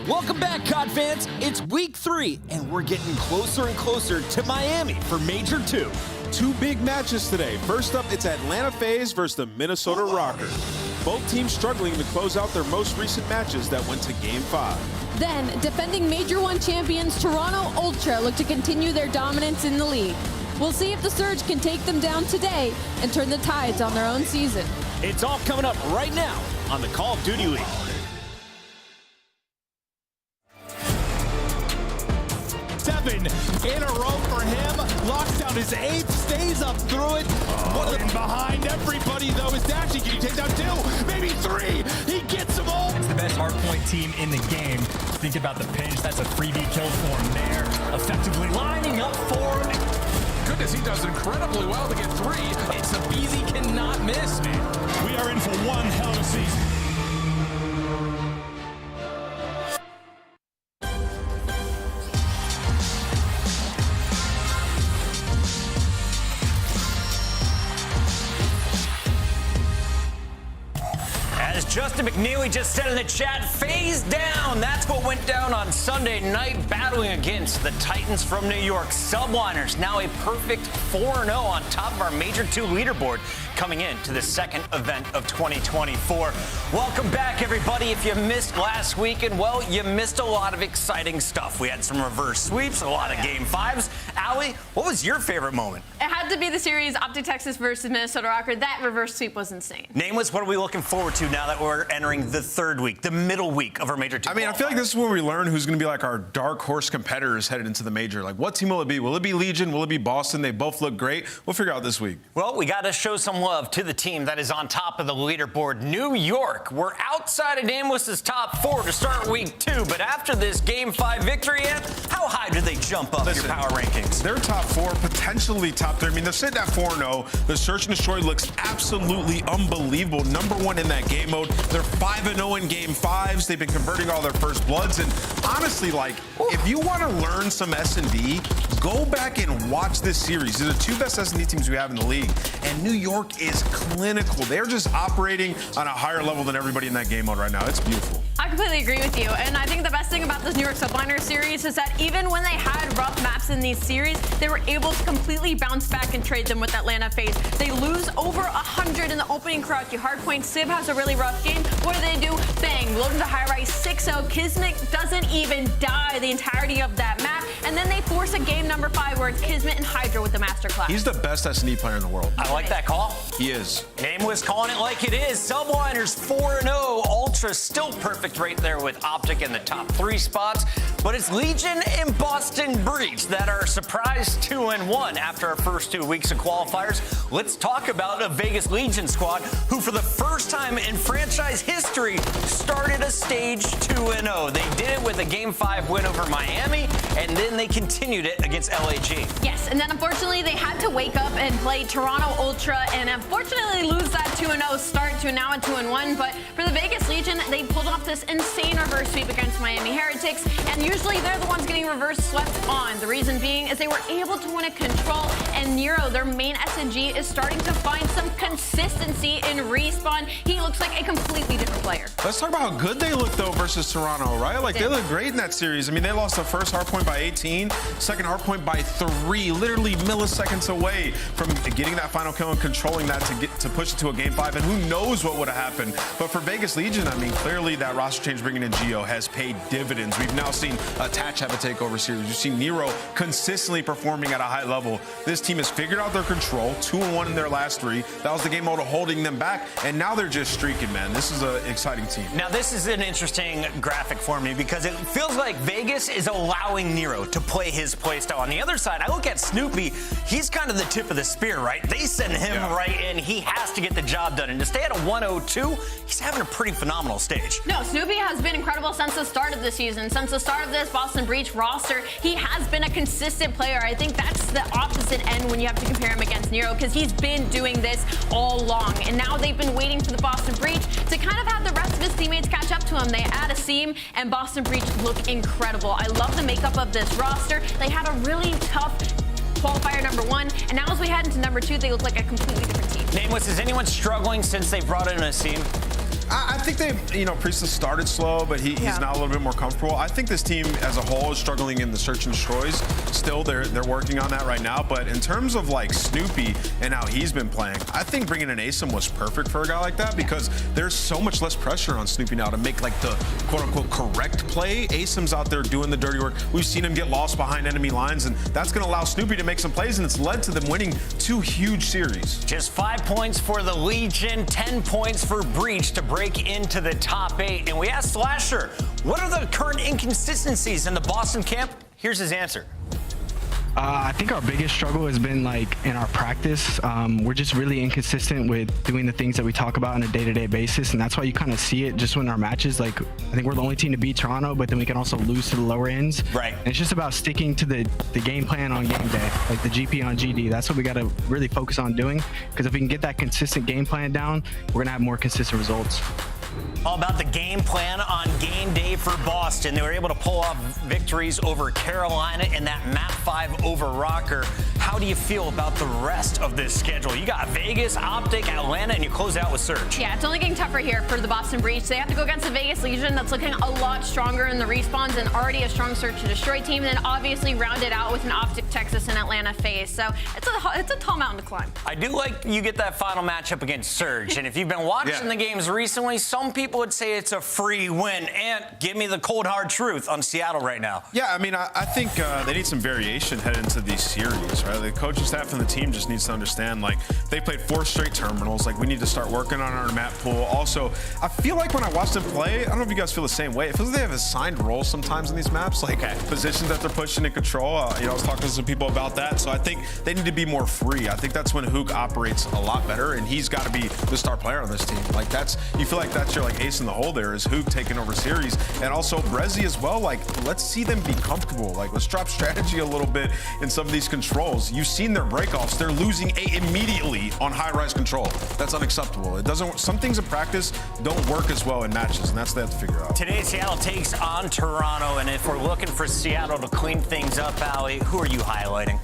Welcome back, COD fans. It's week 3, and we're getting closer and closer to Miami for Major II. Two big matches today. First up, it's Atlanta FaZe versus the Minnesota Rockers. Both teams struggling to close out their most recent matches that went to Game 5. Then, defending Major I champions Toronto Ultra look to continue their dominance in the league. We'll see if the Surge can take them down today and turn the tides on their own season. It's all coming up right now on the Call of Duty League. In a row for him, locks down his 8th, stays up through it. And behind everybody, though, is Dashy. Can he take down 2, maybe 3? He gets them all. It's the best hardpoint team in the game. Think about the pinch. That's a freebie kill for him there. Effectively lining up for him. Goodness, he does incredibly well to get 3. It's a Beezy cannot miss, man. We are in for one hell of a season. Justin McNeely just said in the chat, FaZe down. That's what went down on Sunday night, battling against the Titans from New York. Subliners now a perfect 4-0 on top of our Major II leaderboard coming into the second event of 2024. Welcome back, everybody. If you missed last weekend, well, you missed a lot of exciting stuff. We had some reverse sweeps, a lot of Game 5s. Allie, what was your favorite moment? It had to be the series Optic Texas versus Minnesota Rocker. That reverse sweep was insane. Nameless, what are we looking forward to now that we're entering the third week, the middle week of our Major II? I mean, I feel like this is where we learn who's going to be like our dark horse competitors headed into the major. Like, what team will it be? Will it be Legion? Will it be Boston? They both look great. We'll figure out this week. Well, we got to show some love to the team that is on top of the leaderboard, New York. We're outside of Nameless's top 4 to start week 2, but after this Game 5 victory, how high do they jump up your power rankings? They're top 4, potentially top 3. I mean, they're sitting at 4-0. The Search and Destroy looks absolutely unbelievable. Number 1 in that game mode. They're 5-0 in Game 5s. They've been converting all their first bloods. And honestly, like, if you want to learn some S&D, go back and watch this series. They're the 2 best S&D teams we have in the league. And New York is clinical. They're just operating on a higher level than everybody in that game mode right now. It's beautiful. I completely agree with you. And I think the best thing about this New York Subliner series is that even when they had rough maps in these series, they were able to completely bounce back and trade them with Atlanta FaZe. They lose over 100 in the opening Karaki. Hardpoint Civ has a really rough game. What do? Bang, load into high rise 6-0. Kismet doesn't even die the entirety of that map. And then they force a game number 5 where it's Kismet and Hydra with the masterclass. He's the best S&D player in the world. I like that call. He is. Nameless calling it like it is. Subliners 4-0. Ultra still perfect right there with Optic in the top 3 spots. But it's Legion and Boston Breach that are surprise 2-1 after our first 2 weeks of qualifiers. Let's talk about a Vegas Legion squad who for the first time in franchise history started a stage 2-0. They did it with a Game 5 win over Miami, and then they continued it against LAG. Yes, and then unfortunately they had to wake up and play Toronto Ultra and unfortunately lose that 2-0 start to now a 2-1. But for the Vegas Legion, they pulled off this insane reverse sweep against Miami Heretics, and usually they're the ones getting reverse swept on. The reason being is they were able to win a control, and Nero, their main SNG, is starting to find some consistency in respawn. He looks like a completely different player. Let's talk about how good they look, though, versus Toronto, right? Like, they look great in that series. I mean, they lost the first hardpoint by 18, second hardpoint by 3, literally milliseconds away from getting that final kill and controlling that to push it to a Game 5. And who knows what would have happened. But for Vegas Legion, I mean, clearly that roster change bringing in Geo has paid dividends. We've now seen Attach have a takeover series. We've seen Nero consistently performing at a high level. This team has figured out their control, 2-1 in their last 3. That was the game mode of holding them back, and now they're just streaking, man. This is an exciting team. Now, this is an interesting graphic for me because it feels like Vegas is allowing Nero to play his playstyle. On the other side, I look at Snoopy. He's kind of the tip of the spear, right? They send him right in. He has to get the job done. And to stay at a 102, he's having a pretty phenomenal stage. No, Snoopy has been incredible since the start of the season. Since the start of this Boston Breach roster, he has been a consistent player. I think that's the opposite end when you have to compare him against Nero, because he's been doing this all along. And now they've been waiting for the Boston Breach to kind of have the rest of his teammates catch up to him. They add a seam, and Boston Breach look incredible. I love the makeup of this roster. They had a really tough qualifier number 1, and now as we head into number 2, they look like a completely different team. Nameless, is anyone struggling since they brought in a seam? I think they, Priestess started slow, but he's now a little bit more comfortable. I think this team as a whole is struggling in the search and destroys. Still, they're working on that right now. But in terms of like Snoopy and how he's been playing, I think bringing in Asim was perfect for a guy like that because there's so much less pressure on Snoopy now to make like the quote-unquote correct play. Asim's out there doing the dirty work. We've seen him get lost behind enemy lines, and that's going to allow Snoopy to make some plays, and it's led to them winning 2 huge series. Just 5 points for the Legion, 10 points for Breach to break into the top 8. And we asked Slasher, what are the current inconsistencies in the Boston camp? Here's his answer. I think our biggest struggle has been like in our practice. We're just really inconsistent with doing the things that we talk about on a day-to-day basis, and that's why you kind of see it just when our matches. Like, I think we're the only team to beat Toronto, but then we can also lose to the lower ends. Right. And it's just about sticking to the game plan on game day, like the GP on GD. That's what we got to really focus on doing, because if we can get that consistent game plan down, we're gonna have more consistent results. All about the game plan on game day for Boston. They were able to pull off victories over Carolina and that map 5 over Rocker. How do you feel about the rest of this schedule? You got Vegas, Optic, Atlanta, and you close out with Surge. Yeah, it's only getting tougher here for the Boston Breach. They have to go against the Vegas Legion that's looking a lot stronger in the respawns and already a strong search and destroy team. And then obviously rounded out with an Optic, Texas, and Atlanta phase. So it's a tall mountain to climb. I do like you get that final matchup against Surge. And if you've been watching the games recently, some people would say it's a free win. And give me the cold hard truth on Seattle right now. Yeah, I mean, I think they need some variation heading into these series, right? The coaching staff and the team just needs to understand, like, they played 4 straight terminals. Like, we need to start working on our map pool. Also, I feel like when I watch them play, I don't know if you guys feel the same way. It feels like they have assigned roles sometimes in these maps, like positions that they're pushing and control. I was talking to some people about that, so I think they need to be more free. I think that's when Hook operates a lot better, and he's got to be the star player on this team. Like, you feel like that's your like ace in the hole there is Hook taking over series, and also Brezzy as well. Like, let's see them be comfortable. Like, let's drop strategy a little bit in some of these controls. You've seen their breakoffs. They're losing 8 immediately on high-rise control. That's unacceptable. It doesn't. Some things in practice don't work as well in matches, and that's what they have to figure out. Today, Seattle takes on Toronto, and if we're looking for Seattle to clean things up, Allie, who are you highlighting?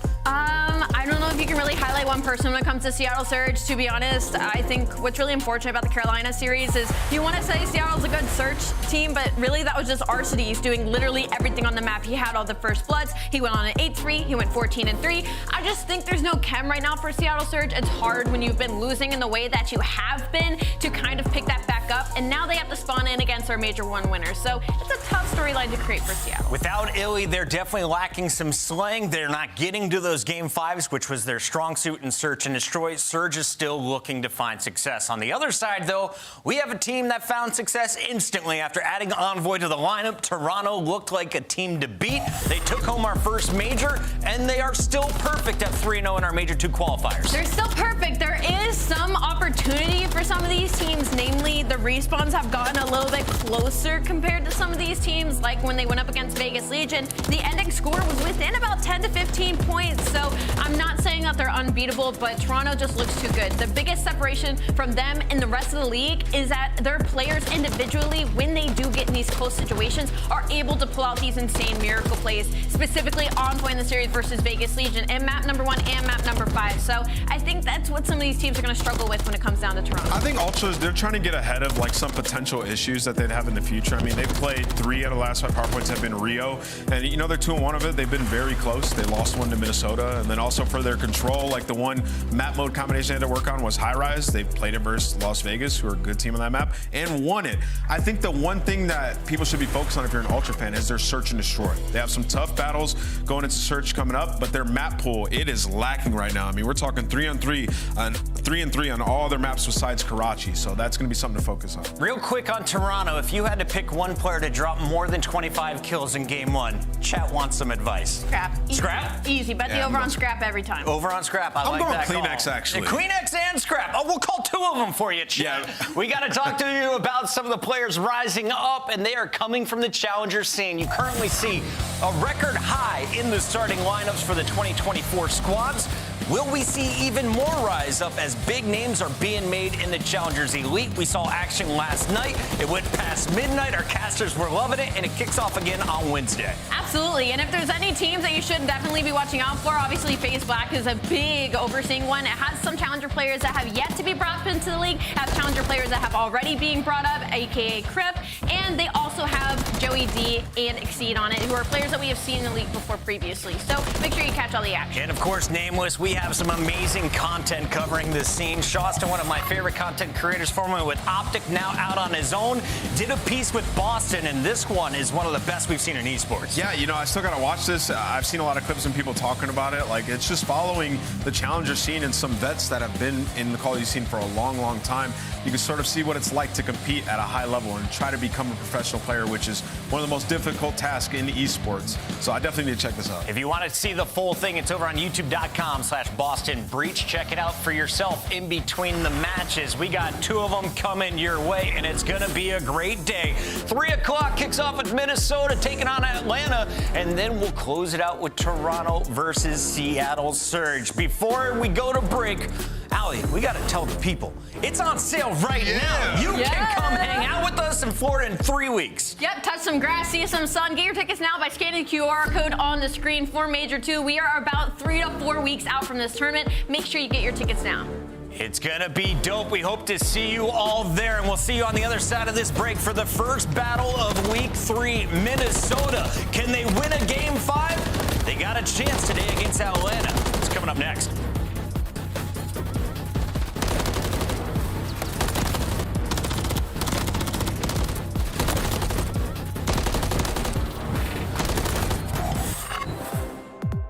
I don't know if you can really highlight one person when it comes to Seattle Surge, to be honest. I think what's really unfortunate about the Carolina series is you want to say Seattle's a good Surge team, but really that was just Arcity doing literally everything on the map. He had all the first bloods. He went on an 8-3. He went 14-3. I just think there's no chem right now for Seattle Surge. It's hard when you've been losing in the way that you have been to kind of pick that back up, and now they have to spawn in against our Major 1 winners. So it's a tough storyline to create for Seattle. Without Illy, they're definitely lacking some slang. They're not getting to those game 5s, which was their strong suit in search and destroy. Surge is still looking to find success. On the other side, though, we have a team that found success instantly after adding Envoy to the lineup. Toronto looked like a team to beat. They took home our first major, and they are still perfect at 3-0 in our Major II qualifiers. They're still perfect. There is some opportunity for some of these teams, namely the respawns have gotten a little bit closer compared to some of these teams, like when they went up against Vegas Legion. The ending score was within about 10 to 15 points, so I'm not saying that they're unbeatable, but Toronto just looks too good. The biggest separation from them and the rest of the league is that their players individually, when they do get in these close situations, are able to pull out these insane miracle plays, specifically Envoy in the series versus Vegas Legion in map number 1 and map number 5. So I think that's what some of these teams are going to struggle with when it comes down to Toronto. I think Ultras, they're trying to get ahead of like some potential issues that they'd have in the future. I mean, they've played 3 out of the last 5 Hardpoints have been Rio, and they're 2-1 of it. They've been very close. They lost 1 to Minnesota, and then also for their control, like the one map mode combination they had to work on was High Rise. They played it versus Las Vegas, who are a good team on that map, and won it. I think the one thing that people should be focused on if you're an Ultra fan is their search and destroy. They have some tough battles going into search coming up, but their map pool, it is lacking right now. I mean, we're talking 3-3 on all other maps besides Karachi, so that's going to be something to focus on. Real quick on Toronto, if you had to pick one player to drop more than 25 kills in game 1, chat wants some advice. Scrap. Easy. Scrap? Easy. Bet the over on Scrap every time. Over on Scrap. I I'm like going that Kleenex, call. actually. Yeah, Kleenex and Scrap. Oh, we'll call 2 of them for you, chat. Yeah. We got to talk to you about some of the players rising up, and they are coming from the challenger scene. You currently see a record high in the starting lineups for the 2024 squads. Will we see even more rise up as big names are being made in the Challengers Elite? We saw action last night. It went past midnight. Our casters were loving it, and it kicks off again on Wednesday. Absolutely. And if there's any teams that you should definitely be watching out for, obviously FaZe Black is a big overseeing one. It has some Challenger players that have yet to be brought up into the league, have Challenger players that have already been brought up, aka Crip, and they also have Joey D and Exceed on it, who are players that we have seen in the league before previously. So make sure you catch all the action. And of course, Nameless, we have some amazing content covering this scene. Shawston, one of my favorite content creators, formerly with Optic, now out on his own, did a piece with Boston, and this one is one of the best we've seen in esports. Yeah, you know, I still got to watch this. I've seen a lot of clips and people talking about it. Like, it's just following the Challenger scene and some vets that have been in the Call of Duty scene for a long, long time. You can sort of see what it's like to compete at a high level and try to become a professional player, which is one of the most difficult tasks in esports. So I definitely need to check this out. If you want to see the full thing, it's over on youtube.com/Boston Breach. Check it out for yourself in between the matches. We got 2 of them coming your way, and it's going to be a great day. 3 o'clock kicks off with Minnesota taking on Atlanta, and then we'll close it out with Toronto versus Seattle Surge. Before we go to break, Allie, we got to tell the people, it's on sale right now. You can come hang out with us in Florida in 3 weeks. Yep, touch some grass, see some sun. Get your tickets now by scanning the QR code on the screen for Major II. We are about 3 to 4 weeks out from this tournament. Make sure you get your tickets now. It's gonna be dope. We hope to see you all there, and we'll see you on the other side of this break for the first battle of Week 3, Minnesota. Can they win a Game 5? They got a chance today against Atlanta. It's coming up next.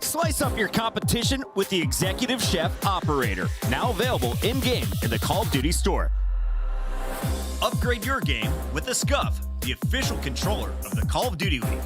Slice up your competition with the Executive Chef Operator, now available in-game in the Call of Duty store. Upgrade your game with the Scuff, the official controller of the Call of Duty League.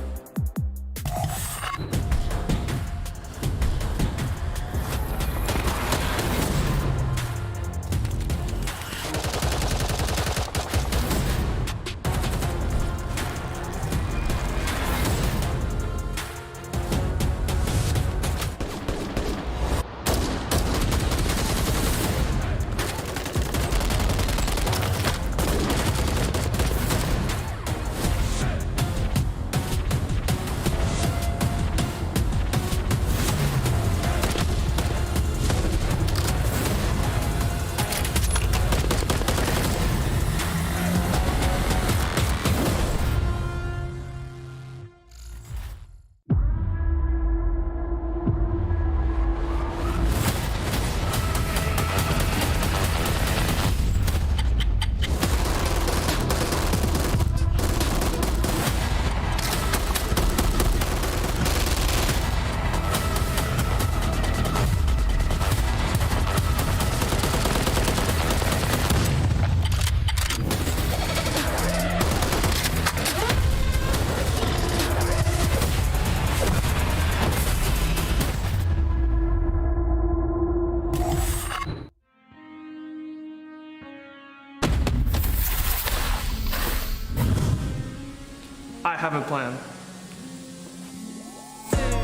I have a plan.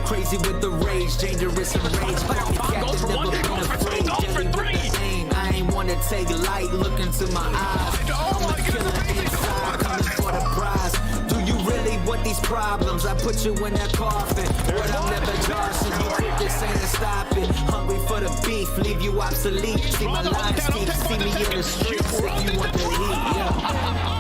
Crazy with the rage, dangerous and rage. I ain't wanna take light, look into my eyes. I'm a killer inside, coming for the prize. Do you really want these problems? I put you in that coffin. But I'm never Johnson, you quit this ain't stopping. Hungry for the beef, leave you obsolete. See my lines deep, see me in the streets if you want the heat, yeah.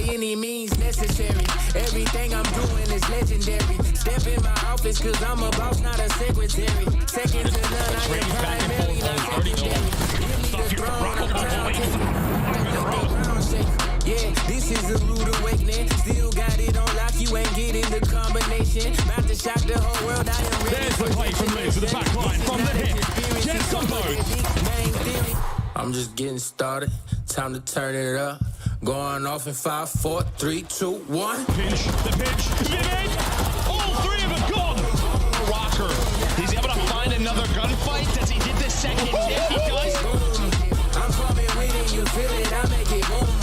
Any means necessary. Everything I'm doing is legendary. Step in my office cause I'm a boss, not a secretary. Second to none, I am primary, not secondary. Give me the throne, I'm trying to yeah, this is a rude awakening. Still got it on lock, you ain't getting the combination. About to shock the whole world, I am ready. There's the play from Liz to the back line, from the hip. Gets combo. I'm just getting started. Time to turn it up. Going off in 5, 4, 3, 2, 1. Pinch, the pinch, mid-aim. All 3 of them gone. Rocker, he's able to find another gunfight as he did the second. If he does. I'm coming with it, you feel it, I make it boom.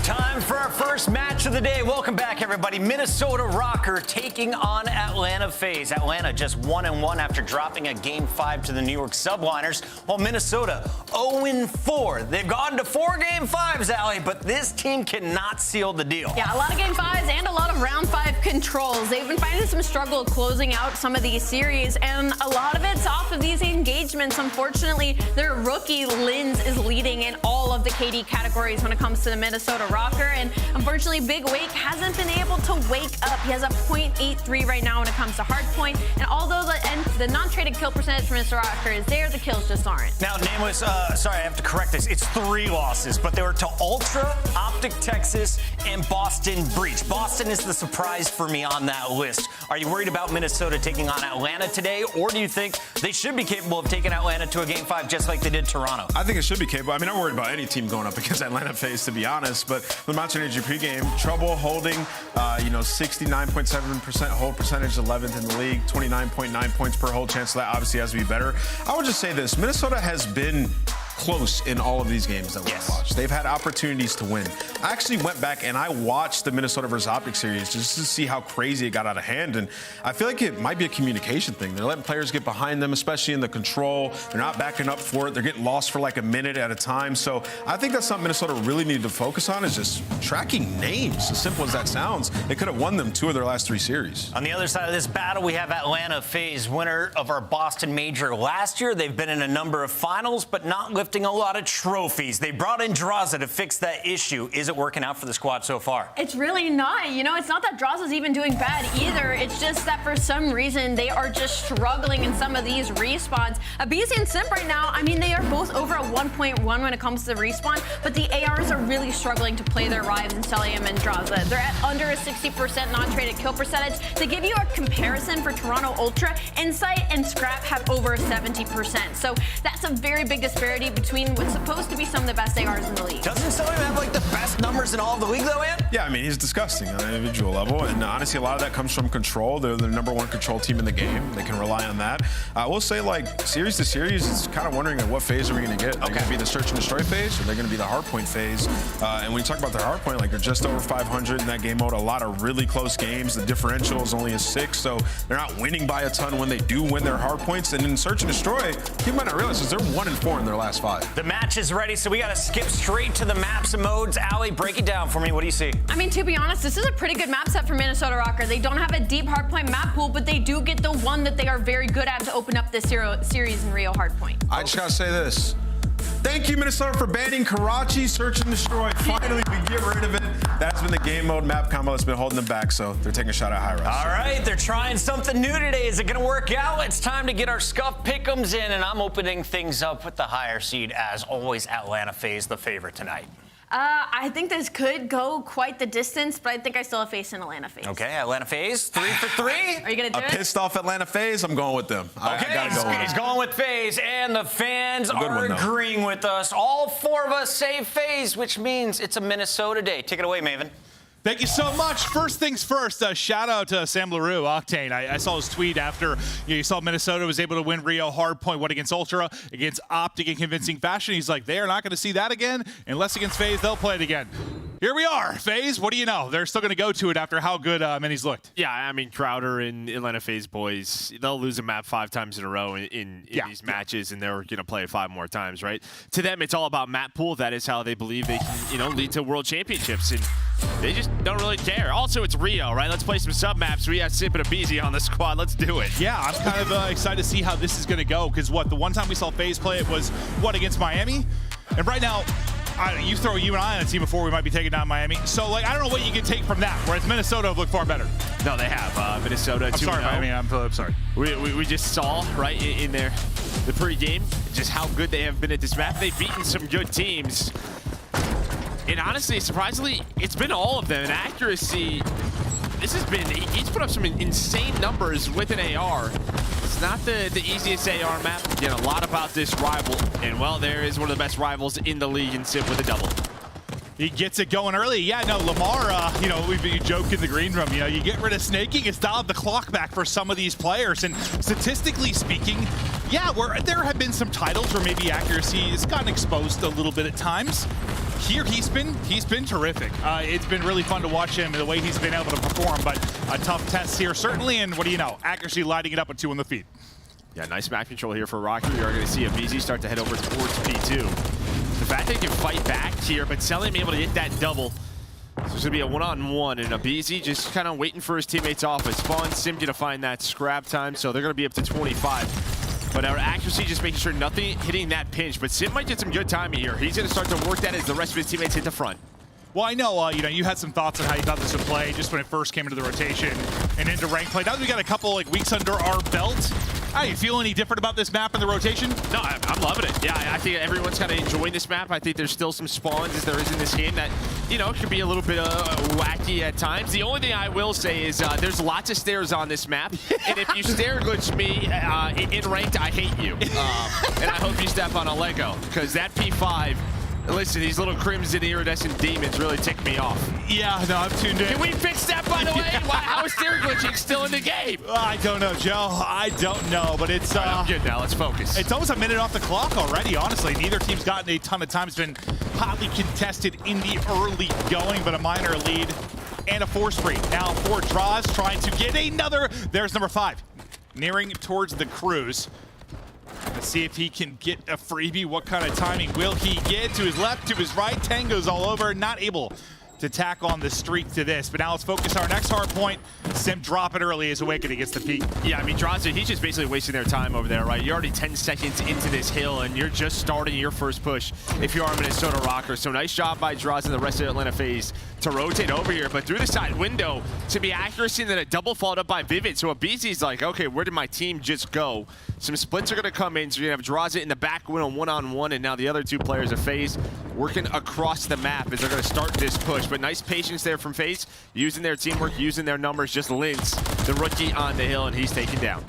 Time for our first match of the day. Welcome back, everybody. Minnesota Rocker taking on Atlanta FaZe. Atlanta just 1-1 after dropping a Game 5 to the New York Subliners, while Minnesota 0-4. They've gone to 4 Game 5s, Allie, but this team cannot seal the deal. Yeah, a lot of Game 5s and a lot of Round 5 controls. They've been finding some struggle closing out some of these series, and a lot of it's off of these engagements. Unfortunately, their rookie, Linz, is leading in all of the KD categories when it comes to the Minnesota Rocker, and unfortunately Big Wake hasn't been able to wake up. He has a .83 right now when it comes to Hardpoint, and although the non-traded kill percentage for Mr. Rocker is there, the kills just aren't. Now, Nameless, sorry, I have to correct this. It's 3 losses, but they were to Ultra, Optic Texas, and Boston Breach. Boston is the surprise for me on that list. Are you worried about Minnesota taking on Atlanta today, or do you think they should be capable of taking Atlanta to a Game 5 just like they did Toronto? I think it should be capable. I mean, I'm worried about any team going up against Atlanta FaZe, to be honest, but the Monster Energy pregame, trouble holding, 69.7% hold percentage, 11th in the league, 29.9 points per hold chance, so that obviously has to be better. I would just say this, Minnesota has been close in all of these games that we've watched. They've had opportunities to win. I actually went back and I watched the Minnesota versus Optic series just to see how crazy it got out of hand, and I feel like it might be a communication thing. They're letting players get behind them, especially in the control. They're not backing up for it. They're getting lost for like a minute at a time. So I think that's something Minnesota really needed to focus on, is just tracking names. As simple as that sounds, they could have won them 2 of their last 3 series. On the other side of this battle, we have Atlanta FaZe, winner of our Boston Major last year. They've been in a number of finals, but not lifting a lot of trophies. They brought in Draza to fix that issue. Is it working out for the squad so far? It's really not. It's not that Draza's even doing bad either. It's just that for some reason they are just struggling in some of these respawns. BZ and Simp right now, I mean, they are both over a 1.1 when it comes to the respawn, but the ARs are really struggling to play their Rives and Celium and Draza. They're at under a 60% non-traded kill percentage. To give you a comparison for Toronto Ultra, Insight and Scrap have over 70%. So that's a very big disparity between what's supposed to be some of the best ARs in the league. Doesn't Celium have like the best numbers in all of the league though, Ant? Yeah, I mean, he's disgusting on an individual level, and honestly, a lot of that comes from control. They're the #1 control team in the game. They can rely on that. I will say, like, series to series, it's kind of wondering, like, what phase are we going to get? Are they going to be the search and destroy phase, or are they going to be the hardpoint phase? And when you talk about their hardpoint, like, they're just over 500 in that game mode. A lot of really close games. The differential is only a 6, so they're not winning by a ton when they do win their hardpoints. And in search and destroy, you might not realize is they're 1-4 in their last 5. The match is ready, so we got to skip straight to the maps and modes. Allie, break it down for me. What do you see? I mean, to be honest, this is a pretty good map set for Minnesota Rocker. They don't have a deep hardpoint map pool, but they do get the one that they are very good at to open up this series in Rio Hardpoint. I just got to say this. Thank you, Minnesota, for banning Karachi Search and Destroy. Finally, we get rid of it. That's been the game mode map combo that's been holding them back, so they're taking a shot at high res. All right, they're trying something new today. Is it going to work out? It's time to get our scuff pick'ems in, and I'm opening things up with the higher seed. As always, Atlanta FaZe, the favorite tonight. I think this could go quite the distance, but I think I still have faith in Atlanta FaZe. Okay, Atlanta FaZe, 3 for 3. Are you going to do it? Pissed off Atlanta FaZe, I'm going with them. Okay, I gotta go with he's going with FaZe, and the fans are agreeing with us. All 4 of us say FaZe, which means it's a Minnesota day. Take it away, Maven. Thank you so much. First things first, shout out to Sam LaRue, Octane. I saw his tweet after you saw Minnesota was able to win Rio Hardpoint, won against Ultra, against Optic in convincing fashion. He's like, they are not going to see that again. Unless against FaZe, they'll play it again. Here we are. FaZe, what do you know? They're still going to go to it after how good Minis looked. Yeah, I mean, Crowder and Atlanta FaZe boys, they'll lose a map 5 times in a row in these matches, and they're going to play it 5 more times, right? To them, it's all about map pool. That is how they believe they can, lead to world championships, and they just don't really care. Also, it's Rio, right? Let's play some sub maps. We got Sip and Abizi on the squad. Let's do it. Yeah, I'm kind of excited to see how this is going to go, because the one time we saw FaZe play it was, against Miami? And right now, you throw you and I on a team before, we might be taking down Miami. So, I don't know what you can take from that, whereas Minnesota have looked far better. No, they have. Minnesota 2-0. I'm sorry, Miami. I'm sorry. We just saw, right, in the pregame, just how good they have been at this map. They've beaten some good teams. And honestly, surprisingly, it's been all of them. And accuracy, he's put up some insane numbers with an AR. It's not the easiest AR map. Again, a lot about this rival. And, well, there is one of the best rivals in the league and Sip with a double. He gets it going early. Yeah, no, Lamar, we've been joking in the green room. You get rid of snaking, it's dialed the clock back for some of these players. And statistically speaking, yeah, there have been some titles where maybe accuracy has gotten exposed a little bit at times. Here, he's been terrific. It's been really fun to watch him, the way he's been able to perform, but a tough test here, certainly, and what do you know, accuracy lighting it up with 2 on the feet. Yeah, nice map control here for Rocker. You are going to see a BZ start to head over towards P2. The fact they can fight back here, but Sellium able to get that double. So it's going to be a one-on-one, and a BZ just kind of waiting for his teammates off. It's Spawn Simki to find that scrap time, so they're going to be up to 25. But our accuracy just making sure nothing hitting that pinch. But Sim might get some good timing here. He's going to start to work that as the rest of his teammates hit the front. Well, I know, you had some thoughts on how you thought this would play just when it first came into the rotation and into rank play. Now that we got a couple weeks under our belt, how you feel any different about this map in the rotation? No, I'm loving it. Yeah, I think everyone's kind of enjoying this map. I think there's still some spawns as there is in this game that, can be a little bit wacky at times. The only thing I will say is there's lots of stairs on this map, and if you stare glitch me in ranked, I hate you. And I hope you step on a Lego, because that P5, listen, these little crimson iridescent demons really tick me off. Yeah, no, I'm tuned in. Can we fix that, by the way? How is stair glitching still in the game? I don't know, Joe. I don't know, but it's... Right, I'm good now. Let's focus. It's almost a minute off the clock already, honestly. Neither team's gotten a ton of time. It's been hotly contested in the early going, but a minor lead and a force free. Now, 4 draws, trying to get another. There's number 5, nearing towards the cruise. Let's see if he can get a freebie. What kind of timing will he get? To his left, to his right. Tango's all over. Not able to tack on the streak to this. But now let's focus our next hard point. Sim drop it early as Awakening gets the peak. Yeah, I mean, Draza, he's just basically wasting their time over there, right? You're already 10 seconds into this hill, and you're just starting your first push if you are a Minnesota Rocker. So nice job by Draza and the rest of Atlanta FaZe to rotate over here. But through the side window, to be accuracy, and then a double followed up by Vivid. So a BZ's like, okay, where did my team just go? Some splits are going to come in, so you're going to have Draza in the back window one-on-one, and now the other 2 players of FaZe working across the map as they're going to start this push. But nice patience there from FaZe, using their teamwork, using their numbers. Just Linz, the rookie, on the hill, and he's taken down.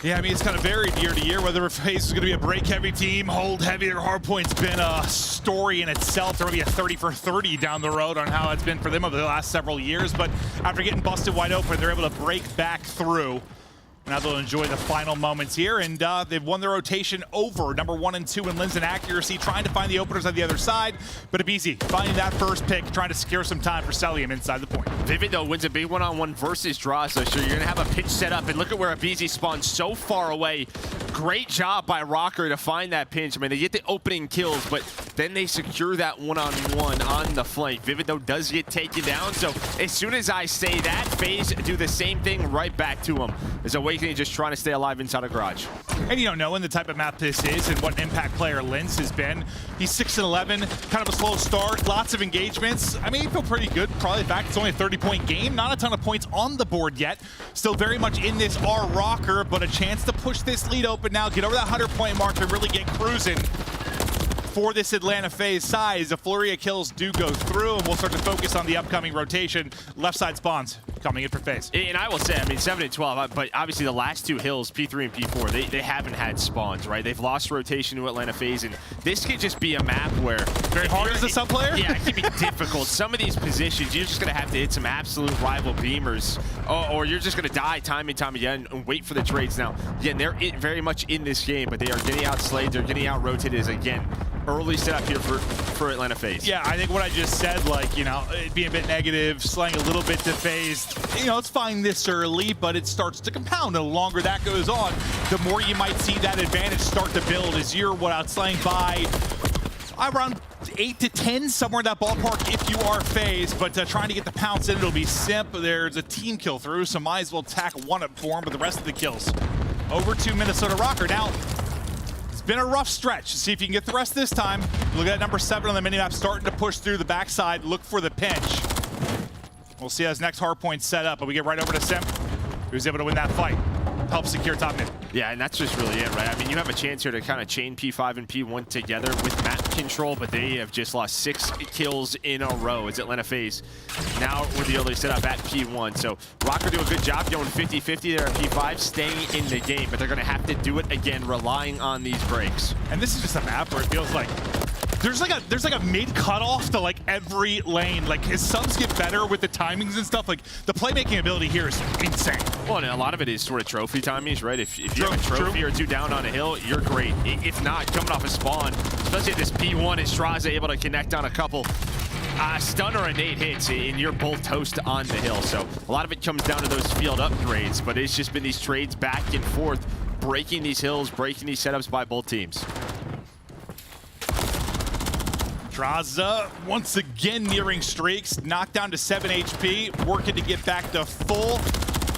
Yeah, I mean, it's kind of varied year to year, whether FaZe is going to be a break-heavy team, hold heavy, or Hardpoint's been a story in itself. There will be a 30 for 30 down the road on how it's been for them over the last several years, but after getting busted wide open, they're able to break back through. Now they'll enjoy the final moments here, and they've won the rotation over number 1 and 2 in Linz and accuracy, trying to find the openers on the other side. But Abizi finding that first pick, trying to secure some time for Sellium inside the point. Vivid, though, wins a big one-on-one versus Draza, so you're going to have a pitch set up, and look at where Abizi spawns so far away. Great job by Rocker to find that pinch. I mean, they get the opening kills, but then they secure that one-on-one on the flank. Vivid, though, does get taken down, so as soon as I say that, FaZe do the same thing right back to him. As Awakening just trying to stay alive inside a garage. And knowing the type of map this is and what impact player Linz has been, he's 6-11, kind of a slow start, lots of engagements. I mean, he feel pretty good. Probably the fact it's only a 30-point game, not a ton of points on the board yet. Still very much in this R Rocker, but a chance to push this lead open now, get over that 100-point mark and really get cruising for this Atlanta FaZe side. The flurry of kills do go through, and we'll start to focus on the upcoming rotation. Left side spawns coming in for FaZe. And I will say, I mean, 7 and 12, but obviously the last 2 hills, P3 and P4, they haven't had spawns, right? They've lost rotation to Atlanta FaZe, and this could just be a map where... Very hard as a sub player? Yeah, it can be difficult. Some of these positions, you're just going to have to hit some absolute rival beamers, or you're just going to die time and time again and wait for the trades. Now, again, they're very much in this game, but they are getting outslayed, they're getting out-rotated again. Early setup here for Atlanta FaZe. Yeah, I think what I just said, it being a bit negative, slaying a little bit to FaZe, it's fine this early, but it starts to compound. The longer that goes on, the more you might see that advantage start to build as you're outslaying by around 8 to 10, somewhere in that ballpark if you are FaZe, but trying to get the pounce in, it'll be simp. There's a team kill through, so might as well tack one up for him, but the rest of the kills over to Minnesota Rocker. Now, been a rough stretch. See if you can get the rest this time. Look at number 7 on the minimap, starting to push through the backside, look for the pinch. We'll see how his next hard point set up, but we get right over to Simp, who's able to win that fight. Help secure top mid. Yeah, and that's just really it, right? I mean, you have a chance here to kind of chain P5 and P1 together with map control, but they have just lost 6 kills in a row as Atlanta FaZe now with the early setup at P1. So Rocker do a good job going 50-50 there at P5, staying in the game, but they're going to have to do it again, relying on these breaks. And this is just a map where it feels like there's like a mid cutoff to like every lane. Like as subs get better with the timings and stuff, like the playmaking ability here is insane. Well, and a lot of it is sort of trophy timings, right? If you have a trophy or two down on a hill, you're great. If not, coming off a spawn, especially at this P1, is Straza able to connect on a couple stun or innate hits, and you're both toast on the hill. So a lot of it comes down to those field upgrades, but it's just been these trades back and forth, breaking these hills, breaking these setups by both teams. Straza once again nearing streaks, knocked down to 7 HP, working to get back to full.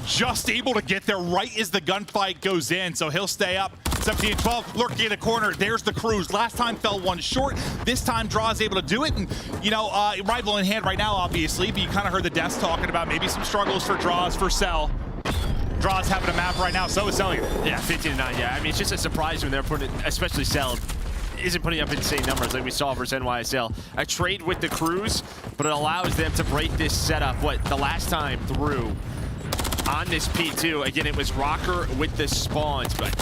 Just able to get there right as the gunfight goes in, so he'll stay up. 17-12, lurking in a corner. There's the Cruz. Last time fell one short. This time Draw's able to do it, and you know, rival in hand right now, obviously, but you kind of heard the devs talking about maybe some struggles for Draws for Cell. Draw's having a map right now, so is Cellular. Yeah, 15-9, yeah. I mean, it's just a surprise when they're putting, especially Cell, isn't putting up insane numbers like we saw versus NYSL. A trade with the Cruz, but it allows them to break this setup, the last time through on this P2. Again, it was Rocker with the spawns, but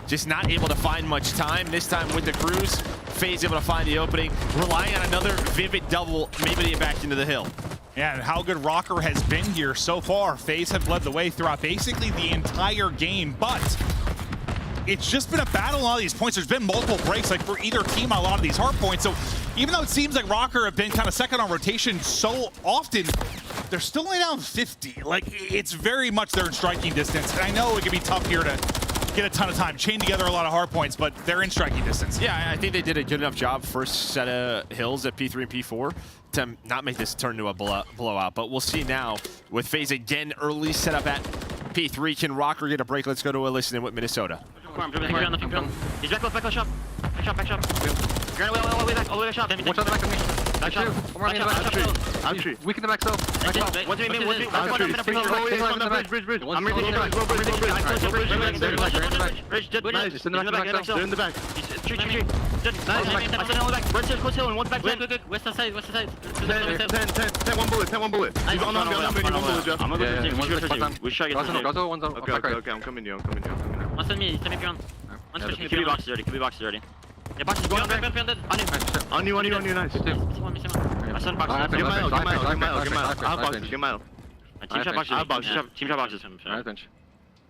just not able to find much time. This time with the Cruz, FaZe able to find the opening, relying on another vivid double, maybe to get back into the hill. Yeah, and how good Rocker has been here so far. FaZe have led the way throughout basically the entire game, but it's just been a battle on all these points. There's been multiple breaks, like for either team on a lot of these hard points. So even though it seems like Rocker have been kind of second on rotation so often, they're still only down 50. Like, it's very much they're in striking distance. And I know it can be tough here to get a ton of time, chain together a lot of hard points, but they're in striking distance. Yeah, I think they did a good enough job first set of hills at P3 and P4 to not make this turn to a blowout. But we'll see now with FaZe again, early setup at P3. Can Rocker get a break? Let's go to a listen with Minnesota. He's back left shop. Back shop. You're all the way back shop. Watch out the back of me. Back shop. Outtree. Weaken the back cell. What do you mean? Bridge. I'm reading Bridge. Nice. In the back. They're in the back. Tree. Nice. I said all the back. Red says close hill and one's back. West side. 10, one bullet. He's on one bullet, Jeff. I'm gonna go to we should get Okay, I'm coming to you. One send me beyond. Could be boxes already. Yeah, boxes going back. On you, nice. I sent boxes. Get mile. Get mile. Team shot boxes. Team shot boxes. Alright, pinch.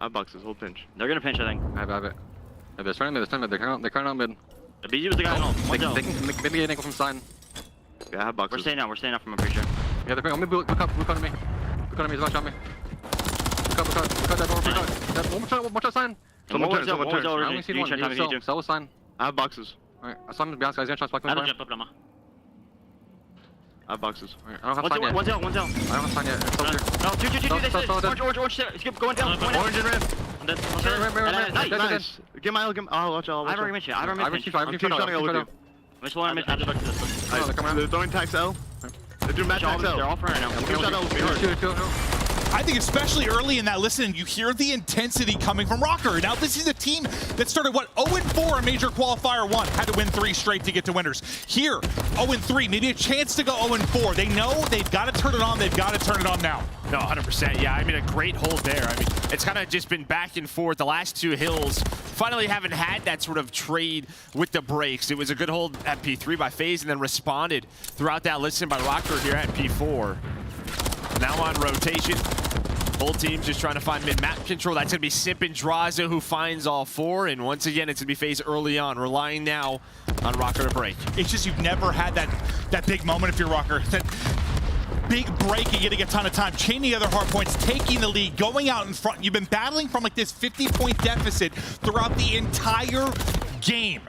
I have boxes, hold pinch. They're gonna pinch, I think. I have it. Yeah, they're starting mid. They're current on mid. The BG was the guy on. They can mitigate angle from sign. Yeah, I have boxes. We're staying out from, I'm pretty sure. Yeah, they're going. Look up to me. He's about to shot me. Look up that door. Watch out sign. Someone turn. I only see one. Cell was sign. I have boxes. Alright, I saw him behind guys. He's gonna try to I have boxes. Alright, I don't have sign yet. One's out. I don't have sign yet. It's over here. No, two. Orange. Skip going down. Orange and red. Nice. Get my oh, watch out. I've already mentioned. I'm shooting over you. Which one? They're throwing tax L. They're doing match tax L. They're all right now. I think especially early in that listen, you hear the intensity coming from Rocker. Now, this is a team that started, 0-4 on Major Qualifier 1. Had to win 3 straight to get to winners. Here, 0-3, maybe a chance to go 0-4. They know they've got to turn it on. They've got to turn it on now. No, 100%. Yeah, I mean, a great hold there. I mean, it's kind of just been back and forth. The last 2 hills finally haven't had that sort of trade with the breaks. It was a good hold at P3 by FaZe and then responded throughout that listen by Rocker here at P4. Now on rotation. Both teams just trying to find mid-map control. That's going to be Simp and Draza who finds all 4. And once again, it's going to be FaZe early on, relying now on Rocker to break. It's just you've never had that big moment if you're Rocker. That big break and getting a ton of time, chaining the other hard points, taking the lead, going out in front. You've been battling from like this 50-point deficit throughout the entire game.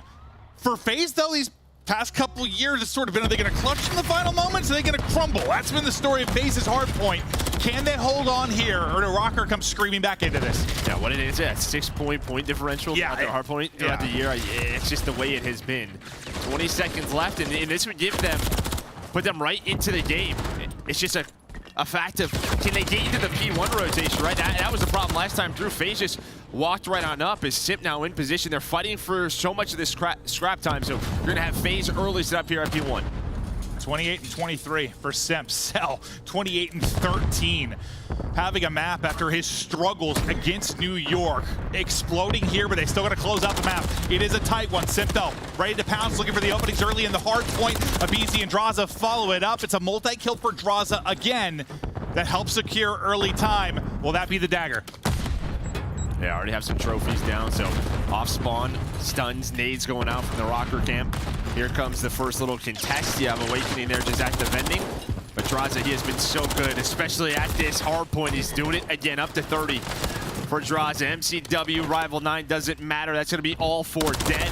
For FaZe, though, these past couple years, it's sort of been, are they going to clutch in the final moments? Or are they going to crumble? That's been the story of FaZe's Hardpoint. Can they hold on here, or do Rocker come screaming back into this? Yeah, what it is, 6-point differential. Yeah, their Hardpoint throughout the year. It's just the way it has been. 20 seconds left, and this would put them right into the game. It's just a fact of, can they get into the P1 rotation, right? That was the problem last time through. FaZe just walked right on up. Is Simp now in position? They're fighting for so much of this scrap time, so you're going to have FaZe early set up here at P1. 28 and 23 for Simp. Cell, 28 and 13. Having a map after his struggles against New York. Exploding here, but they still got to close out the map. It is a tight one. Simp, though, ready to pounce, looking for the openings early in the hard point. Abizi and Draza follow it up. It's a multi-kill for Draza again. That helps secure early time. Will that be the dagger? They already have some trophies down, so off spawn, stuns, nades going out from the Rocker camp. Here comes the first little contest. You have Awakening there just at the vending. But Draza, he has been so good, especially at this hard point. He's doing it again, up to 30 for Draza. MCW, Rival 9 doesn't matter. That's going to be all 4 dead.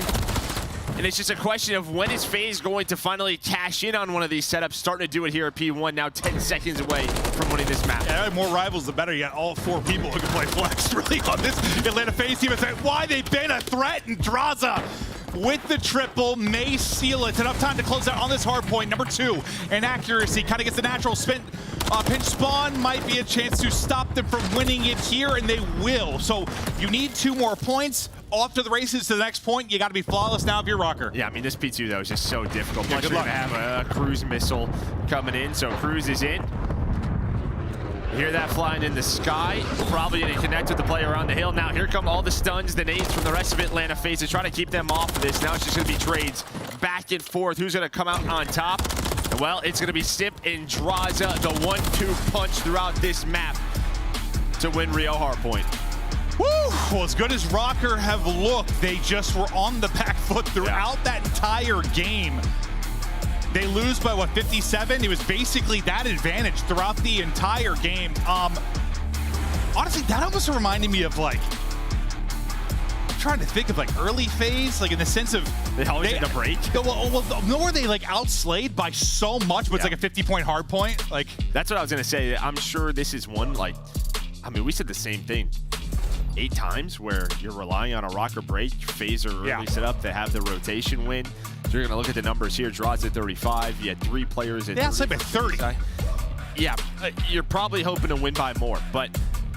And it's just a question of when is FaZe going to finally cash in on one of these setups, starting to do it here at P1, now 10 seconds away from winning this map. Yeah, the more rivals, the better. You got all 4 people who can play flex really on this Atlanta FaZe team. It's like, why they've been a threat, and Draza with the triple may seal it. It's enough time to close out on this hard point. Number 2, and accuracy kind of gets the natural spin. Pinch spawn might be a chance to stop them from winning it here, and they will. So you need 2 more points. Off to the races to the next point. You got to be flawless now if you're Rocker. Yeah, I mean, this P2, though, is just so difficult. Yeah, Plus, you're going to have a cruise missile coming in, so cruise is in. You hear that flying in the sky. Probably going to connect with the player on the hill. Now, here come all the stuns, the nades from the rest of Atlanta FaZe to try to keep them off of this. Now it's just going to be trades back and forth. Who's going to come out on top? Well, it's going to be Simp and Draza, the 1-2 punch throughout this map to win Rio Hardpoint. Woo! Well, as good as Rocker have looked, they just were on the back foot throughout that entire game. They lose by, what, 57? It was basically that advantage throughout the entire game. Honestly, that almost reminded me of, like, I'm trying to think of, like, early FaZe, like, in the sense of... They always end up break? Well, nor they, like, outslayed by so much, but it's like a 50-point hard point. Like, that's what I was going to say. I'm sure this is one, like, I mean, we said the same thing 8 times where you're relying on a Rocker break. FaZe are early set up. They have the rotation win. So you're going to look at the numbers here. Draws at 35. You had 3 players at 30. Yeah, it's like at 30. Yeah, you're probably hoping to win by more. But,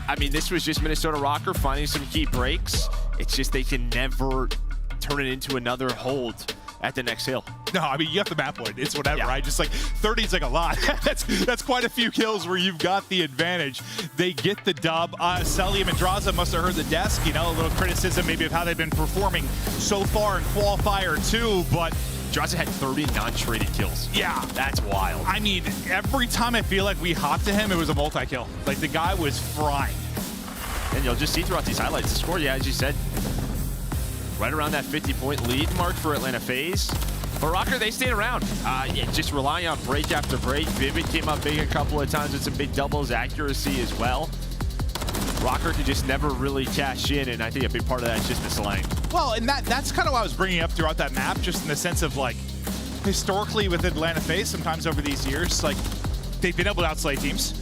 I mean, this was just Minnesota Rocker finding some key breaks. It's just they can never turn it into another hold at the next hill. No, I mean, you have the map point. It's whatever, right? Just like 30 is like a lot. that's quite a few kills where you've got the advantage. They get the dub. Celium and Draza must have heard the desk. You know, a little criticism maybe of how they've been performing so far in Qualifier 2, but Draza had 30 non-traded kills. Yeah. That's wild. I mean, every time I feel like we hopped to him, it was a multi-kill. Like, the guy was frying. And you'll just see throughout these highlights, the score, yeah, as you said, right around that 50-point lead mark for Atlanta FaZe. But Rocker, they stayed around. Just relying on break after break. Vivid came up big a couple of times with some big doubles, accuracy as well. Rocker could just never really cash in, and I think a big part of that is just the slang. Well, and that's kind of what I was bringing up throughout that map, just in the sense of, like, historically with Atlanta FaZe, sometimes over these years, like, they've been able to outslay teams.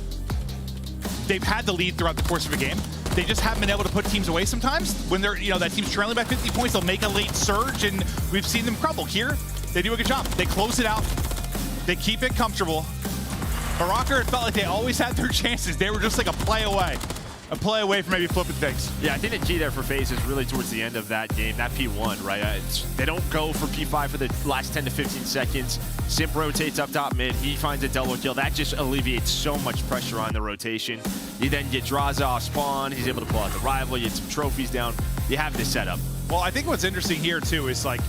They've had the lead throughout the course of a game. They just haven't been able to put teams away sometimes. When they're, you know, that team's trailing by 50 points, they'll make a late surge, and we've seen them crumble. Here, they do a good job. They close it out. They keep it comfortable. But Rocker, it felt like they always had their chances. They were just like a play away from maybe flipping things. Yeah, I think the key there for FaZe is really towards the end of that game, that P1, right? They don't go for P5 for the last 10 to 15 seconds. Simp rotates up top mid. He finds a double kill. That just alleviates so much pressure on the rotation. You then get Draza off spawn. He's able to pull out the rival. You get some trophies down. You have this setup. Well, I think what's interesting here, too, is, like,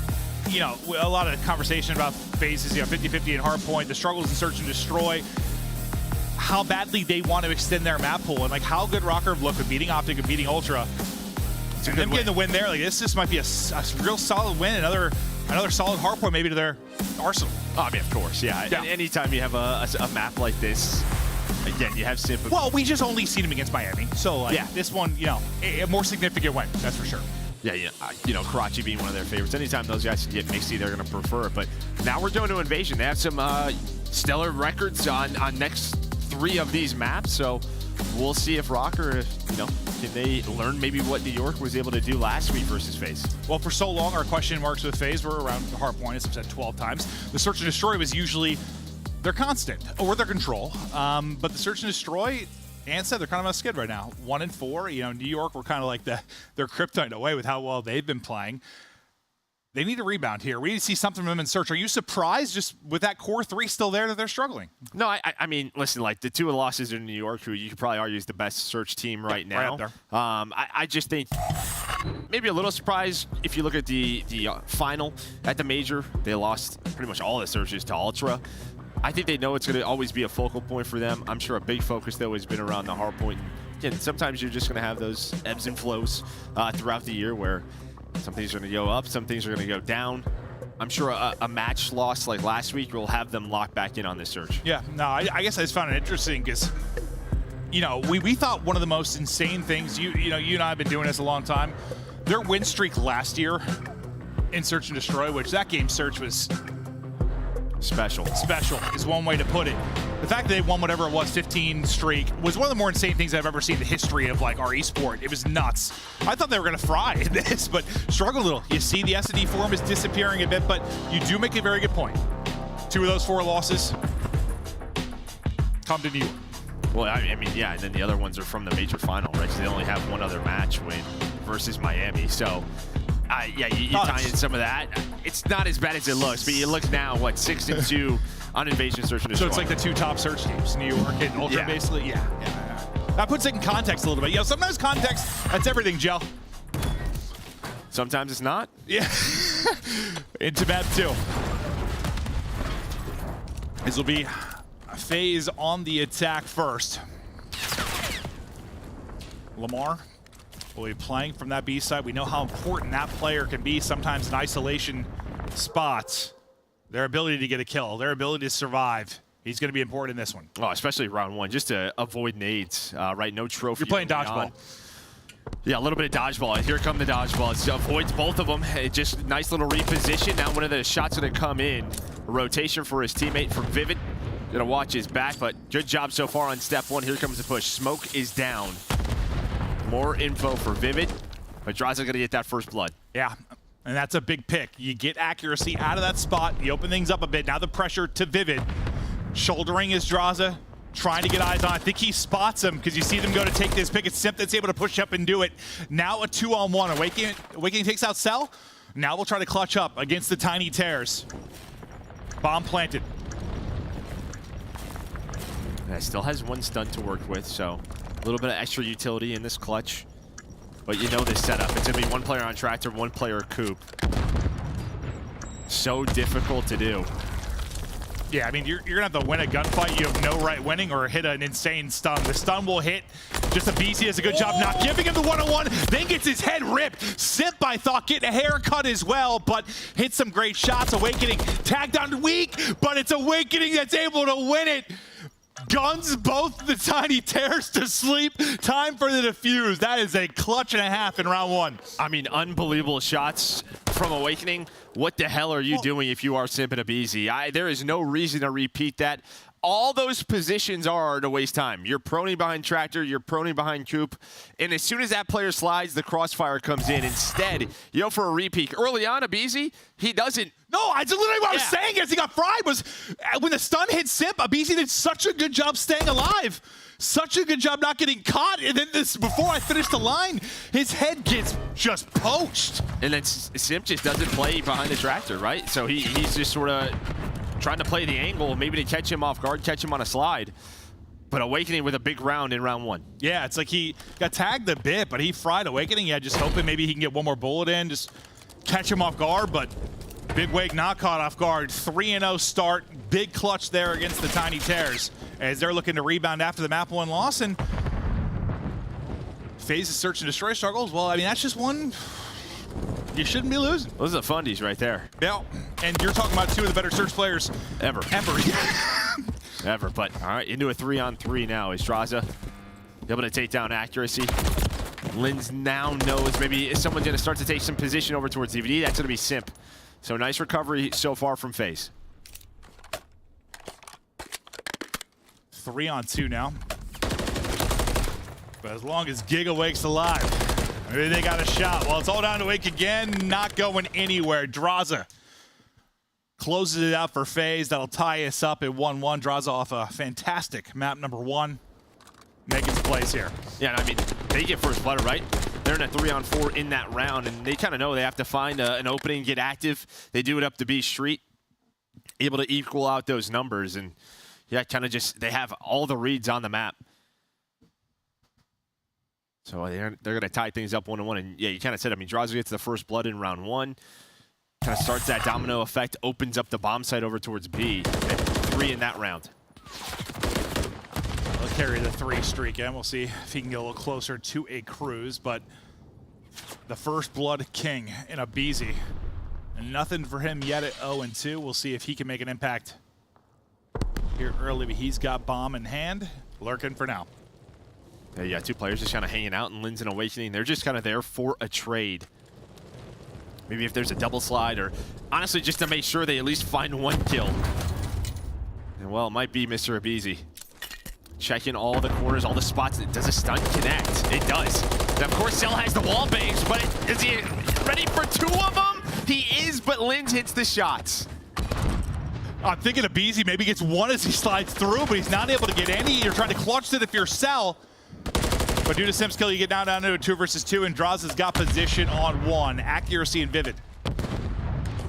you know, a lot of conversation about FaZe's, you know, 50-50 and Hardpoint, the struggles in Search and Destroy, how badly they want to extend their map pool, and, like, how good Rocker have looked with beating Optic and beating Ultra. And them getting the win there, like, this just might be a real solid win, another solid Hardpoint maybe to their arsenal. Oh, I mean, of course, yeah. Anytime you have a map like this, again, you have Simp. Well, we just only seen him against Miami, so, like, this one, you know, a more significant win, that's for sure. Yeah, you know, Karachi being one of their favorites. Anytime those guys can get mixy, they're going to prefer it. But now we're going to Invasion. They have some stellar records on next 3 of these maps, so we'll see if Rocker, you know, can they learn maybe what New York was able to do last week versus FaZe? Well, for so long, our question marks with FaZe were around the Hardpoint, as I've said 12 times. The Search and Destroy was usually their constant, or their control. But the Search and Destroy, and said they're kind of on a skid right now. 1-4. You know, New York were kind of like their kryptonite away with how well they've been playing. They need a rebound here. We need to see something from them in search. Are you surprised just with that core three still there that they're struggling? No, I mean, listen, like the two losses in New York, who you could probably argue is the best search team right now. Right up there. I just think maybe a little surprised if you look at the final at the major. They lost pretty much all the searches to Ultra. I think they know it's going to always be a focal point for them. I'm sure a big focus, though, has been around the Hardpoint. Again, sometimes you're just going to have those ebbs and flows throughout the year where some things are going to go up, some things are going to go down. I'm sure a match loss like last week will have them locked back in on this search. Yeah, no, I guess I just found it interesting because, you know, we thought one of the most insane things, you know, you and I have been doing this a long time. Their win streak last year in Search and Destroy, which that game search was special. Special is one way to put it. The fact that they won whatever it was, 15 streak, was one of the more insane things I've ever seen in the history of like our esport. It was nuts. I thought they were going to fry in this, but struggle a little. You see the S&D form is disappearing a bit, but you do make a very good point. 2 of those 4 losses come to New York. Well, I mean, yeah, and then the other ones are from the major final, right? Because they only have one other match win versus Miami. So, yeah, you tie in some of that. It's not as bad as it looks, but you look now, what, 6-2 on Invasion Search and Destroy. So it's like the 2 top search teams, New York and Ultra, basically? Yeah. That puts it in context a little bit. You know, sometimes context, that's everything, Joe. Sometimes it's not. Yeah. Into map 2. This will be FaZe on the attack first. Lamar will be playing from that B side. We know how important that player can be sometimes in isolation spots. Their ability to get a kill, their ability to survive. He's going to be important in this one. Oh, especially round 1, just to avoid nades, right? No trophy. You're playing dodgeball. Yeah, a little bit of dodgeball. Here come the dodgeballs. It avoids both of them. It just nice little reposition. Now one of the shots going to come in. A rotation for his teammate from Vivid. Gonna watch his back, but good job so far on step 1. Here comes the push. Smoke is down. More info for Vivid, but Draza gonna get that first blood. Yeah, and that's a big pick. You get accuracy out of that spot. You open things up a bit. Now the pressure to Vivid. Shouldering is Draza, trying to get eyes on. I think he spots him because you see them go to take this pick. It's Simp that's able to push up and do it. Now a 2-on-1. Awakening takes out Cell. Now we'll try to clutch up against the Tiny Tears. Bomb planted. Yeah, still has 1 stun to work with, so a little bit of extra utility in this clutch. But you know this setup. It's going to be 1 player on Tractor, 1 player Coop. So difficult to do. Yeah, I mean, you're going to have to win a gunfight. You have no right winning or hit an insane stun. The stun will hit. Just a BC does a good job not giving him the 1-on-1, then gets his head ripped. Simp, I thought, getting a haircut as well, but hit some great shots. Awakening tagged down weak, but it's Awakening that's able to win it. Guns both the Tiny Tears to sleep. Time for the defuse. That is a clutch and a half in round 1. I mean, unbelievable shots from Awakening. What the hell are you doing if you are Simp and a BZ? There is no reason to repeat that. All those positions are to waste time. You're proning behind Tractor, you're proning behind Coop, and as soon as that player slides, the crossfire comes in. Instead, you go for a repeat. Early on, a BZ, he doesn't. No, that's literally what I was saying as he got fried was when the stun hit Simp, Abisi did such a good job staying alive. Such a good job not getting caught. And then before I finished the line, his head gets just poached. And then Simp just doesn't play behind the Tractor, right? So he's just sort of trying to play the angle, maybe to catch him off guard, catch him on a slide. But Awakening with a big round in round 1. Yeah, it's like he got tagged a bit, but he fried Awakening. Yeah, just hoping maybe he can get 1 more bullet in, just catch him off guard, but Big Wake not caught off guard. 3-0 start. Big clutch there against the Tiny Tears as they're looking to rebound after the map 1 loss. And FaZe's search and destroy struggles. Well, I mean, that's just one you shouldn't be losing. Those are the fundies right there. Yeah, and you're talking about 2 of the better search players ever. Ever. But all right, into a 3-on-3 now. Is Draza able to take down accuracy? Linz now knows maybe someone's going to start to take some position over towards DVD. That's going to be Simp. So nice recovery so far from FaZe. 3-on-2 now. But as long as Giga Wake's alive, maybe they got a shot. Well, it's all down to Wake again, not going anywhere. Draza closes it out for FaZe. That'll tie us up at 1-1. Draza off a fantastic map number 1. Megan's plays here. Yeah, I mean, they get first blood, right? They're in a 3-on-4 in that round, and they kind of know they have to find an opening, get active. They do it up to B Street, able to equal out those numbers, and yeah, kind of just, they have all the reads on the map. So they're going to tie things up 1-1, and yeah, you kind of said, I mean, Draza gets the first blood in round 1, kind of starts that domino effect, opens up the bomb site over towards B, and 3 in that round. He'll carry the 3 streak in. We'll see if he can get a little closer to a cruise, but the first blood king in a Beezy. And nothing for him yet at 0-2. We'll see if he can make an impact here early, but he's got bomb in hand, lurking for now. Yeah, you got 2 players just kind of hanging out, and Lin's and Awakening, they're just kind of there for a trade. Maybe if there's a double slide, or honestly just to make sure they at least find 1 kill. And well, it might be Mr. Abizi. Checking all the corners, all the spots. Does a stun connect? It does. And of course, Cell has the wall bangs, but is he ready for 2 of them? He is, but Linz hits the shots. I'm thinking Abizi maybe gets 1 as he slides through, but he's not able to get any. You're trying to clutch it if you're Cell. But due to Sim's kill, you get down to a 2 versus 2, and Draza's got position on 1. Accuracy and Vivid.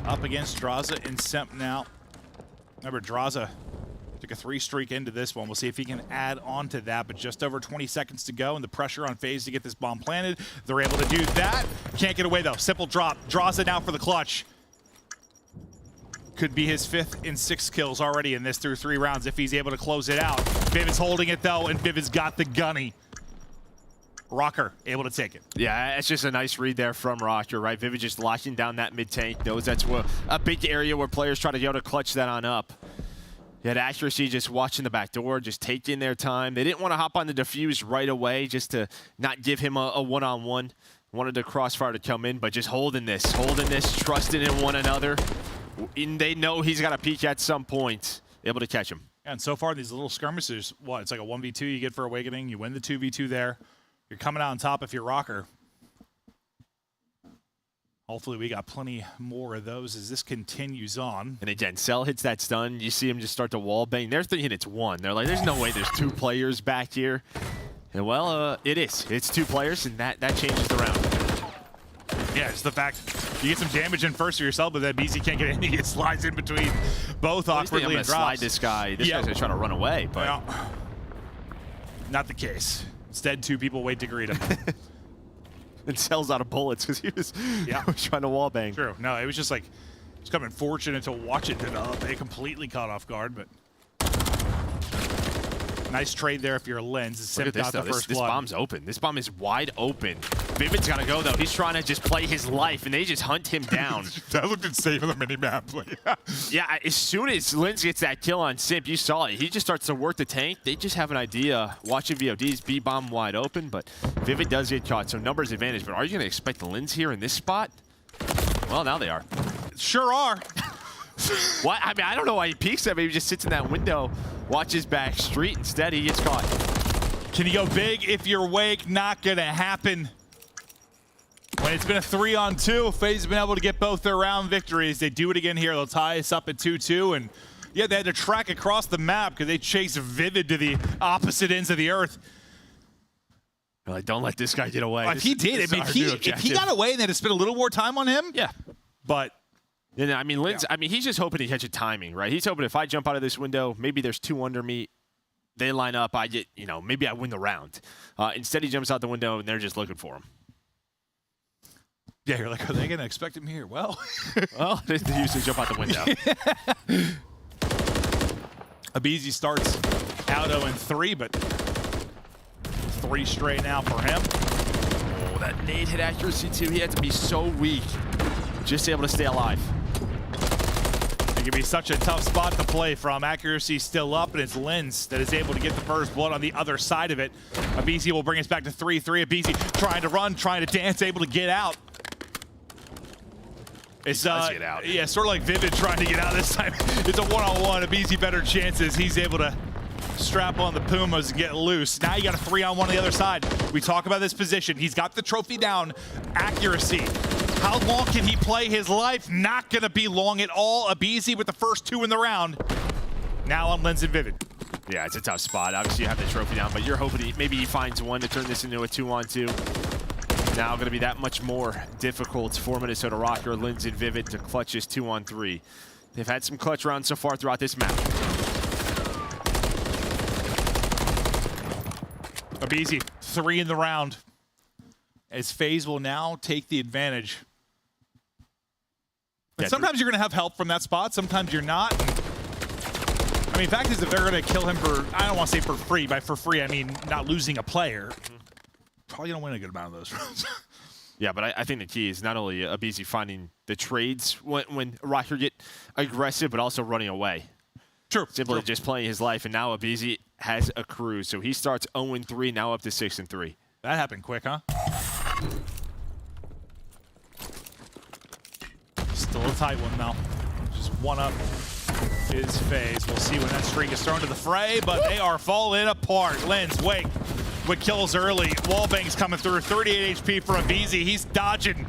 Up against Draza and Simp now. Remember, Draza took a 3 streak into this one. We'll see if he can add on to that, but just over 20 seconds to go, and the pressure on FaZe to get this bomb planted. They're able to do that. Can't get away, though. Simple drop. Draza now for the clutch. Could be his 5th and 6th kills already in this through 3 rounds if he's able to close it out. Vivid's holding it, though, and Vivid's got the gunny. Rocker able to take it. Yeah, it's just a nice read there from Rocker, right? Vivid just locking down that mid-tank. Knows that's a big area where players try to go to clutch that on up. He had accuracy just watching the back door, just taking their time. They didn't want to hop on the defuse right away just to not give him a one-on-one. Wanted the crossfire to come in, but just holding this, trusting in one another. And they know he's got to peek at some point. Able to catch him. Yeah, and so far, these little skirmishes, what? It's like a 1v2 you get for Awakening. You win the 2v2 there. You're coming out on top if you're Rocker. Hopefully we got plenty more of those as this continues on. And again, Cell hits that stun. You see him just start to wall bang. They're thinking it's 1. They're like, there's no way there's 2 players back here. And well, it is. It's 2 players, and that changes the round. Yeah, it's the fact you get some damage in first for yourself, but then BC can't get anything. It slides in between both awkwardly and drops. Slide this guy. This guy's gonna try to run away, but well, not the case. Instead, 2 people wait to greet him. And Cell's out of bullets because he was trying to wall bang. True. No, it was just like, it's kind of unfortunate to watch it develop. They completely caught off guard, but nice trade there if you're a Lens. Look at this, though. This bomb's open. This bomb is wide open. Vivid's got to go, though. He's trying to just play his life, and they just hunt him down. That looked insane on the mini-map. Yeah, as soon as Lens gets that kill on Simp, you saw it. He just starts to work the tank. They just have an idea. Watching VODs, B-bomb wide open, but Vivid does get caught, so numbers advantage. But are you going to expect the Lens here in this spot? Well, now they are. Sure are. What? I mean, I don't know why he peeks at me. He just sits in that window, watches back street. Instead, he gets caught. Can you go big if you're Wake? Not going to happen. When it's been a 3-on-2, FaZe has been able to get both their round victories. They do it again here. They'll tie us up at 2-2. And yeah, they had to track across the map because they chased Vivid to the opposite ends of the earth. Like, don't let this guy get away. If he did, I mean, if he got away and they had to spend a little more time on him, yeah. But I mean, Linz, I mean, he's just hoping to catch a timing, right? He's hoping if I jump out of this window, maybe there's 2 under me. They line up, I get, maybe I win the round. Instead, he jumps out the window, and they're just looking for him. Yeah, you're like, are they going to expect him here? Well, they usually jump out the window. Abizi starts out 0-3, but 3 straight now for him. Oh, that nade hit accuracy, too. He had to be so weak just able to stay alive. It can be such a tough spot to play from. Accuracy still up, and it's Lens that is able to get the first blood on the other side of it. Abizi will bring us back to 3-3. Abizi trying to run, trying to dance, able to get out. It's get out. Yeah, sort of like Vivid trying to get out this time. It's a one-on-one. Abizi better chances. He's able to strap on the Pumas and get loose. Now you got a 3-on-1 on the other side. We talk about this position. He's got the trophy down. Accuracy. How long can he play his life? Not going to be long at all. Abizi with the first 2 in the round. Now on Lens and Vivid. Yeah, it's a tough spot. Obviously, you have the trophy down, but you're hoping maybe he finds one to turn this into a 2-on-2. Now going to be that much more difficult for Minnesota Rocker, Linz, and Vivid to clutch this 2-on-3. They've had some clutch rounds so far throughout this map. Abizi, 3 in the round. As FaZe will now take the advantage. And sometimes you're going to have help from that spot. Sometimes you're not. I mean, fact is, if they're going to kill him for, I don't want to say for free. By for free, I mean not losing a player. Probably going to win a good amount of those rounds. Yeah, but I think the key is not only Abizi finding the trades when Rocker get aggressive, but also running away. True. Simply just playing his life, and now Abizi has a cruise. So he starts 0-3, now up to 6-3. That happened quick, huh? Still a tight one, though. Just one up is FaZe. We'll see when that streak is thrown to the fray, but they are falling apart. Linz, wait. With kills early. Wallbang's coming through. 38 HP for Abizi. He's dodging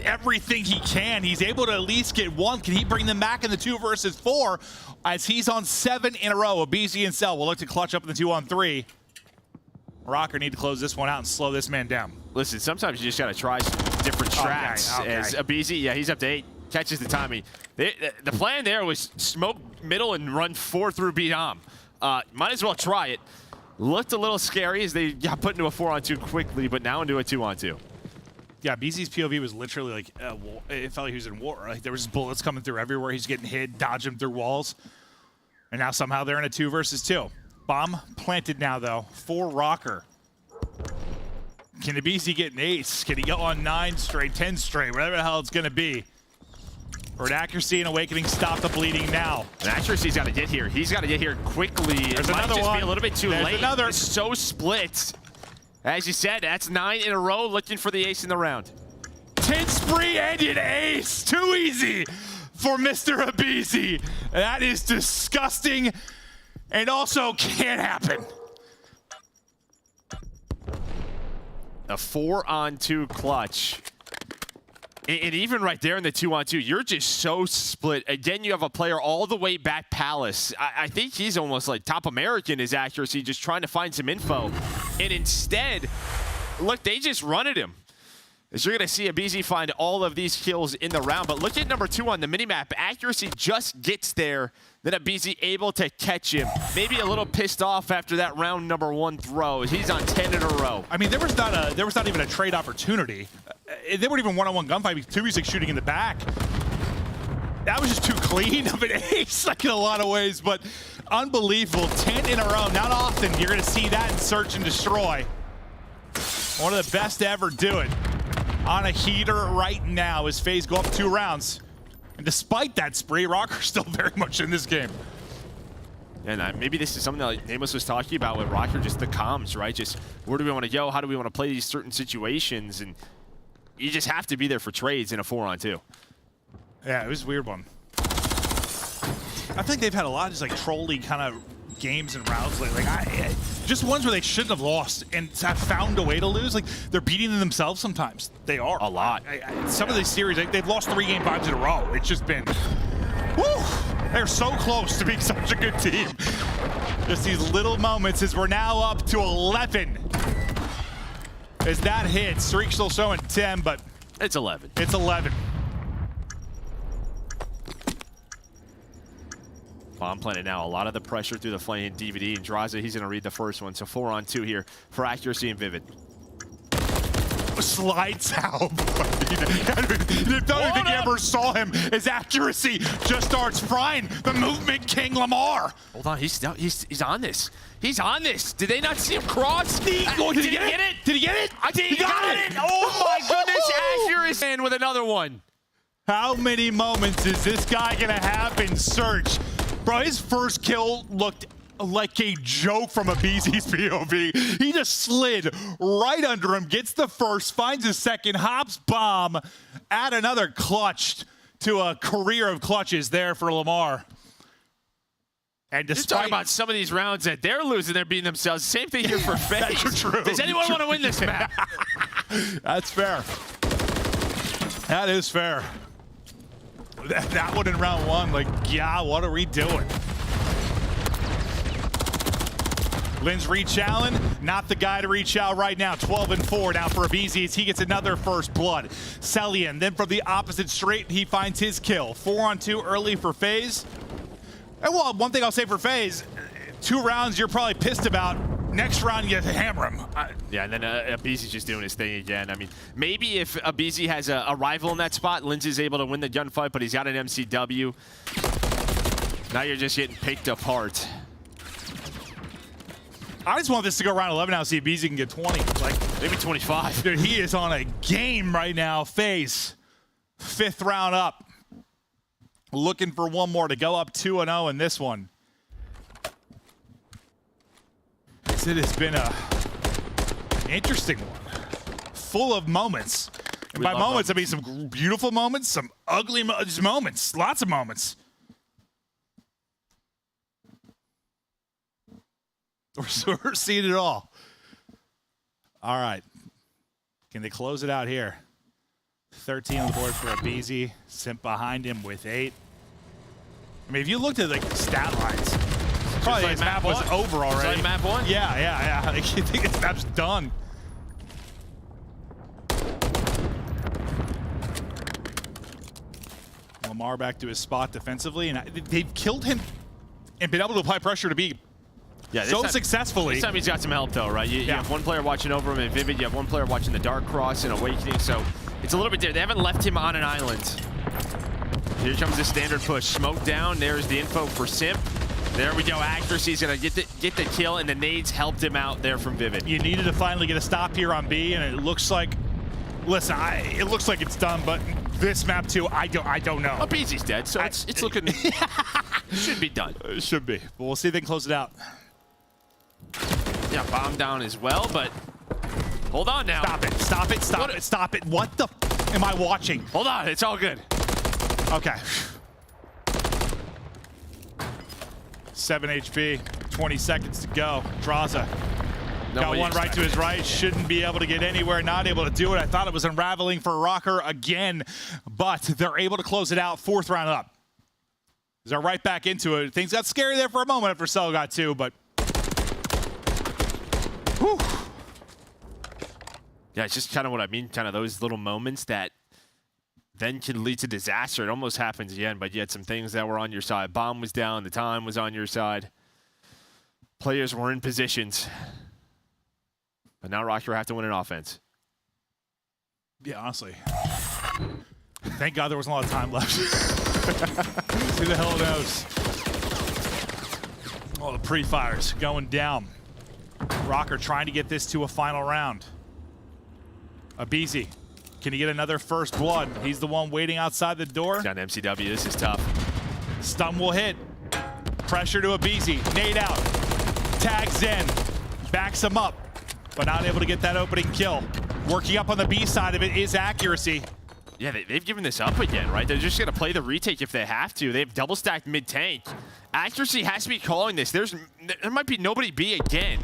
everything he can. He's able to at least get one. Can he bring them back in the 2 versus 4 as he's on 7 in a row? Abizi and Cell will look to clutch up in the 2-on-3. Rocker need to close this one out and slow this man down. Listen, sometimes you just got to try different strats. Okay. As Abizi, yeah, he's up to 8. Catches the timing. The plan there was smoke middle and run 4 through B-Dom. Might as well try it. Looked a little scary as they got put into a 4-on-2 quickly, but now into a 2-on-2. Yeah, BZ's POV was literally like, it felt like he was in war. Like there was bullets coming through everywhere. He's getting hit, dodging through walls. And now somehow they're in a 2 versus 2. Bomb planted now, though, for Rocker. Can Abizi get an ace? Can he go on 9 straight, 10 straight, whatever the hell it's going to be? Or an accuracy and awakening, stop the bleeding now. An accuracy's got to get here. He's got to get here quickly. There's it might another just one. be a little bit too There's late. another. It's so split. As you said, that's 9 in a row looking for the ace in the round. 10 spree and an ace. Too easy for Mr. Abizi. That is disgusting and also can't happen. A 4-on-2 clutch. And even right there in the 2-on-2, you're just so split. Again, you have a player all the way back Palace. I think he's almost like top American his accuracy, just trying to find some info. And instead, look, they just run at him. As you're going to see Abizi find all of these kills in the round. But look at number 2 on the minimap. Accuracy just gets there. Then Abizi able to catch him. Maybe a little pissed off after that round number 1 throw. He's on 10 in a row. I mean, there was not even a trade opportunity. They weren't even one-on-one gunfight. 2v6 shooting in the back. That was just too clean of an ace, like in a lot of ways, but unbelievable. 10 in a row. Not often you're going to see that in Search and Destroy. One of the best to ever do it. On a heater right now as FaZe go up 2 rounds. And despite that spree, Rocker's still very much in this game. And maybe this is something that Nameless was talking about with Rocker, just the comms, right? Just where do we want to go? How do we want to play these certain situations? And you just have to be there for trades in a 4-on-2. Yeah, it was a weird one. I think they've had a lot of just like trolly kind of games and rounds lately. Like just ones where they shouldn't have lost and have found a way to lose. Like they're beating themselves sometimes. They are. A lot. Some of these series, they've lost 3 game 5s in a row. It's just been, whew, they're so close to being such a good team. Just these little moments as we're now up to 11. As that hits, streak still showing 10, but it's 11. It's 11. Bomb planted now. A lot of the pressure through the flank. DVD and Draza, he's going to read the first one. So 4-on-2 here for accuracy and Vivid. Slides out. I don't think you ever saw him. His accuracy just starts frying the movement king Lamar. Hold on, he's on this. He's on this. Did they not see him cross? Did he get it? Did he get it? I think he got it. Oh my goodness, accuracy. And with another one. How many moments is this guy going to have in Search? Bro, his first kill looked like a joke from Abizi's POV. He just slid right under him, gets the first, finds his second, hops bomb, add another clutch to a career of clutches there for Lamar. And Just talking about some of these rounds that they're losing, they're beating themselves. Same thing here for FaZe. That's true. Does anyone want to win this map? That's fair. That is fair. That one in round 1, like, yeah, what are we doing? Lin's reach Allen, not the guy to reach out right now. 12-4 now for Abizi as he gets another first blood. Celian, then from the opposite straight, he finds his kill. 4-on-2 early for FaZe. And well, one thing I'll say for FaZe, 2 rounds you're probably pissed about. Next round, you have to hammer him. Yeah, and then Abizi's just doing his thing again. I mean, maybe if Abizi has a rival in that spot, Linz is able to win the gunfight, but he's got an MCW. Now you're just getting picked apart. I just want this to go round 11 now, see if Abizi can get 20. Like, maybe 25. Dude, he is on a game right now. FaZe, 5th round up. Looking for one more to go up 2-0 in this one. It has been a interesting one, full of moments. And by moments, I mean some beautiful moments, some ugly moments, lots of moments. We're seeing it all. All right. Can they close it out here? 13 on the board for Abizi. Simp behind him with 8. I mean, if you looked at like the stat lines, probably like his map was over already. Like map 1? Yeah. Like, you think his map's done. Lamar back to his spot defensively, and they've killed him and been able to apply pressure to be so successfully. This time he's got some help, though, right? You have one player watching over him in Vivid. You have one player watching the Dark Cross and Awakening, so it's a little bit different. They haven't left him on an island. Here comes the standard push. Smoke down. There's the info for Simp. There we go. Accuracy's going to get the kill, and the nades helped him out there from Vivid. You needed to finally get a stop here on B, and it looks like, listen, it looks like it's done, but this map too, I don't know. Abizi's dead, so it's looking, should be done. It should be, but we'll see if they can close it out. Yeah, bomb down as well, but hold on now. Stop it. What the am I watching? Hold on, it's all good. Okay. 7 HP, 20 seconds to go. Draza got one right to his right. Shouldn't be able to get anywhere, not able to do it. I thought it was unraveling for Rocker again, but they're able to close it out. 4th round up. They're right back into it. Things got scary there for a moment after Cell got 2, but whew. Yeah, it's just kind of what I mean, kind of those little moments that then can lead to disaster. It almost happens again, but you had some things that were on your side. Bomb was down, the time was on your side. Players were in positions. But now Rocker will have to win an offense. Yeah, honestly. Thank God there wasn't a lot of time left. Who the hell knows? Oh, the pre-fires going down. Rocker trying to get this to a final round. Abizi, can he get another first blood? He's the one waiting outside the door. Got an MCW, this is tough. Stun will hit. Pressure to Abizi, nade out. Tags in, backs him up, but not able to get that opening kill. Working up on the B side of it is accuracy. Yeah, they've given this up again, right? They're just going to play the retake if they have to. They have double stacked mid-tank. Accuracy has to be calling this. There might be nobody B again.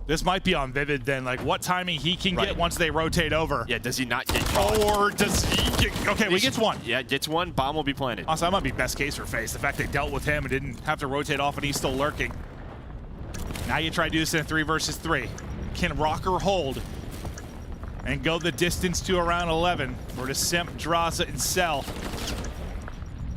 This might be on Vivid then, like what timing he can get once they rotate over. Yeah, does he not get caught? Or does he get, okay, he gets one. Yeah, gets one, bomb will be planted. Also, that might be best case for FaZe. The fact they dealt with him and didn't have to rotate off and he's still lurking. Now you try to do this in a 3 versus 3. Can Rocker hold and go the distance to around 11? Or does Simp, Draza, and Cell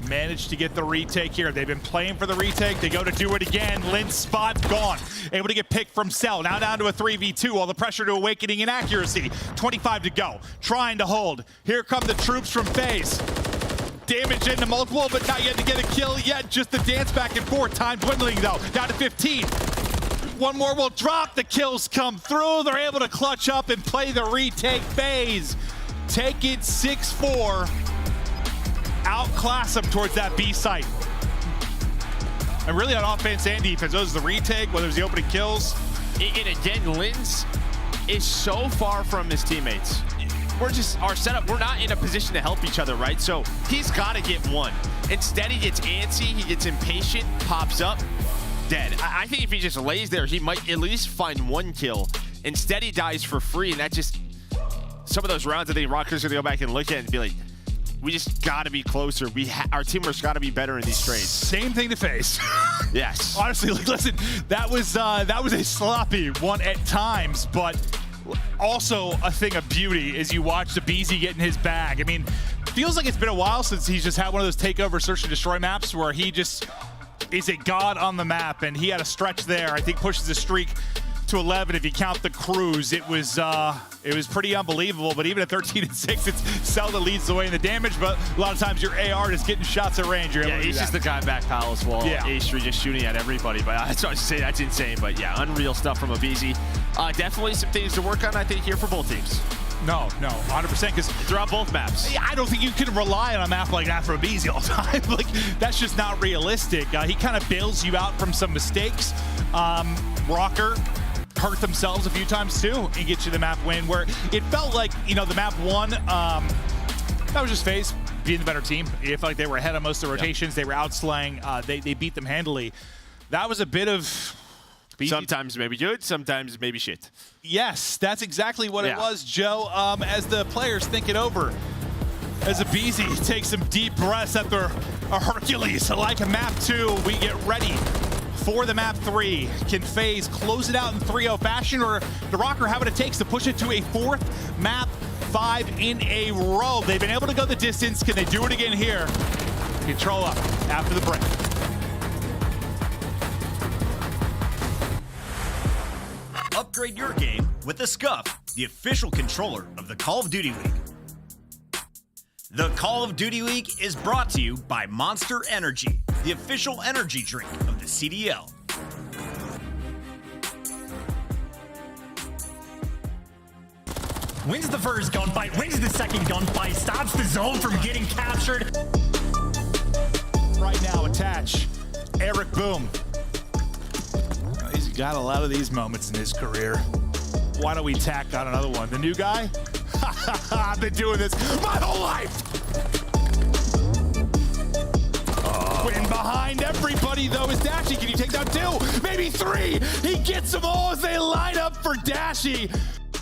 manage to get the retake here? They've been playing for the retake. They go to do it again. Lin's spot gone. Able to get picked from Cell. Now down to a 3v2. All the pressure to Awakening and accuracy. 25 to go. Trying to hold. Here come the troops from FaZe. Damage into multiple, but not yet to get a kill yet. Just the dance back and forth. Time dwindling though. Down to 15. One more will drop. The kills come through. They're able to clutch up and play the retake. FaZe take it 6-4. Outclass them towards that B site. And really on offense and defense, whether it's the retake, whether it's the opening kills. And again, Linz is so far from his teammates. We're just, our setup, we're not in a position to help each other, right? So he's got to get one. Instead, he gets antsy, he gets impatient, pops up, dead. I think if he just lays there, he might at least find one kill. Instead, he dies for free, and that just, some of those rounds I think Rocker's going to go back and look at and be like, we just got to be closer. Our teamwork's got to be better in these trades. Same thing to FaZe. Yes. Honestly, like, listen, that was a sloppy one at times, but also a thing of beauty as you watch the BZ get in his bag. I mean, feels like it's been a while since he's just had one of those takeover search and destroy maps where he just is a god on the map, and he had a stretch there. I think pushes the streak to 11 if you count the cruise. It was pretty unbelievable, but even at 13-6, it's Cell that leads the way in the damage, but a lot of times your AR is getting shots at range. Yeah, he's just the guy back Palace wall. Yeah. H3 just shooting at everybody, but that's what I was say, that's insane. But yeah, unreal stuff from Abizi. Definitely some things to work on, I think, here for both teams. No, 100%, because throughout both maps. I don't think you can rely on a map like that for Abizi all the time. Like, that's just not realistic. He kind of bails you out from some mistakes. Rocker hurt themselves a few times too and get you the map win, where it felt like, the map one, that was just FaZe being the better team. It felt like they were ahead of most of the rotations. They were outslaying. They beat them handily. That was a bit of... Sometimes maybe good, sometimes maybe shit. Yes, that's exactly what it was, Joe. As the players think it over, as Abizi takes some deep breaths after a Hercules like a map 2, we get ready for the map 3. Can FaZe close it out in 3-0 fashion, or the Rocker have what it takes to push it to a 4th map 5 in a row? They've been able to go the distance. Can they do it again here? Control up after the break. Upgrade your game with the Scuff, the official controller of the Call of Duty League. The Call of Duty League is brought to you by Monster Energy, the official energy drink of the CDL. Wins the first gunfight, wins the second gunfight, stops the zone from getting captured. Right now, attach Eric Boom. He's got a lot of these moments in his career. Why don't we tack on another one? The new guy? I've been doing this my whole life. Win behind everybody, though, is Dashy. Can you take down 2? Maybe 3. He gets them all as they line up for Dashy.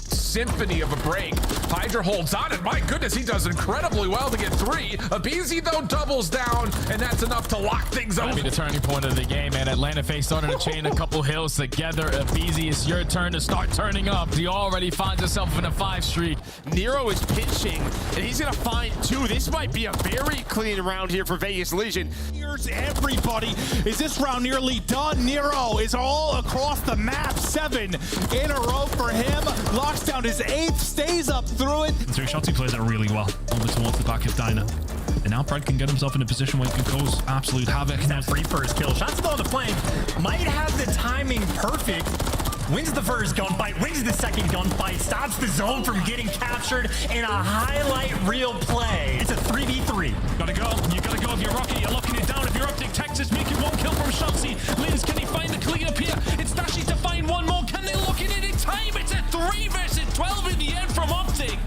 Symphony of a break. Hydra holds on, and my goodness, he does incredibly well to get 3. Abizi, though, doubles down, and that's enough to lock things up. Might be the turning point of the game, and Atlanta FaZe starting to chain a couple hills together. Abizi, it's your turn to start turning up. He already finds himself in a 5 streak. Nero is pinching, and he's gonna find 2. This might be a very clean round here for Vegas Legion. Here's everybody. Is this round nearly done? Nero is all across the map. 7 in a row for him. Locks down his 8th, stays up through it. Through shots, he plays that really well over towards the back of Dyna. And now Pride can get himself in a position where he can cause absolute havoc. That free first kill. Shots on the flank. Might have the timing perfect. Wins the first gunfight, wins the second gunfight, stops the zone from getting captured in a highlight reel play. It's a 3v3. Gotta go. You gotta go if you're Rocky. You're locking it down. If you're Optic, Texas, making 1 kill from Chelsea. Linz, can he find the clean up here? It's Dashy to find 1 more. Can they lock it in time? It's a 3 versus 12 in the end from Optic.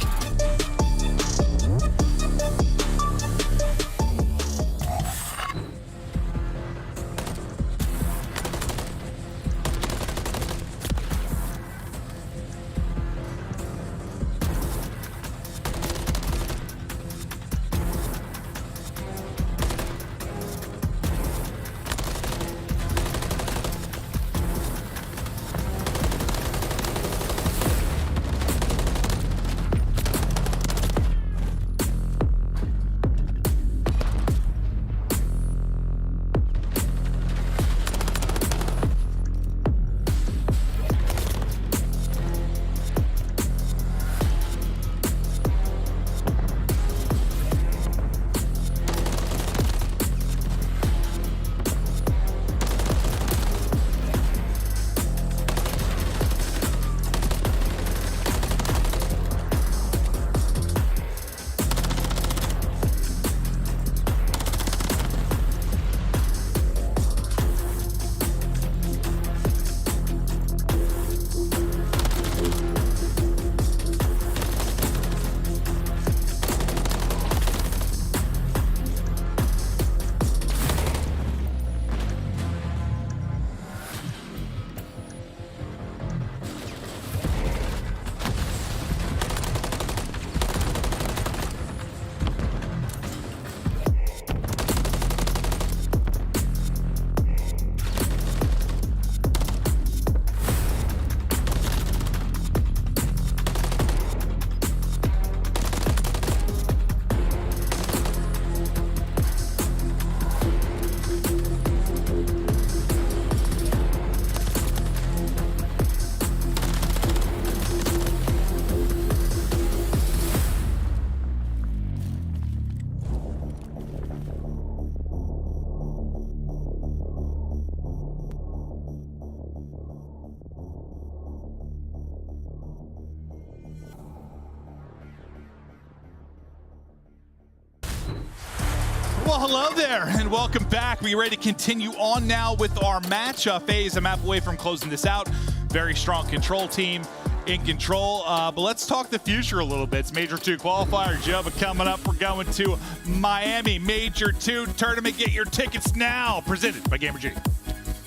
Well, hello there, and welcome back. We ready to continue on now with our match. FaZe a map away from closing this out. Very strong control team in control. But let's talk the future a little bit. It's Major II Qualifiers. Jova coming up. We're going to Miami Major II Tournament. Get your tickets now. Presented by Gamer G.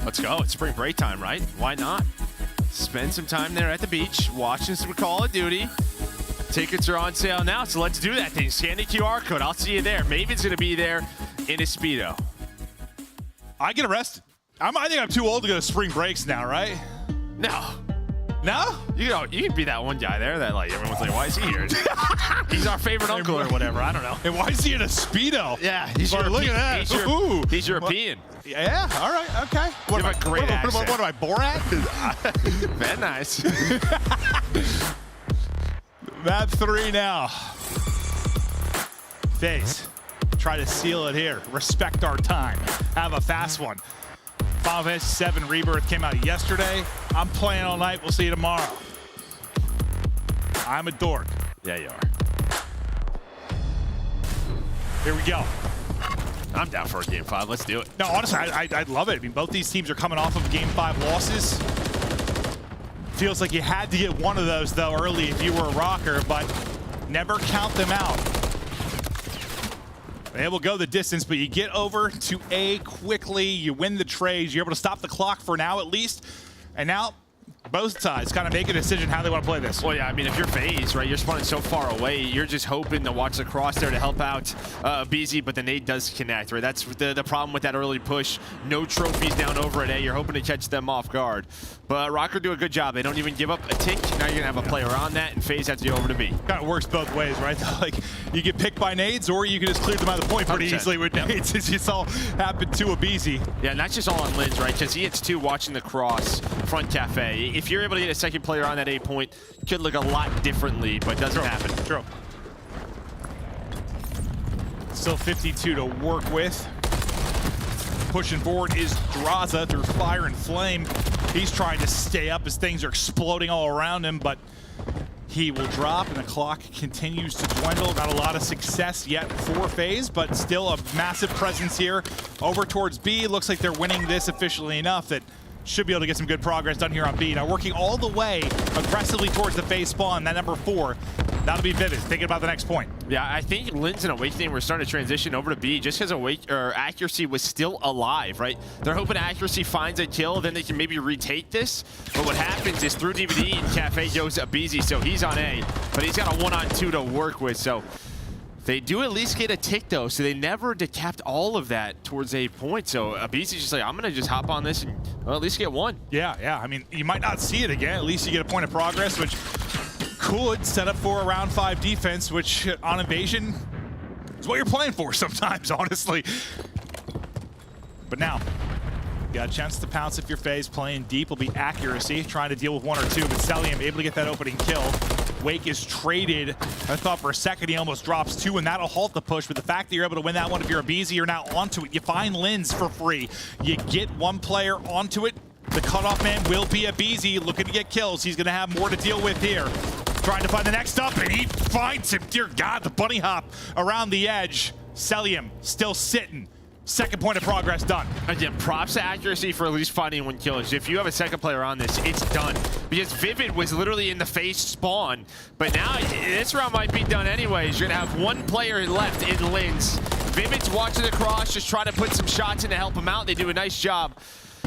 Let's go. It's spring break time, right? Why not? Spend some time there at the beach, watching some Call of Duty. Tickets are on sale now, so let's do that thing. Scan the QR code. I'll see you there. Maven's going to be there in a Speedo. I get arrested. I think I'm too old to go to spring breaks now, right? No. No? You can be that one guy there that like everyone's like, why is he here? He's our favorite uncle or whatever. I don't know. And why is he in a Speedo? Yeah, he's European. Look at that. He's European. Yeah, all right, okay. What am I, great accent. What am I, Borat? Very nice. Map 3 now. FaZe, try to seal it here. Respect our time. Have a fast one. Final Fantasy VII Rebirth came out yesterday. I'm playing all night. We'll see you tomorrow. I'm a dork. Yeah, you are. Here we go. I'm down for a Game 5. Let's do it. No, honestly, I'd love it. I mean, both these teams are coming off of Game 5 losses. Feels like you had to get one of those, though, early if you were a rocker, but never count them out. They will go the distance, but you get over to A quickly. You win the trades. You're able to stop the clock for now, at least. And now, both sides kind of make a decision how they want to play this. Well, yeah, I mean, if you're FaZe, right, you're spawning so far away, you're just hoping to watch the cross there to help out BZ, but the nade does connect, right? That's the problem with that early push. No trophies down over at A. You're hoping to catch them off guard. But Rocker do a good job. They don't even give up a tick. Now you're going to have a player on that, and FaZe has to go over to B. Kind of works both ways, right? Like, you get picked by nades, or you can just clear them out of the point pretty 100%. easily with nades, as you saw happen to a BZ. Yeah, and that's just all on Linz, right? Because he hits 2 watching the cross front cafe. If you're able to get a second player on that A point, could look a lot differently, but doesn't happen. True. Still 52 to work with. Pushing forward is Draza through fire and flame. He's trying to stay up as things are exploding all around him, but he will drop and the clock continues to dwindle. Not a lot of success yet for FaZe, but still a massive presence here over towards B. Looks like they're winning this efficiently enough that should be able to get some good progress done here on B. Now working all the way aggressively towards the FaZe spawn, that number 4. That'll be Vivid, thinking about the next point. Yeah, I think Linz and Awakening were starting to transition over to B just because Accuracy was still alive, right? They're hoping Accuracy finds a kill, then they can maybe retake this. But what happens is through DVD and Cafe goes up BZ, so he's on A, but he's got a 1-on-2 to work with, so they do at least get a tick though, so they never decapped all of that towards A point. So BZ's just like, I'm gonna just hop on this and at least get 1. Yeah. I mean, you might not see it again. At least you get a point of progress, which could set up for a round 5 defense, which on Invasion is what you're playing for sometimes, honestly. But now, you got a chance to pounce if you're FaZe. Playing deep will be Accuracy, trying to deal with 1 or 2, but Celium able to get that opening kill. Wake is traded. I thought for a second he almost drops 2, and that'll halt the push, but the fact that you're able to win that one, if you're a BZ, you're now onto it. You find Linz for free. You get 1 player onto it. The cutoff man will be a BZ looking to get kills. He's going to have more to deal with here. Trying to find the next up, and he finds him. Dear God, the bunny hop around the edge. Celium still sitting. Second point of progress done. Again, props to Accuracy for at least finding 1 kill. If you have a second player on this, it's done. Because Vivid was literally in the FaZe spawn. But now, this round might be done anyways. You're going to have 1 player left in Linz. Vivid's watching the cross, just trying to put some shots in to help him out. They do a nice job.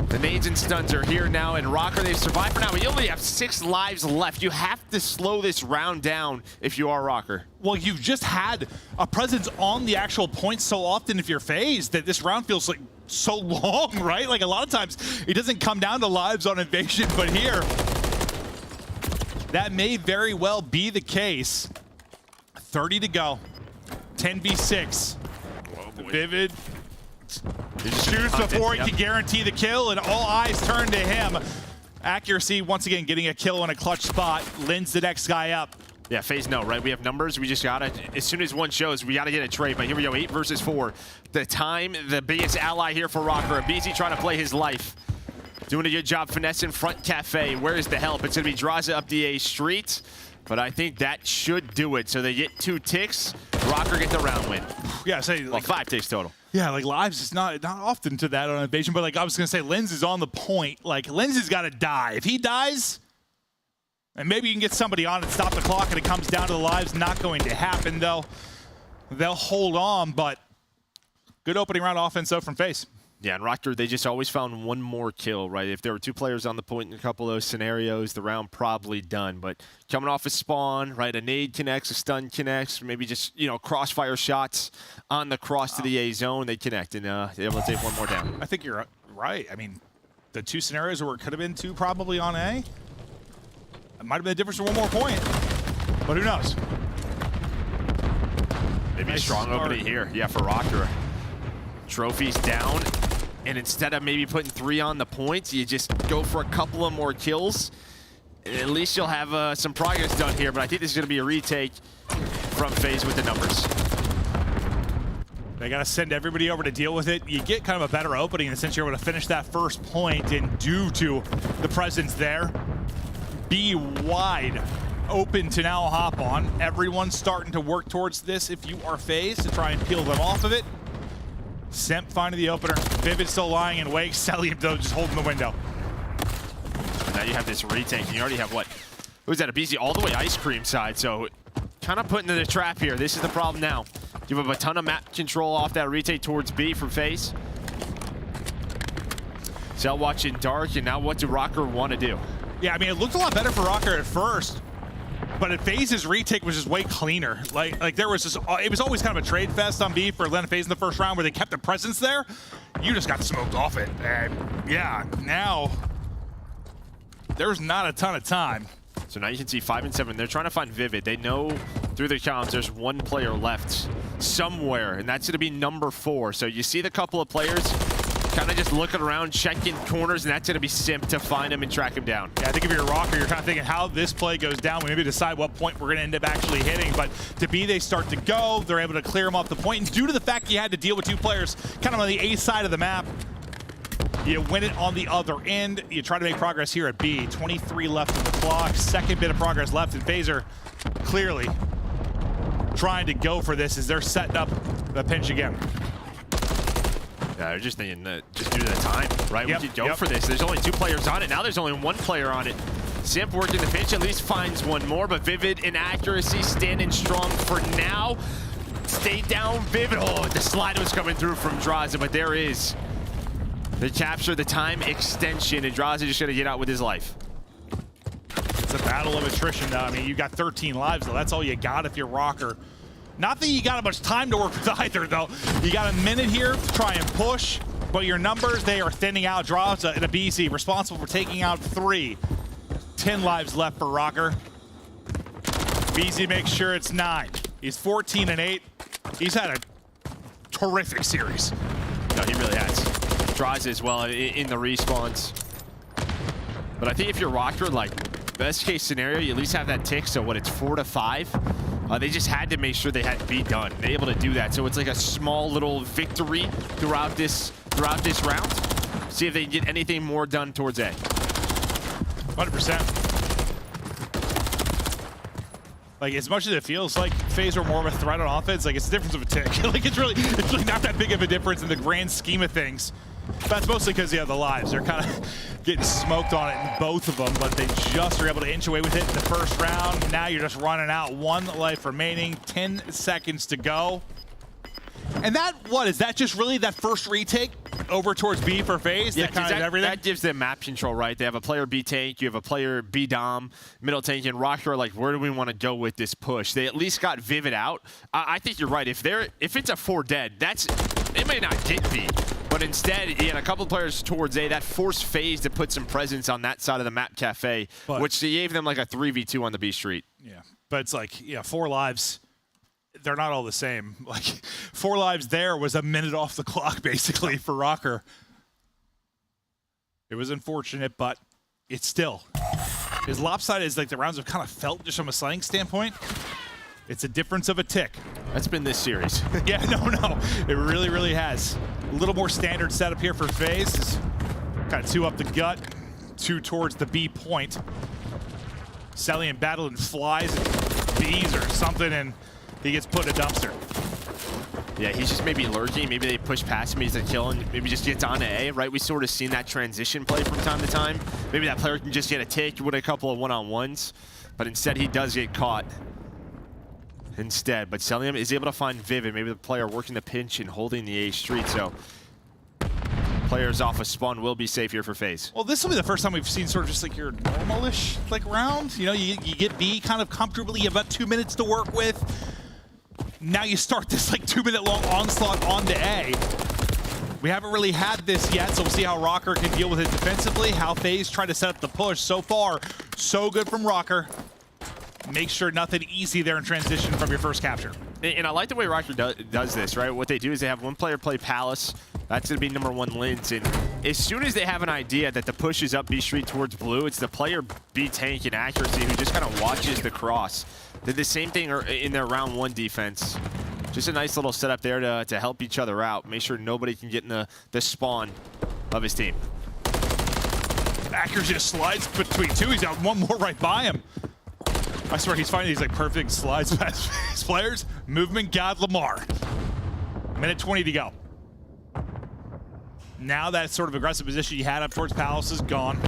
The nades and stuns are here now, and Rocker, they've survived for now, but you only have 6 lives left. You have to slow this round down if you are Rocker. Well, you've just had a presence on the actual point so often if you're FaZe that this round feels like so long, right? Like a lot of times it doesn't come down to lives on Invasion, but here, that may very well be the case. 30 to go, 10v6. Vivid shoots before he can guarantee the kill, and all eyes turn to him. Accuracy once again getting a kill in a clutch spot. Linz the next guy up. Yeah, FaZe no, right? We have numbers. We just gotta, as soon as 1 shows, we gotta get a trade. But here we go, 8 versus 4. The time, the biggest ally here for Rocker. BZ trying to play his life. Doing a good job finessing front cafe. Where's the help? It's gonna be Draza up the A street. But I think that should do it. So they get 2 ticks. Rocker get the round win. Yeah, say well, 5 ticks total. Yeah, like Lives is not often to that on invasion, but like I was gonna say, Lens is on the point. Like Lens has got to die. If he dies, and maybe you can get somebody on and stop the clock, and it comes down to the Lives. Not going to happen though. They'll hold on, but good opening round offense though from FaZe. Yeah, and Rocker, they just always found one more kill, right? If there were 2 players on the point in a couple of those scenarios, the round probably done. But coming off a spawn, right, a nade connects, a stun connects, maybe just, you know, crossfire shots on the cross to the A zone, they connect, and they're able to take one more down. I think you're right. I mean, the 2 scenarios where it could have been 2 probably on A, it might have been a difference for 1 more point, but who knows? Maybe nice a strong opening here, yeah, for Rocker. Trophies down, and instead of maybe putting 3 on the points, you just go for a couple of more kills. At least you'll have some progress done here, but I think this is going to be a retake from FaZe with the numbers. They got to send everybody over to deal with it. You get kind of a better opening in the sense you're able to finish that first point, and due to the presence there, be wide open to now hop on. Everyone's starting to work towards this if you are FaZe to try and peel them off of it. Semp finding the opener. Vivid still lying in wake. Celium though just holding the window. And now you have this retake, and you already have what? Who's that? A BZ all the way ice cream side. So kind of putting in the trap here. This is the problem now. You have a ton of map control off that retake towards B from FaZe. Cell watching dark, and now what do Rocker want to do? Yeah, I mean, it looked a lot better for Rocker at first, but at FaZe's retake was just way cleaner. Like there was just, it was always kind of a trade fest on B for Len FaZe in the first round where they kept the presence there. You just got smoked off it. And yeah, now there's not a ton of time. So now you can see 5 and 7. They're trying to find Vivid. They know through their comms there's 1 player left somewhere, and that's going to be number 4. So you see the couple of players kind of just looking around, checking corners, and that's going to be Simp to find him and track him down. Yeah, I think if you're a Rocker, you're kind of thinking how this play goes down. We maybe decide what point we're going to end up actually hitting. But to B, they start to go. They're able to clear them off the point. And due to the fact you had to deal with 2 players kind of on the A side of the map, you win it on the other end. You try to make progress here at B. 23 left on the clock. Second bit of progress left. And FaZe clearly trying to go for this as they're setting up the pinch again. Yeah, they're just thinking that just due to the time, right? Yep, we could go for this. There's only 2 players on it. Now there's only 1 player on it. Simp working the pinch, at least finds 1 more, but Vivid in accuracy, standing strong for now. Stay down, Vivid. Oh, the slide was coming through from Draza, but there is the capture, the time extension, and Draza just gonna get out with his life. It's a battle of attrition, though. I mean, you got 13 lives, though. That's all you got if you're Rocker. Not that you got much time to work with either, though. You got a minute here to try and push, but your numbers, they are thinning out. Draza in a BC, responsible for taking out 3. 10 lives left for Rocker. BZ makes sure it's 9. He's 14 and 8. He's had a terrific series. No, he really has. Draws as well in the respawns. But I think if you're Rocker, like, best case scenario, you at least have that tick. So what, it's 4 to 5. They just had to make sure they had B done. They're able to do that. So it's like a small little victory throughout this round. See if they can get anything more done towards A. 100%. Like, as much as it feels like FaZe are more of a threat on offense, like, it's the difference of a tick. Like, it's really not that big of a difference in the grand scheme of things. That's mostly because, yeah, the lives. They're kind of getting smoked on it in both of them, but they just are able to inch away with it in the first round. Now you're just running out. 1 life remaining, 10 seconds to go. And that, what, is that just really that first retake over towards B for FaZe? Yeah, that everything? That gives them map control, right? They have a player B tank, you have a player B dom, middle tank, and Rocker are like, where do we want to go with this push? They at least got Vivid out. I think you're right. If it's a 4 dead, they may not get B. But instead, he had a couple players towards A. That forced FaZe to put some presence on that side of the map cafe, which gave them like a 3v2 on the B street. Yeah, but it's like, yeah, 4 lives. They're not all the same. Like, 4 lives there was a minute off the clock, basically, for Rocker. It was unfortunate, but it's still. His lopsided is like the rounds have kind of felt just from a slaying standpoint. It's a difference of a tick. That's been this series. Yeah, no. It really, really has. A little more standard setup here for FaZe. Kind of 2 up the gut, 2 towards the B point. Celium battling flies and bees or something, and he gets put in a dumpster. Yeah, he's just maybe lurking. Maybe they push past him. He's a kill and maybe just gets on to A, right? We sort of seen that transition play from time to time. Maybe that player can just get a take with a couple of one-on-ones, but instead he does get caught instead. But Celium is able to find Vivid, maybe the player working the pinch and holding the A street. So players off a spawn will be safe here for FaZe. Well, this will be the first time we've seen sort of just like your normal-ish like round. You know, you get B kind of comfortably. You have about 2 minutes to work with. Now you start this like 2-minute long onslaught onto A. We haven't really had this yet, so we'll see how Rocker can deal with it defensively, how FaZe try to set up the push. So far, so good from Rocker. Make sure nothing easy there in transition from your first capture. And I like the way Rocker does this, right? What they do is they have one player play Palace. That's going to be #1 Linz. And as soon as they have an idea that the push is up B Street towards Blue, it's the player B Tank and Accuracy who just kind of watches the cross. Did the same thing in their round 1 defense. Just a nice little setup there to help each other out. Make sure nobody can get in the spawn of his team. Accuracy just slides between two. He's got one more right by him. I swear he's finding these like perfect slides past his players. Movement God Lamar. Minute 20 to go. Now that sort of aggressive position you had up towards Palace is gone.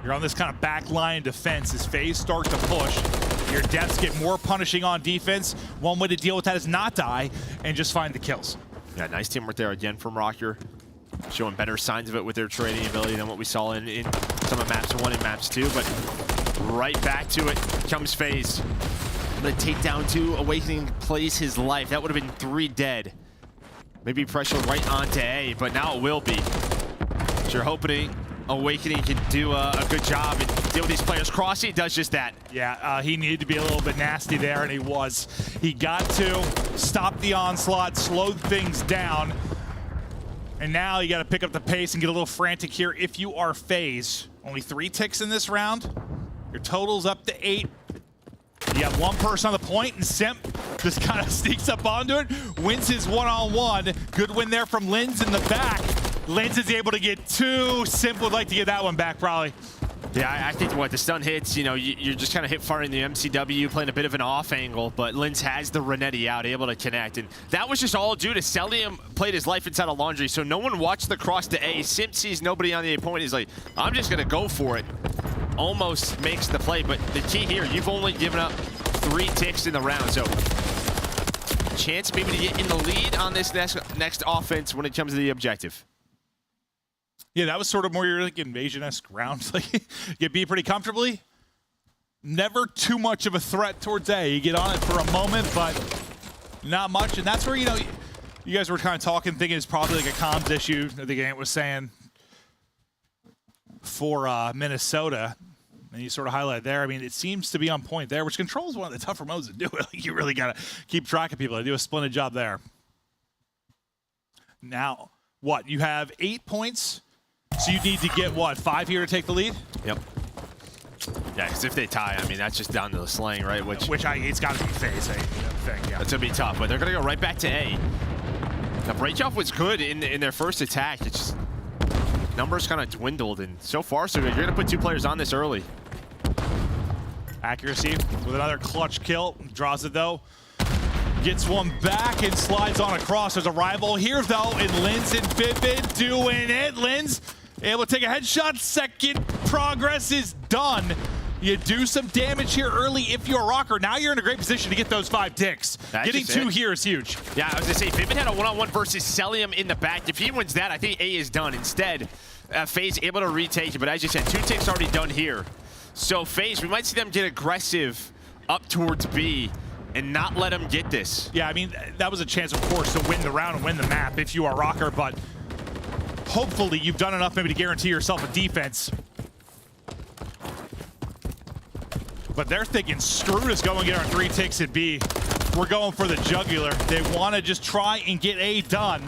You're on this kind of back line defense as FaZe start to push. Your deaths get more punishing on defense. One way to deal with that is not die and just find the kills. Yeah, nice teamwork there again from Rocker. Showing better signs of it with their trading ability than what we saw in some of maps 1 and maps 2, but right back to it comes FaZe. The takedown 2, Awakening plays his life. That would have been 3 dead. Maybe pressure right onto A, but now it will be. So you're hoping Awakening can do a good job and deal with these players. Crossy does just that. Yeah, he needed to be a little bit nasty there, and he was. He got to stop the onslaught, slowed things down, and now you got to pick up the pace and get a little frantic here if you are FaZe. Only 3 ticks in this round. Your total's up to 8. You have one person on the point, and Simp just kind of sneaks up onto it, wins his one-on-one. Good win there from Linz in the back. Linz is able to get 2. Simp would like to get that one back, probably. Yeah, I think the stun hits, you know, you're just kind of hip firing the MCW, playing a bit of an off angle, but Linz has the Renetti out, able to connect. And that was just all due to Celium played his life inside of Laundry, so no one watched the cross to A. Simp sees nobody on the A point. He's like, I'm just going to go for it. Almost makes the play, but the key here, you've only given up 3 ticks in the round, so chance maybe to get in the lead on this next offense when it comes to the objective. Yeah, that was sort of more your like invasion-esque round. Like, you beat pretty comfortably. Never too much of a threat towards A. You get on it for a moment, but not much. And that's where, you know, you guys were kind of talking, thinking it's probably like a comms issue. I think Ant was saying for Minnesota. And you sort of highlight there. I mean, it seems to be on point there, which Control is one of the tougher modes to do it. Like, you really got to keep track of people. They do a splendid job there. Now, what? You have 8 points. So you need to get, what, 5 here to take the lead? Yep. Yeah, because if they tie, I mean, that's just down to the slaying, right? It's got to be FaZe, I think, yeah. That's going to be tough, but they're going to go right back to A. The break-off was good in their first attack. It's just numbers kind of dwindled, and so far, so good. You're going to put 2 players on this early. Accuracy with another clutch kill. Draws it, though. Gets one back and slides on across. There's a rival here, though, and Linz and Vivid doing it. Linz able to take a headshot. Second progress is done. You do some damage here early if you're a Rocker. Now you're in a great position to get those 5 ticks. Getting 2 here is huge. Yeah, I was going to say, Vivid had a one-on-one versus Celium in the back. If he wins that, I think A is done. Instead, FaZe able to retake it, but as you said, 2 ticks already done here. So FaZe, we might see them get aggressive up towards B and not let them get this. Yeah, I mean, that was a chance, of course, to win the round and win the map if you are Rocker, but hopefully you've done enough maybe to guarantee yourself a defense. But they're thinking, screw us, go and get our 3 ticks at B. We're going for the jugular. They want to just try and get A done.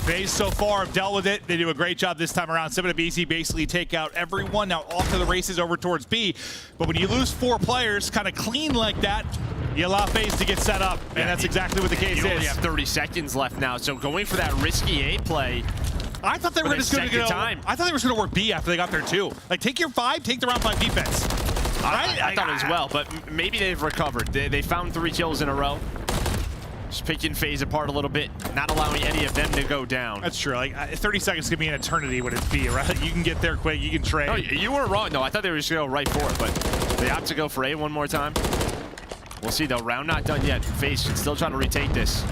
FaZe so far have dealt with it. They do a great job this time around. 7 of BC basically take out everyone. Now off to the races over towards B. But when you lose 4 players kind of clean like that, you allow FaZe to get set up. And that's exactly what the case is. You only have 30 seconds left now. So going for that risky A play. I thought they were just going to go. I thought they were going to work B after they got there too. Like, take your 5, take the round 5 defense. I thought as well, but maybe they've recovered. They found 3 kills in a row. Just picking FaZe apart a little bit, not allowing any of them to go down. That's true. Like 30 seconds could be an eternity when it's B, right? You can get there quick, you can trade. No, you weren't wrong, though. I thought they were just going to go right for it, but they opt to go for A one more time. We'll see, though. Round not done yet. FaZe should still try to retake this.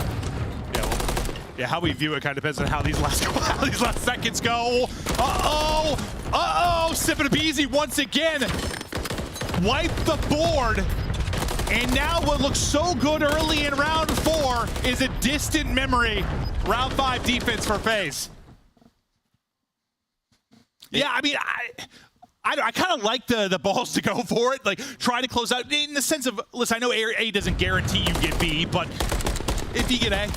Yeah, how we view it kind of depends on how these last seconds go. Uh-oh! Sipping Beezy once again. Wipe the board. And now what looks so good early in round 4 is a distant memory. Round 5 defense for FaZe. Yeah, I mean, I kind of like the balls to go for it, like try to close out in the sense of, listen, I know A doesn't guarantee you get B, but if you get A,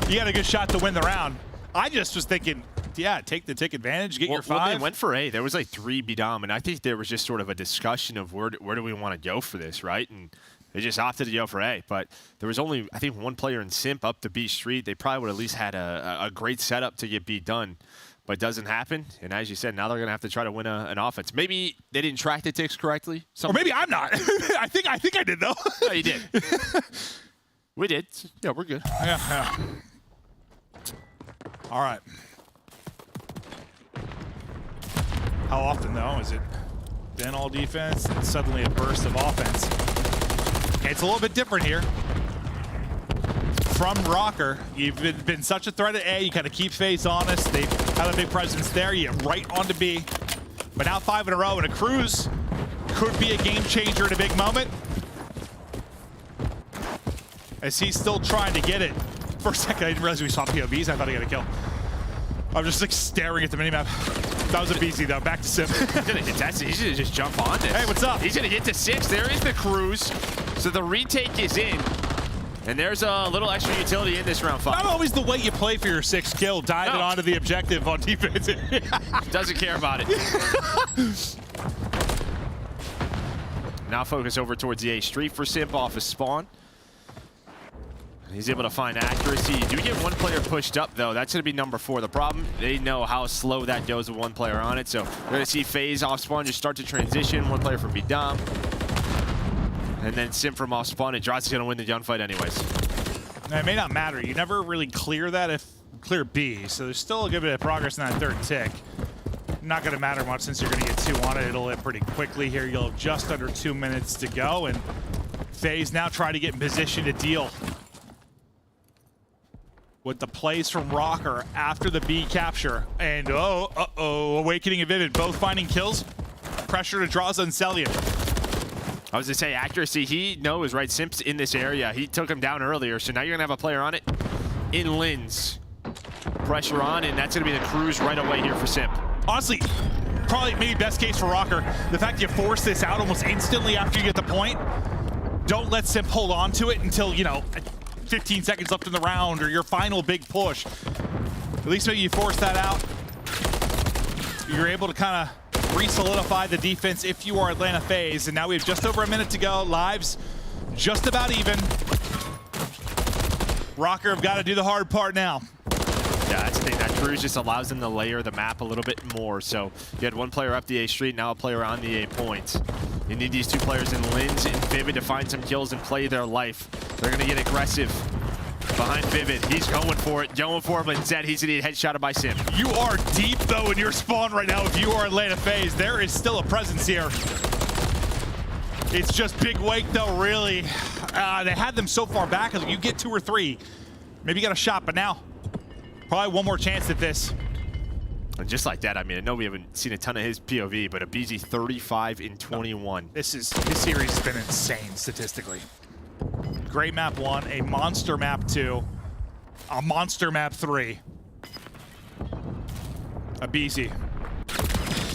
you got a good shot to win the round. I just was thinking, yeah, take advantage, get your 5. When they went for A, there was like 3 B dom, and I think there was just sort of a discussion of where do we want to go for this, right? And they just opted to go for A, but there was only, I think, one player in Simp up the B street. They probably would at least had a great setup to get B done, but it doesn't happen. And as you said, now they're going to have to try to win an offense. Maybe they didn't track the ticks correctly. Or maybe I'm not. I think I did, though. No, you did. We did. Yeah, we're good. Yeah. All right. How often, though, is it then all defense and suddenly a burst of offense? It's a little bit different here. From Rocker, you've been such a threat at A, you kind of keep FaZe honest. They have a big presence there, you get right onto B. But now 5 in a row, and a Cruz could be a game changer in a big moment. As he's still trying to get it. For a second, I didn't realize we saw POVs. I thought he got a kill. I was just like staring at the minimap. That was a BC though. Back to Sim. He's gonna contest it. He's gonna just jump on this. Hey, what's up? He's gonna get to 6. There is the Cruz. So the retake is in. And there's a little extra utility in this round 5. Not always the way you play for your 6th kill, diving onto the objective on defense. Doesn't care about it. Now focus over towards the A street for Simp off his spawn. He's able to find accuracy. You do get one player pushed up, though. That's going to be number 4. The problem, they know how slow that goes with one player on it. So we're going to see FaZe off spawn just start to transition. One player from B-Dom. And then Simp from off spawn. And Dross is going to win the gunfight anyways. It may not matter. You never really clear that if clear B. So there's still a good bit of progress in that 3rd tick. Not going to matter much since you're going to get 2 on it. It'll hit pretty quickly here. You'll have just under 2 minutes to go. And FaZe now try to get in position to deal with the plays from Rocker after the B capture. And Awakening and Vivid both finding kills. Pressure to Draza and Celian. I was going to say, accuracy, he knows, right? Simp's in this area. He took him down earlier, so now you're going to have a player on it in Lins. Pressure on, and that's going to be the Cruz right away here for Simp. Honestly, probably maybe best case for Rocker. The fact you force this out almost instantly after you get the point. Don't let Simp hold on to it until, 15 seconds left in the round or your final big push. At least maybe you force that out. You're able to kind of re-solidify the defense if you are Atlanta FaZe. And now we have just over a minute to go. Lives just about even. Rocker have got to do the hard part now. Yeah, that's the thing. That Cruz just allows them to layer the map a little bit more. So you had one player up the A street, now a player on the A point. You need these 2 players in Lins and Vivid to find some kills and play their life. They're going to get aggressive behind Vivid. He's going for it, but instead he's going to get headshotted by Simp. You are deep, though, in your spawn right now if you are Atlanta FaZe. There is still a presence here. It's just Big Wake, though, really. They had them so far back. You get 2 or 3. Maybe you got a shot, but now probably one more chance at this. And just like that, I mean, I know we haven't seen a ton of his POV, but a BZ 35 in 21. This series has been insane statistically. Great map 1, a monster map 2, a monster map 3. A BZ.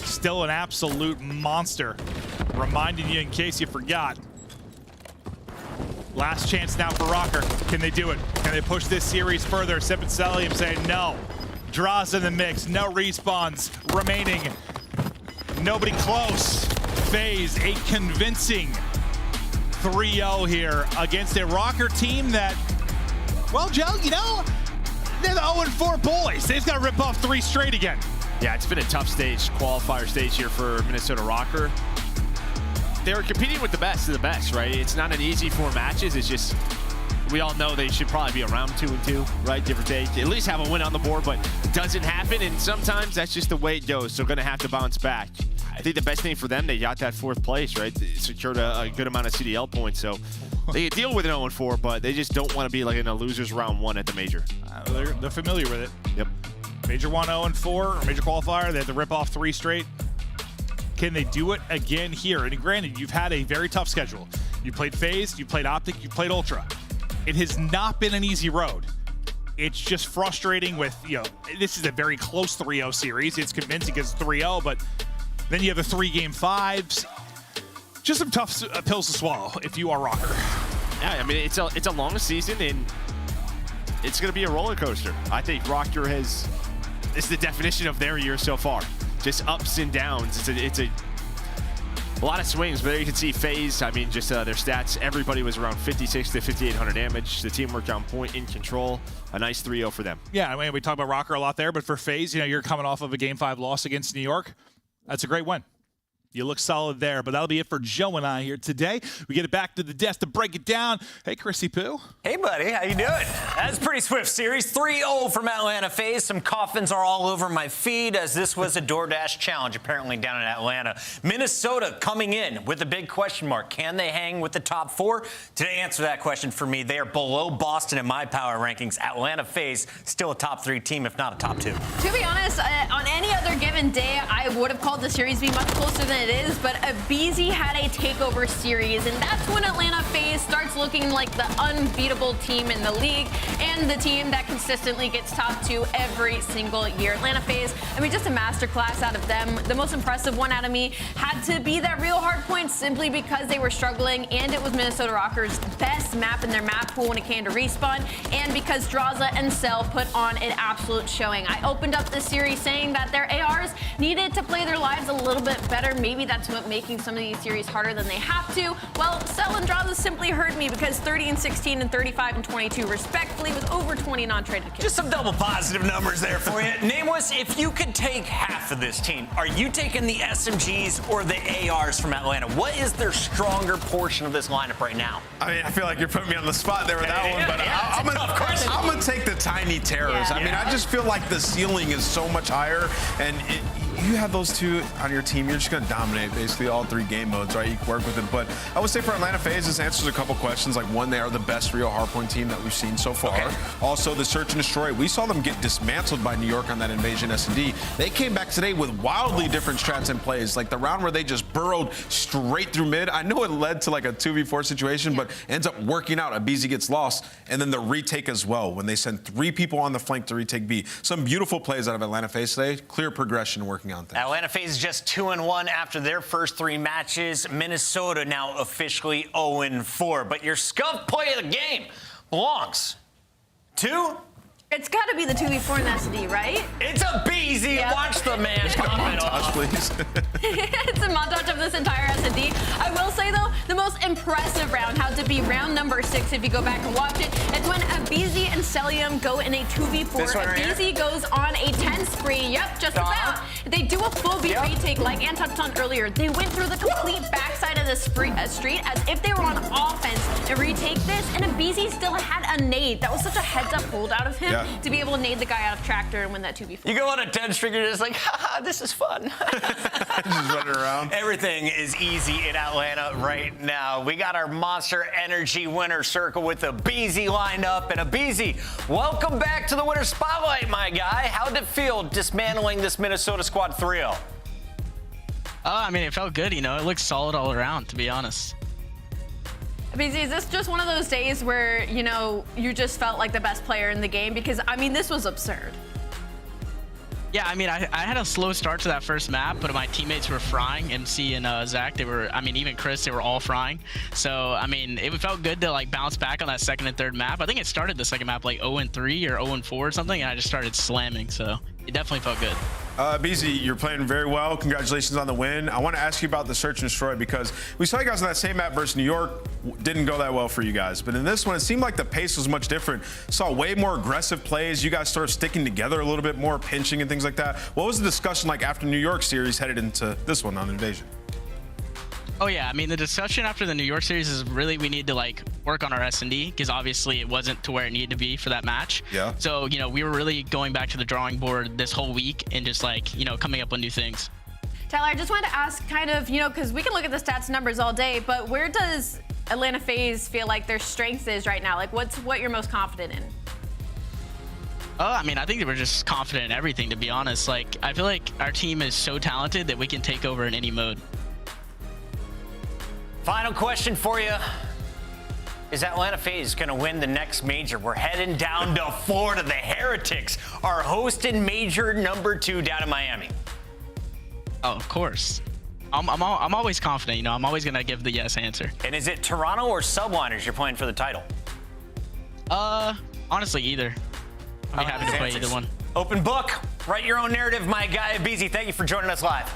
Still an absolute monster. Reminding you in case you forgot. Last chance now for Rocker. Can they do it? Can they push this series further? Simp and Celium saying no. Draws in the mix, no respawns remaining. Nobody close. FaZe, a convincing 3-0 here against a Rocker team that, well, Joe, they're the 0-4 boys. They've got to rip off 3 straight again. Yeah, it's been a tough qualifier stage here for Minnesota Rocker. They were competing with the best of the best, right? It's not an easy 4 matches. It's just we all know they should probably be around 2-2, right? Give or take. At least have a win on the board, but it doesn't happen, and sometimes that's just the way it goes. So going to have to bounce back. I think the best thing for them, they got that 4th place, right? They secured a good amount of CDL points, so they can deal with an 0-4, but they just don't want to be like in a loser's round 1 at the major. They're familiar with it. Yep. Major 1 0-4, or major qualifier. They had to rip off 3 straight. Can they do it again here? And granted, you've had a very tough schedule. You played FaZe, you played Optic, you played Ultra. It has not been an easy road. It's just frustrating with, this is a very close 3-0 series. It's convincing because it's 3-0, but then you have the 3-game 5s. Just some tough pills to swallow if you are Rocker. Yeah, I mean, it's a long season, and it's going to be a roller coaster. I think Rocker is the definition of their year so far. Just ups and downs. It's a lot of swings, but there you can see FaZe. I mean, just their stats. Everybody was around 56 to 5,800 damage. The team worked on point, in control. A nice 3-0 for them. Yeah, I mean, we talk about Rocker a lot there, but for FaZe, you're coming off of a Game 5 loss against New York. That's a great win. You look solid there, but that'll be it for Joe and I here today. We get it back to the desk to break it down. Hey, Chrissy Poo. Hey, buddy. How you doing? That's a pretty swift series. 3-0 from Atlanta FaZe. Some coffins are all over my feed as this was a DoorDash challenge apparently down in Atlanta. Minnesota coming in with a big question mark. Can they hang with the top 4? To answer that question for me, they are below Boston in my power rankings. Atlanta FaZe still a top 3 team, if not a top 2. To be honest, on any other given day, I would have called the series be much closer than it is, but BZ had a takeover series, and that's when Atlanta FaZe starts looking like the unbeatable team in the league and the team that consistently gets top 2 every single year. Atlanta FaZe, I mean, just a masterclass out of them. The most impressive one out of me had to be that real Hardpoint simply because they were struggling, and it was Minnesota Rockers' best map in their map pool when it came to respawn, and because Draza and Cell put on an absolute showing. I opened up this series saying that their ARs needed to play their lives a little bit better. Maybe that's what making some of these series harder than they have to. Well, Cell and Draza simply heard me because 30 and 16 and 35 and 22 respectfully with over 20 non-traded kills. Just some double positive numbers there for you. Nameless, if you could take half of this team, are you taking the SMGs or the ARs from Atlanta? What is their stronger portion of this lineup right now? I mean, I feel like you're putting me on the spot there with that one, but I'm going to take the tiny terrors. I mean, I just feel like the ceiling is so much higher, and you have those two on your team, you're just going to dominate basically all 3 game modes, right? You can work with it. But I would say for Atlanta FaZe, this answers a couple questions. Like, one, they are the best real Hardpoint team that we've seen so far. Okay. Also, the search and destroy. We saw them get dismantled by New York on that invasion S&D. They came back today with wildly different strats and plays. Like the round where they just burrowed straight through mid. I know it led to like a 2v4 situation, but ends up working out. A BZ gets lost. And then the retake as well, when they send 3 people on the flank to retake B. Some beautiful plays out of Atlanta FaZe today. Clear progression working on things. Atlanta FaZe is just 2-1 after their first 3 matches. Minnesota now officially 0-4. But your scuff play of the game belongs to... It's got to be the 2v4 in SD, right? It's a BZ. Yep. Watch the man comment off. Please. It's a montage of this entire SD. I will say, though, the most impressive round had to be round number 6, if you go back and watch it. It's when BZ and Celium go in a 2v4. BZ goes on a 10 spree. Yep, just about. They do a full B retake, like Ann touched on earlier. They went through the complete backside of the street as if they were on offense to retake this, and BZ still had a nade. That was such a heads-up hold out of him. Yeah. To be able to nade the guy out of tractor and win that 2v4. You go on a 10 string, you're just like, haha, this is fun. Just running around. Everything is easy in Atlanta right now. We got our Monster Energy winner circle with a BZ lined up. And a BZ, welcome back to the winner spotlight, my guy. How did it feel dismantling this Minnesota squad 3-0? I mean, it felt good, It looked solid all around, to be honest. BZ, is this just one of those days where, you just felt like the best player in the game? Because, I mean, this was absurd. Yeah, I mean, I had a slow start to that first map, but my teammates were frying. MC and Zach, even Chris, they were all frying. So, I mean, it felt good to, bounce back on that second and third map. I think it started the second map, 0-3 or 0-4 or something, and I just started slamming. So, it definitely felt good. BZ, you're playing very well. Congratulations on the win. I want to ask you about the search and destroy because we saw you guys on that same map versus New York. Didn't go that well for you guys. But in this one, it seemed like the pace was much different. Saw way more aggressive plays. You guys started sticking together a little bit more, pinching and things like that. What was the discussion like after New York series headed into this one on Invasion? Oh yeah, I mean the discussion after the New York series is really we need to like work on our S&D because obviously it wasn't to where it needed to be for that match. Yeah. So, you know, we were really going back to the drawing board this whole week and just like, you know, coming up with new things. Tyler, I just wanted to ask kind of, you know, because we can look at the stats numbers all day, but where does Atlanta FaZe feel like their strength is right now? Like what you're most confident in? I mean, I think that we're just confident in everything, to be honest. Like, I feel like our team is so talented that we can take over in any mode. Final question for you. Is Atlanta FaZe going to win the next major? We're heading down to Florida. The Heretics are hosting Major #2 down in Miami. Oh, of course. I'm always confident, you know. I'm always going to give the yes answer. And is it Toronto or Subliners you're playing for the title? Honestly, either. I'd be happy to play either one. Open book. Write your own narrative, my guy. BZ, thank you for joining us live.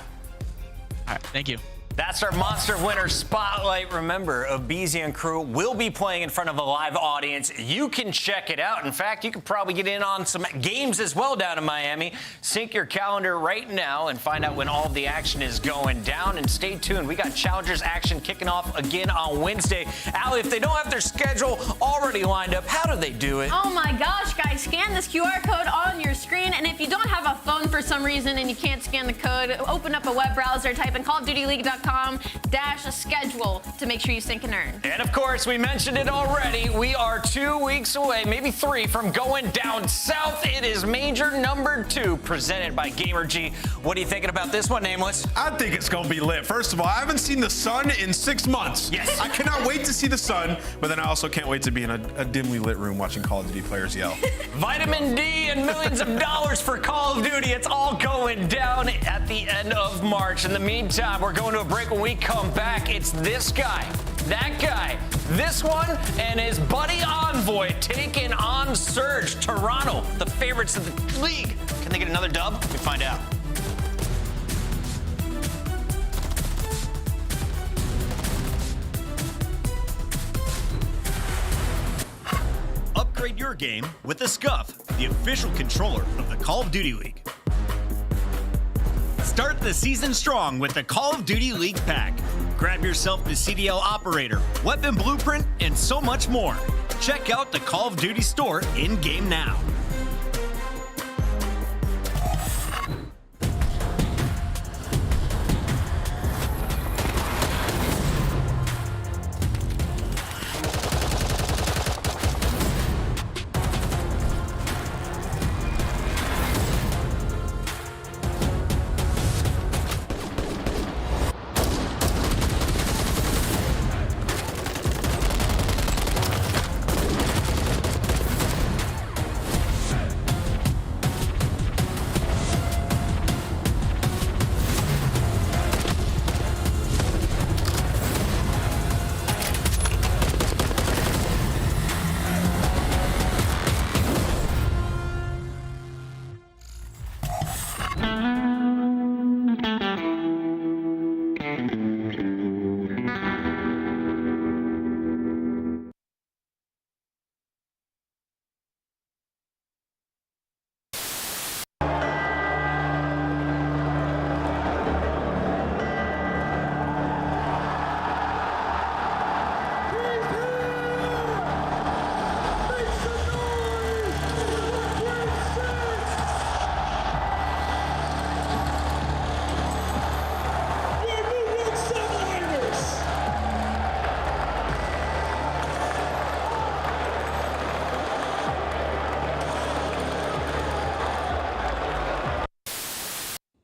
All right, thank you. That's our Monster Winner Spotlight. Remember, Abizi and crew will be playing in front of a live audience. You can check it out. In fact, you could probably get in on some games as well down in Miami. Sync your calendar right now and find out when all of the action is going down. And stay tuned. We got Challengers action kicking off again on Wednesday. Allie, if they don't have their schedule already lined up, how do they do it? Oh my gosh, guys, scan this QR code on your screen. And if you don't have a phone for some reason and you can't scan the code, open up a web browser, type in CallOfDutyLeague.com/schedule to make sure you sync and earn. And of course, we mentioned it already. We are 2 weeks away, maybe 3, from going down south. It is Major #2 presented by GamerG. What are you thinking about this one, Nameless? I think it's going to be lit. First of all, I haven't seen the sun in 6 months. Yes. I cannot wait to see the sun, but then I also can't wait to be in a dimly lit room watching Call of Duty players yell. Vitamin D and millions of dollars for Call of Duty. It's all going down at the end of March. In the meantime, we're going to a break. When we come back, it's this guy, that guy, this one, and his buddy Envoy taking on Surge. Toronto, the favorites of the league. Can they get another dub? We find out. Upgrade your game with the Scuff, the official controller of the Call of Duty League. Start the season strong with the Call of Duty League pack. Grab yourself the CDL operator, weapon blueprint, and so much more. Check out the Call of Duty store in-game now.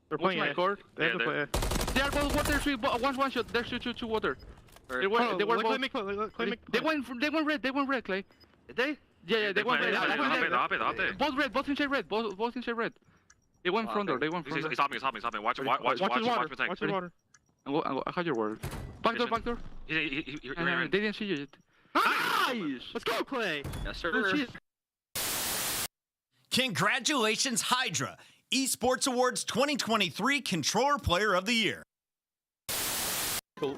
They're playing record. They have to play. They are both water. One shot. There's two water. They were both. They went red. They went red, Clay. Did they? Yeah. They went red. Both red. Both inside red. Both inside red. They went front door. They went front door. He's hopping. Watch his water. Watch his water. I had your word. Back door. They didn't see you yet. Nice! Let's go, Clay. Yes, sir. Congratulations, Hydra, Esports Awards 2023 Controller Player of the Year.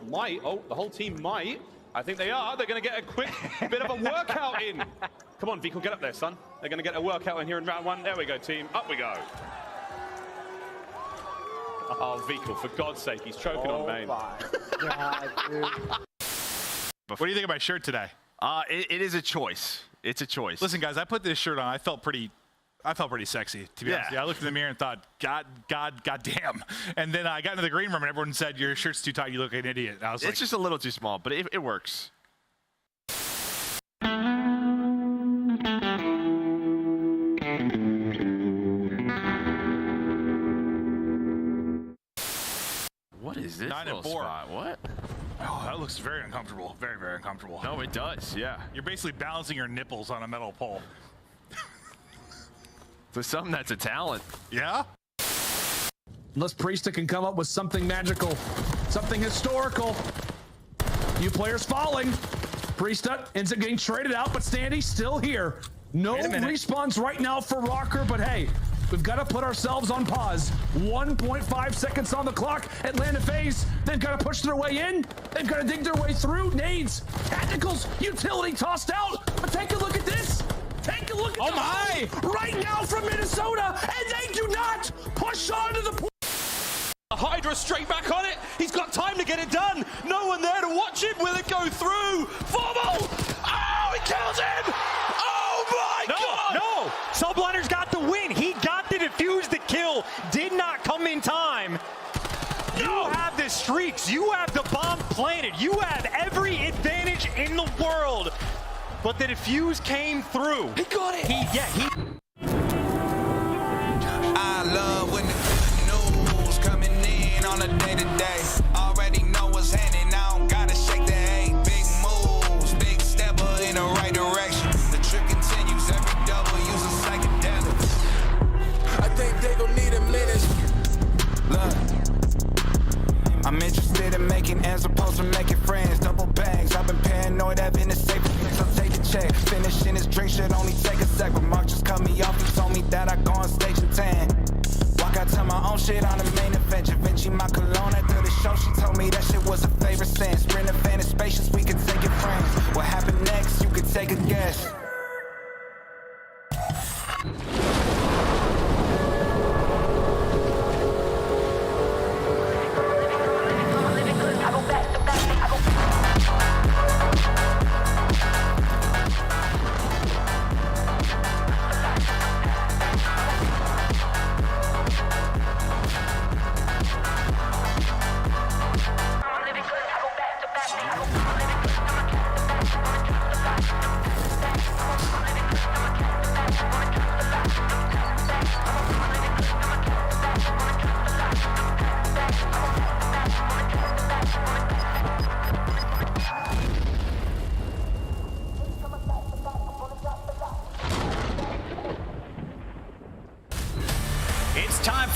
Might. Oh, the whole team might. I think they are. They're going to get a quick bit of a workout in. Come on, Vico, get up there, son. They're going to get a workout in here in round one. There we go, team. Up we go. Oh, Vico, for God's sake, he's choking on main. God, dude. What do you think of my shirt today? It is a choice. It's a choice. Listen, guys, I put this shirt on. I felt pretty sexy, to be honest. Yeah, I looked in the mirror and thought, God damn. And then I got into the green room and everyone said, your shirt's too tight. You look like an idiot. And I was like, it's just a little too small, but it works. What is this 9 and 4. Spot? What? Oh, that looks very uncomfortable. Very, very uncomfortable. No, it does. Yeah. You're basically balancing your nipples on a metal pole. For something that's a talent. Yeah? Unless Priesta can come up with something magical, something historical. Few players falling. Priesta ends up getting traded out, but Standy's still here. No respawns right now for Rocker, but hey, we've got to put ourselves on pause. 1.5 seconds on the clock. Atlanta FaZe, they've got to push their way in. They've got to dig their way through. Nades, tacticals, utility tossed out. But take a look at this. Take a look at right now from Minnesota, and they do not push on to the point. Hydra straight back on it. He's got time to get it done. No one there to watch him. Will it go through? Formal! Oh, he kills him! Oh my God! No! Subliner's got the win. He got the defuse the kill. Did not come in time. You have the streaks. You have the bomb planted. You have every advantage in the world. But the defuse came through. He got it. I love when the good news coming in on a day-to-day. Already know what's happening. I don't gotta shake the hay. Big moves, big stepper in the right direction. The trick continues. Every double use a psychedelic. I think they gon' need a minute. Look, I'm interested in making as opposed to making friends. Double bags. I've been paranoid. I've been safe. So take a check. Finishing his drink should only take a sec. But Mark just cut me off. He told me that I go on stage and tan. Walk out to my own shit on the main event. Javinci, my cologne after the show. She told me that shit was a favorite sense. Sprint event is spacious. We can take it friends. What happened next? You could take a guess.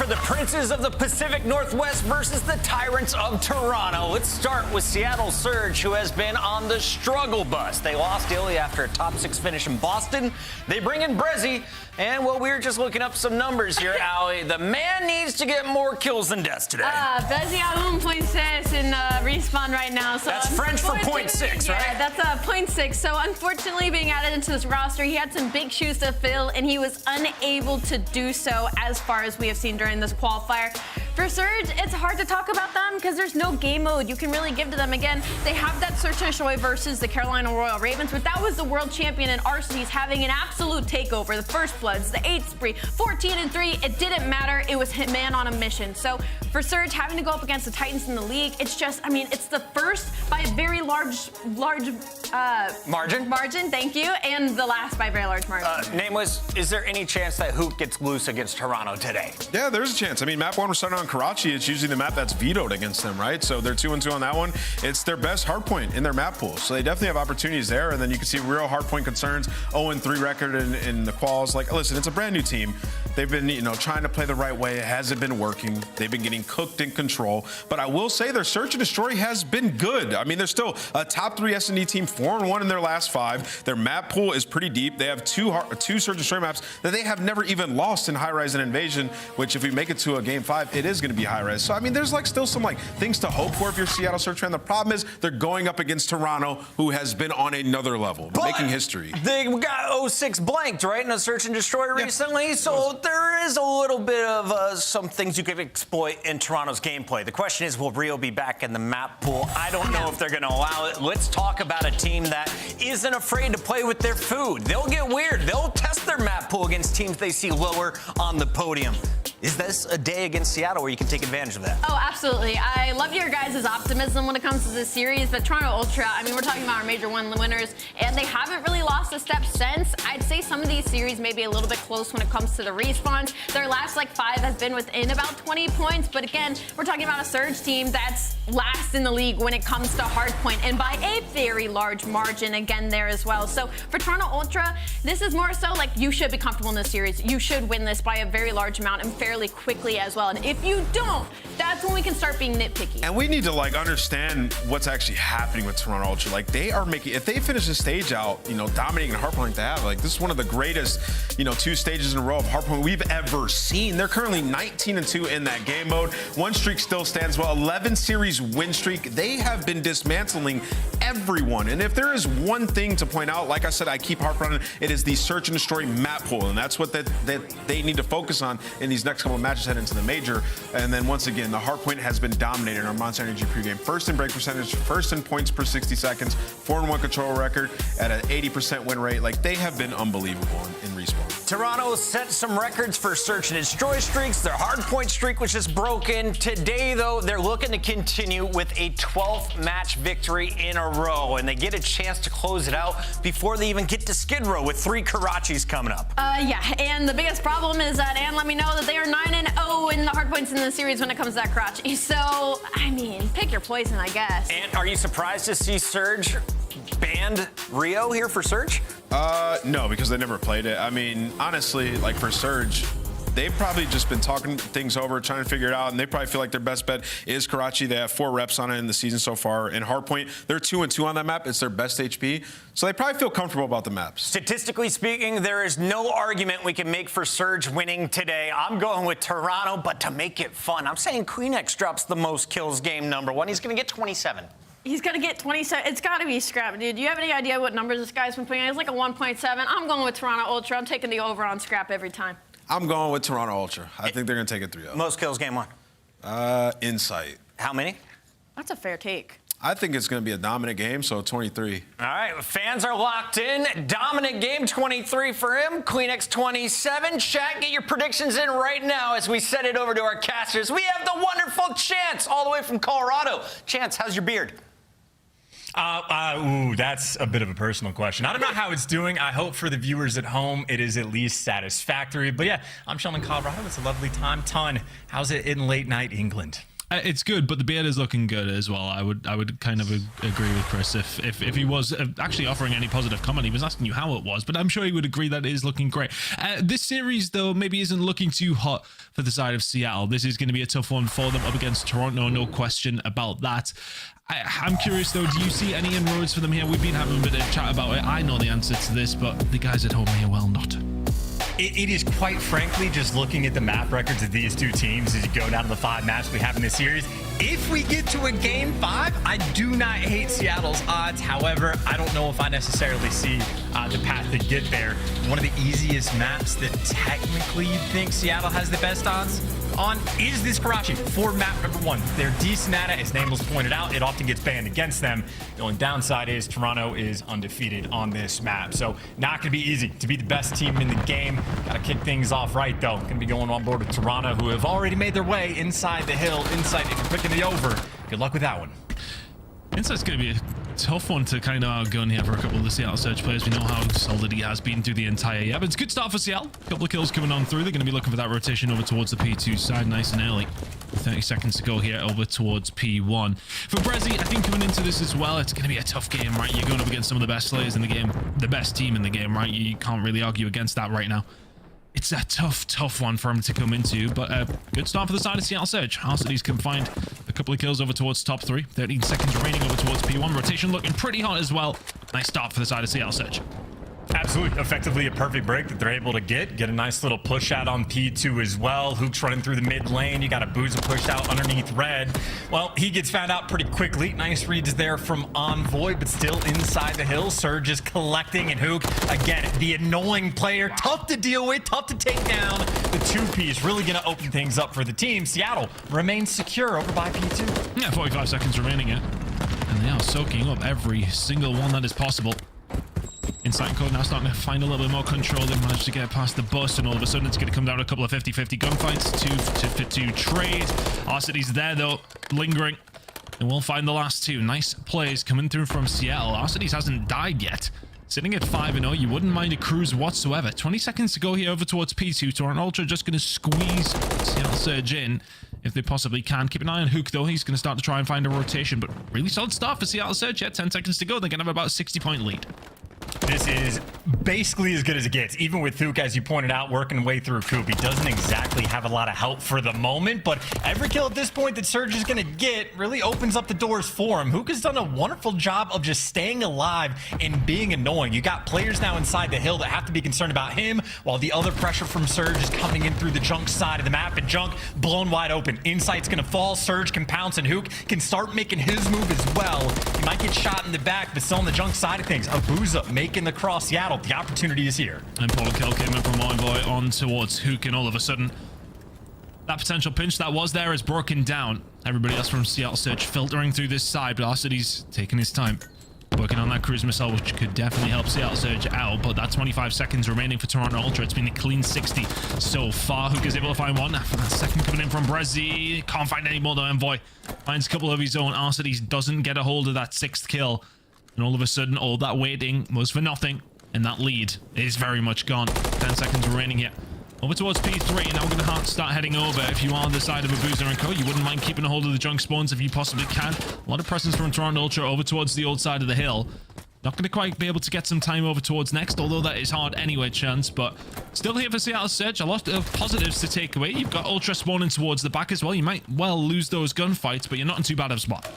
The Princes of the Pacific Northwest versus the Tyrants of Toronto. Let's start with Seattle Surge, who has been on the struggle bus. They lost Illy after a top 6 finish in Boston. They bring in Brezzy, and well, we were just looking up some numbers here, Allie. The man needs to get more kills than deaths today. Brezzy a 1.6 in respawn right now. So that's French for 0.6, right? Yeah, that's a 0.6. So unfortunately, being added into this roster, he had some big shoes to fill, and he was unable to do so as far as we have seen during this qualifier. For Surge, it's hard to talk about them because there's no game mode you can really give to them. Again, they have that Search and Destroy versus the Carolina Royal Ravens, but that was the world champion in Arcees having an absolute takeover. The First Bloods, the 8th spree, 14-3. It didn't matter. It was Hitman on a mission. So for Surge, having to go up against the Titans in the league, it's just, I mean, it's the first by a very large margin. Thank you, and the last by a very large margin. Nameless, is there any chance that Hoop gets loose against Toronto today? Yeah, there's a chance. I mean, map 1 we're starting on Karachi. It's usually the map that's vetoed against them, right? So they're 2-2 on that one. It's their best hardpoint in their map pool. So they definitely have opportunities there. And then you can see real hardpoint concerns. 0-3 record in the quals. Like, listen, it's a brand new team. They've been, trying to play the right way. It hasn't been working. They've been getting cooked in control. But I will say their Search and Destroy has been good. I mean, they're still a top 3 S&D team, 4-1 in their last 5. Their map pool is pretty deep. They have two Search and Destroy maps that they have never even lost in High Rise and Invasion, which if we make it to a game 5, it is going to be High Rise. So, I mean, there's still some things to hope for if you're Seattle Surge fan. The problem is they're going up against Toronto, who has been on another level, making history. They got 06 blanked, right, in a Search and Destroy recently. So there is a little bit of some things you could exploit in Toronto's gameplay. The question is, will Rio be back in the map pool? I don't know if they're going to allow it. Let's talk about a team that isn't afraid to play with their food. They'll get weird. They'll test their map pool against teams they see lower on the podium. Is this a day against Seattle where you can take advantage of that? Oh, absolutely. I love your guys' optimism when it comes to this series, but Toronto Ultra, I mean, we're talking about our Major 1 winners, and they haven't really lost a step since. I'd say some of these series may be a little bit close when it comes to the respawns. Their last, 5 has been within about 20 points, but again, we're talking about a Surge team that's last in the league when it comes to Hardpoint, and by a very large margin again there as well. So for Toronto Ultra, this is more so you should be comfortable in this series. You should win this by a very large amount and fairly quickly as well. And if you don't, that's when we can start being nitpicky. And we need to understand what's actually happening with Toronto Ultra. They are making, if they finish the stage out, dominating a Hardpoint like they have, this is one of the greatest, 2 stages in a row of Hardpoint we've ever seen. They're currently 19-2 in that game mode. One streak still stands well. 11 series win streak. They have been dismantling everyone. And if there is one thing to point out, like I said, I keep harping on it, it is the search and destroy map pool. And that's what they need to focus on in these next couple of matches heading into the major. And then once again, the Hardpoint has been dominating our Monster Energy pregame. First in break percentage, first in points per 60 seconds, 4-1 control record at an 80% win rate. They have been unbelievable in respawn. Toronto set some records for search and destroy streaks. Their Hardpoint streak was just broken. Today, though, they're looking to continue with a 12th match victory in a row, and they get a chance to close it out before they even get to Skid Row with 3 Karachis coming up. Yeah, and the biggest problem is that Ann let me know that they are 9-0 in the Hardpoints in the series when it comes to that Karachi. So, I mean, pick your poison, I guess. And are you surprised to see Surge banned Rio here for Surge? No, because they never played it. I mean, honestly, for Surge, they've probably just been talking things over, trying to figure it out, and they probably feel like their best bet is Karachi. They have 4 reps on it in the season so far. In Hardpoint, they're 2-2 on that map. It's their best HP, so they probably feel comfortable about the maps. Statistically speaking, there is no argument we can make for Surge winning today. I'm going with Toronto, but to make it fun, I'm saying QueenX drops the most kills game number 1. He's going to get 27. He's going to get 27. It's got to be Scrap, dude. Do you have any idea what numbers this guy's been putting in? It's like a 1.7. I'm going with Toronto Ultra. I'm taking the over on Scrap every time. I'm going with Toronto Ultra. I think they're going to take it 3-0. Most kills game 1? Insight. How many? That's a fair take. I think it's going to be a dominant game, so 23. All right, fans are locked in. Dominant game, 23 for him. QueenX 27. Chat, get your predictions in right now as we send it over to our casters. We have the wonderful Chance all the way from Colorado. Chance, how's your beard? Ooh, that's a bit of a personal question. I don't know how it's doing. I hope for the viewers at home it is at least satisfactory. But yeah, I'm Sean in Colorado. It's a lovely time. Ton, how's it in late night England? It's good, but the beard is looking good as well. I would kind of agree with Chris if he was actually offering any positive comment. He was asking you how it was, but I'm sure he would agree that it is looking great. This series, though, maybe isn't looking too hot for the side of Seattle. This is going to be a tough one for them up against Toronto, no question about that. I'm curious, though, do you see any inroads for them here? We've been having a bit of chat about it. I know the answer to this, but the guys at home may well not. It is quite frankly just looking at the map records of these 2 teams as you go down to the 5 matches we have in this series. If we get to a game 5, I do not hate Seattle's odds. However, I don't know if I necessarily see the path to get there. One of the easiest maps that technically you'd think Seattle has the best odds on is this Karachi for map number 1. They're decent at it, as Nameless pointed out. It often gets banned against them. The only downside is Toronto is undefeated on this map. So not going to be easy to be the best team in the game. Got to kick things off right, though. Going to be going on board with Toronto, who have already made their way inside the hill, inside if you're picking the over. Good luck with that one. Insight's going to be a tough one to kind of outgo in here for a couple of the Seattle Surge players. We know how solid he has been through the entire year, but it's a good start for Seattle. A couple of kills coming on through. They're going to be looking for that rotation over towards the P2 side nice and early. 30 seconds to go here over towards P1. For Brezzy, I think coming into this as well, it's going to be a tough game, right? You're going up against some of the best players in the game, the best team in the game, right? You can't really argue against that right now. It's a tough one for him to come into, but a good start for the side of Seattle Surge. Arcitys can find a couple of kills over towards top 3. 13 seconds remaining over towards P1. Rotation looking pretty hot as well. Nice start for the side of Seattle Surge. Absolutely, effectively a perfect break that they're able to get a nice little push out on P2 as well. Hook's running through the mid lane. You got a Booza pushed out underneath Red. Well, he gets found out pretty quickly. Nice reads there from Envoy, but still inside the hill. Surge is collecting, and Hook, again, the annoying player, tough to deal with, tough to take down. The 2P is really going to open things up for the team. Seattle remains secure over by P2. Yeah, 45 seconds remaining here. And they are soaking up every single one that is possible. Insight Code now starting to find a little bit more control. They managed to get past the bus, and all of a sudden it's going to come down to a couple of 50-50 gunfights. 2 trade. Arcity's there though, lingering. And we'll find the last two. Nice plays coming through from Seattle. Arcity's hasn't died yet. Sitting at 5-0, you wouldn't mind a cruise whatsoever. 20 seconds to go here over towards P2. Toronto Ultra just going to squeeze Seattle Surge in if they possibly can. Keep an eye on Hook though. He's going to start to try and find a rotation, but really solid start for Seattle Surge. Yeah, 10 seconds to go. They're going to have about a 60-point lead. This is basically as good as it gets. Even with Thuke, as you pointed out, working way through Coop, he doesn't exactly have a lot of help for the moment, but every kill at this point that Surge is going to get really opens up the doors for him. Hook has done a wonderful job of just staying alive and being annoying. You got players now inside the hill that have to be concerned about him, while the other pressure from Surge is coming in through the Junk side of the map, and Junk blown wide open. Insight's going to fall, Surge can pounce, and Hook can start making his move as well. He might get shot in the back, but still on the Junk side of things. Abuza making the cross. Seattle, the opportunity is here. And Paul Kill came in from Envoy on towards Hook, and all of a sudden that potential pinch that was there is broken down. Everybody else from Seattle Surge filtering through this side, but Arcity's taking his time, working on that cruise missile, which could definitely help Seattle Surge out. But that 25 seconds remaining for Toronto Ultra. It's been a clean 60 so far. Hook is able to find one after that second coming in from Brezzy. Can't find any more though. Envoy finds a couple of his own. Arcity's doesn't get a hold of that 6th kill. And all of a sudden, all that waiting was for nothing. And that lead is very much gone. 10 seconds remaining here. Over towards P3. Now we're going to start heading over. If you are on the side of Abuza and Co, you wouldn't mind keeping a hold of the junk spawns if you possibly can. A lot of presence from Toronto Ultra over towards the old side of the hill. Not going to quite be able to get some time over towards next, although that is hard anyway, chance. But still here for Seattle Surge. A lot of positives to take away. You've got Ultra spawning towards the back as well. You might well lose those gunfights, but you're not in too bad of a spot.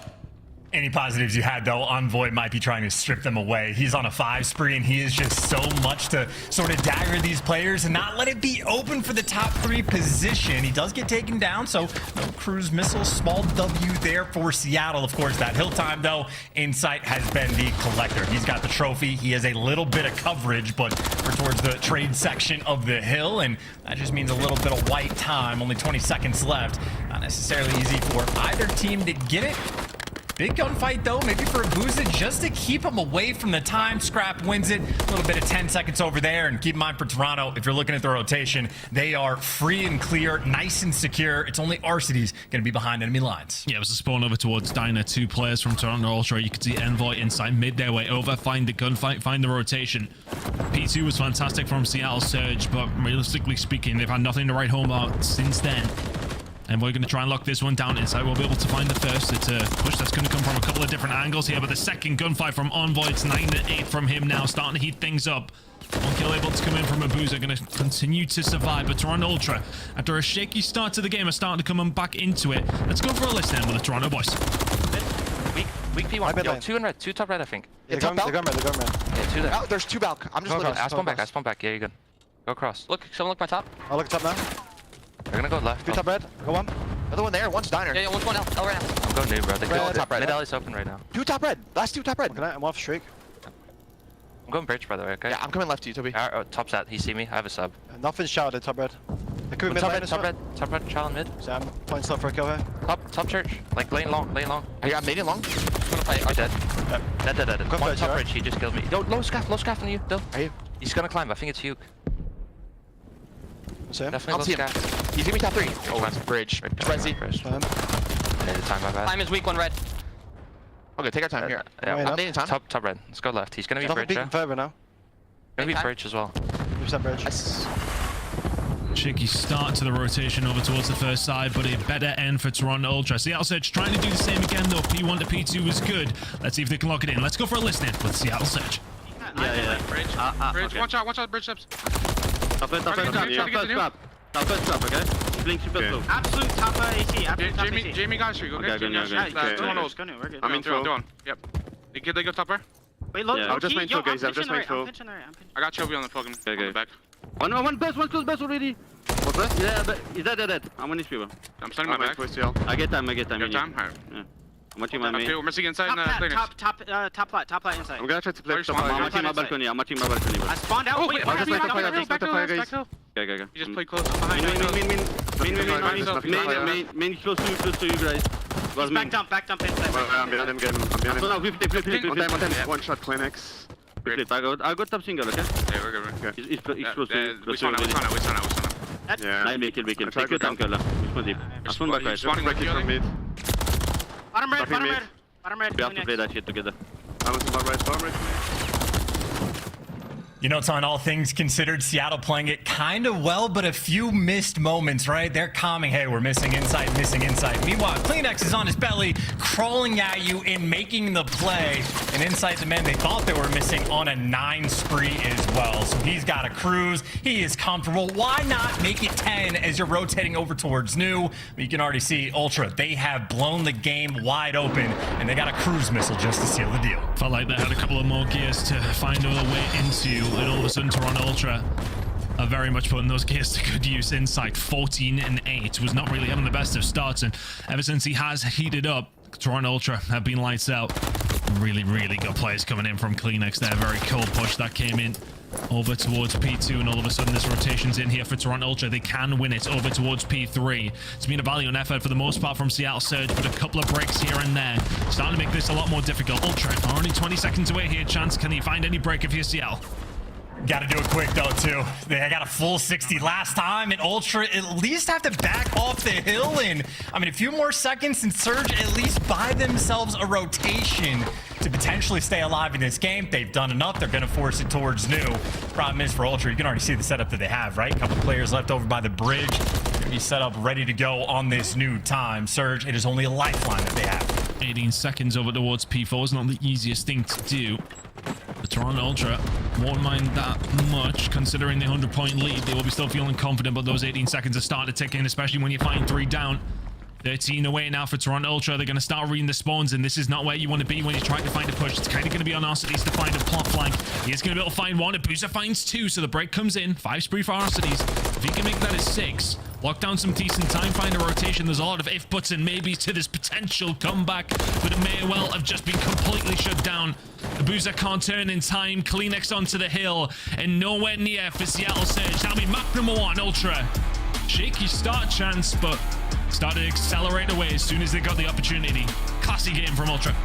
Any positives you had, though, Envoy might be trying to strip them away. He's on a 5 spree, and he is just so much to sort of dagger these players and not let it be open for the top 3 position. He does get taken down, so no cruise missile. Small W there for Seattle. Of course, that hill time, though, Insight has been the collector. He's got the trophy. He has a little bit of coverage, but we're towards the trade section of the hill, and that just means a little bit of white time. Only 20 seconds left. Not necessarily easy for either team to get it. Big gunfight, though, maybe for Abuza just to keep him away from the time. Scrap wins it. A little bit of 10 seconds over there. And keep in mind for Toronto, if you're looking at the rotation, they are free and clear, nice and secure. It's only Arcity's going to be behind enemy lines. Yeah, it was a spawn over towards Diner. 2 players from Toronto Ultra. You could see Envoy Insight mid their way over, find the gunfight, find the rotation. P2 was fantastic from Seattle Surge, but realistically speaking, they've had nothing to write home about since then. And we're going to try and lock this one down. Insight will be able to find the first. It's a push that's going to come from a couple of different angles here, but the second gunfight from Envoy, it's 9-8 from him now, starting to heat things up. One kill able to come in from Abuza, going to continue to survive, but Toronto Ultra, after a shaky start to the game, are starting to come back into it. Let's go for a list then with the Toronto boys. Weak P1. Yo, 2 in red, 2 top red, I think. Yeah, they're going red. Yeah, 2 there. Oh, there's 2 balk. I'm just looking. I spawn back. Yeah, you're good. Go across. Look, someone look my top. I'll look top now. They're gonna go left. 2 top red. Go on. Another one there. One's Diner. Yeah, one's one L right now. I'm going new, bro. They red, top red. Mid alley's open right now. 2 top red. Last 2 top red. I'm off streak. I'm going bridge, by the way, okay? Yeah, I'm coming left to you, Toby. Top's out. He see me. I have a sub. Nothing's shouted, top red. They could be mid lane as well. Top red, child mid. So I'm playing slow for a kill here. Top church. Like, lane long. Hey, I'm medium long. I'm gonna fight. Oh, dead. One top bridge, he just killed me. Yo, low scaff on you, Dill. Are you? He's gonna climb. I think it's Hugh. Definitely low scaff. He's gonna be top 3. Oh, that's bridge. Frenzy. Yeah, the time, my bad. Time is weak, 1 red. Okay, take our time here. Yeah, I'm needing time. Top red. Let's go left. He's gonna be bridge. Further now. Gonna be bridge as well. 2% bridge. Shaky start to the rotation over towards the first side, but a better end for Toronto Ultra. Seattle Surge trying to do the same again, though. P1 to P2 was good. Let's see if they can lock it in. Let's go for a listen with Seattle Surge. Yeah. Bridge. Watch out, bridge steps. Top, okay? Blink super slow. Absolute top AC. Jamie got streak, okay? Okay. I'm in through. Yep. They go topper. Wait, low, I'll just main full, guys. I'll just main full. I got Chovy on the fucking back. One best already. What's that? Yeah, but is that? I'm on his people. I'm starting my back. I get time. You have time? Yeah. I'm watching my main. Okay, we're missing inside. Top flat inside. I'm gonna try to play. I'm watching my balcony. I spawned out. Wait, back hill. Okay. You just play close. Main, close to you guys. Back dump inside. I'm behind him. Flip. One shot clinics. I got top single, okay? Yeah, we're good. He's close to you. We saw now. Yeah. Nej, kill. Take your time, Kulla. I spawned back right. Spawning back from mid. Bottom red. We have to play that shit together. I'm on bottom right. You know, Ton, all things considered, Seattle playing it kind of well, but a few missed moments, right? They're calming, hey, we're missing inside. Meanwhile, Kleenex is on his belly, crawling at you and making the play. And inside the men they thought they were missing on a 9 spree as well. So he's got a cruise. He is comfortable. Why not make it 10 as you're rotating over towards new? You can already see Ultra. They have blown the game wide open, and they got a cruise missile just to seal the deal. Felt like they had a couple of more gears to find their way into. And all of a sudden, Toronto Ultra are very much putting those gears to good use inside. 14-8 was not really having the best of starts, and ever since he has heated up, Toronto Ultra have been lights out. Really good players coming in from Kleenex there. Very cold push that came in over towards P2, and all of a sudden this rotation's in here for Toronto Ultra. They can win it over towards P3. It's been a valiant effort for the most part from Seattle Surge, but a couple of breaks here and there starting to make this a lot more difficult. Ultra are only 20 seconds away here. Chance, can he find any break if you're Seattle? Got to do it quick, though, too. They got a full 60 last time, and Ultra at least have to back off the hill. And, I mean, a few more seconds, and Surge at least buy themselves a rotation to potentially stay alive in this game. They've done enough. They're going to force it towards new. Problem is, for Ultra, you can already see the setup that they have, right? A couple players left over by the bridge. Going to be set up, ready to go on this new time. Surge, it is only a lifeline that they have. 18 seconds over towards P4 is not the easiest thing to do. The Toronto Ultra won't mind that much, considering the 100-point lead. They will be still feeling confident, but those 18 seconds are starting to tick in, especially when you find 3 down. 13 away now for Toronto Ultra. They're going to start reading the spawns, and this is not where you want to be when you're trying to find a push. It's kind of going to be on Arcides to find a plot flank. He is going to be able to find 1. Abuser finds 2, so the break comes in. 5 spree for Arcides. If he can make that a 6, lock down some decent time, find a rotation. There's a lot of if, buts, and maybes to this potential comeback, but it may well have just been completely shut down. Abuser can't turn in time. Kleenex onto the hill, and nowhere near for Seattle Surge. That'll be map number 1, Ultra. Shaky start chance, but started to accelerate away as soon as they got the opportunity. Classy game from Ultra.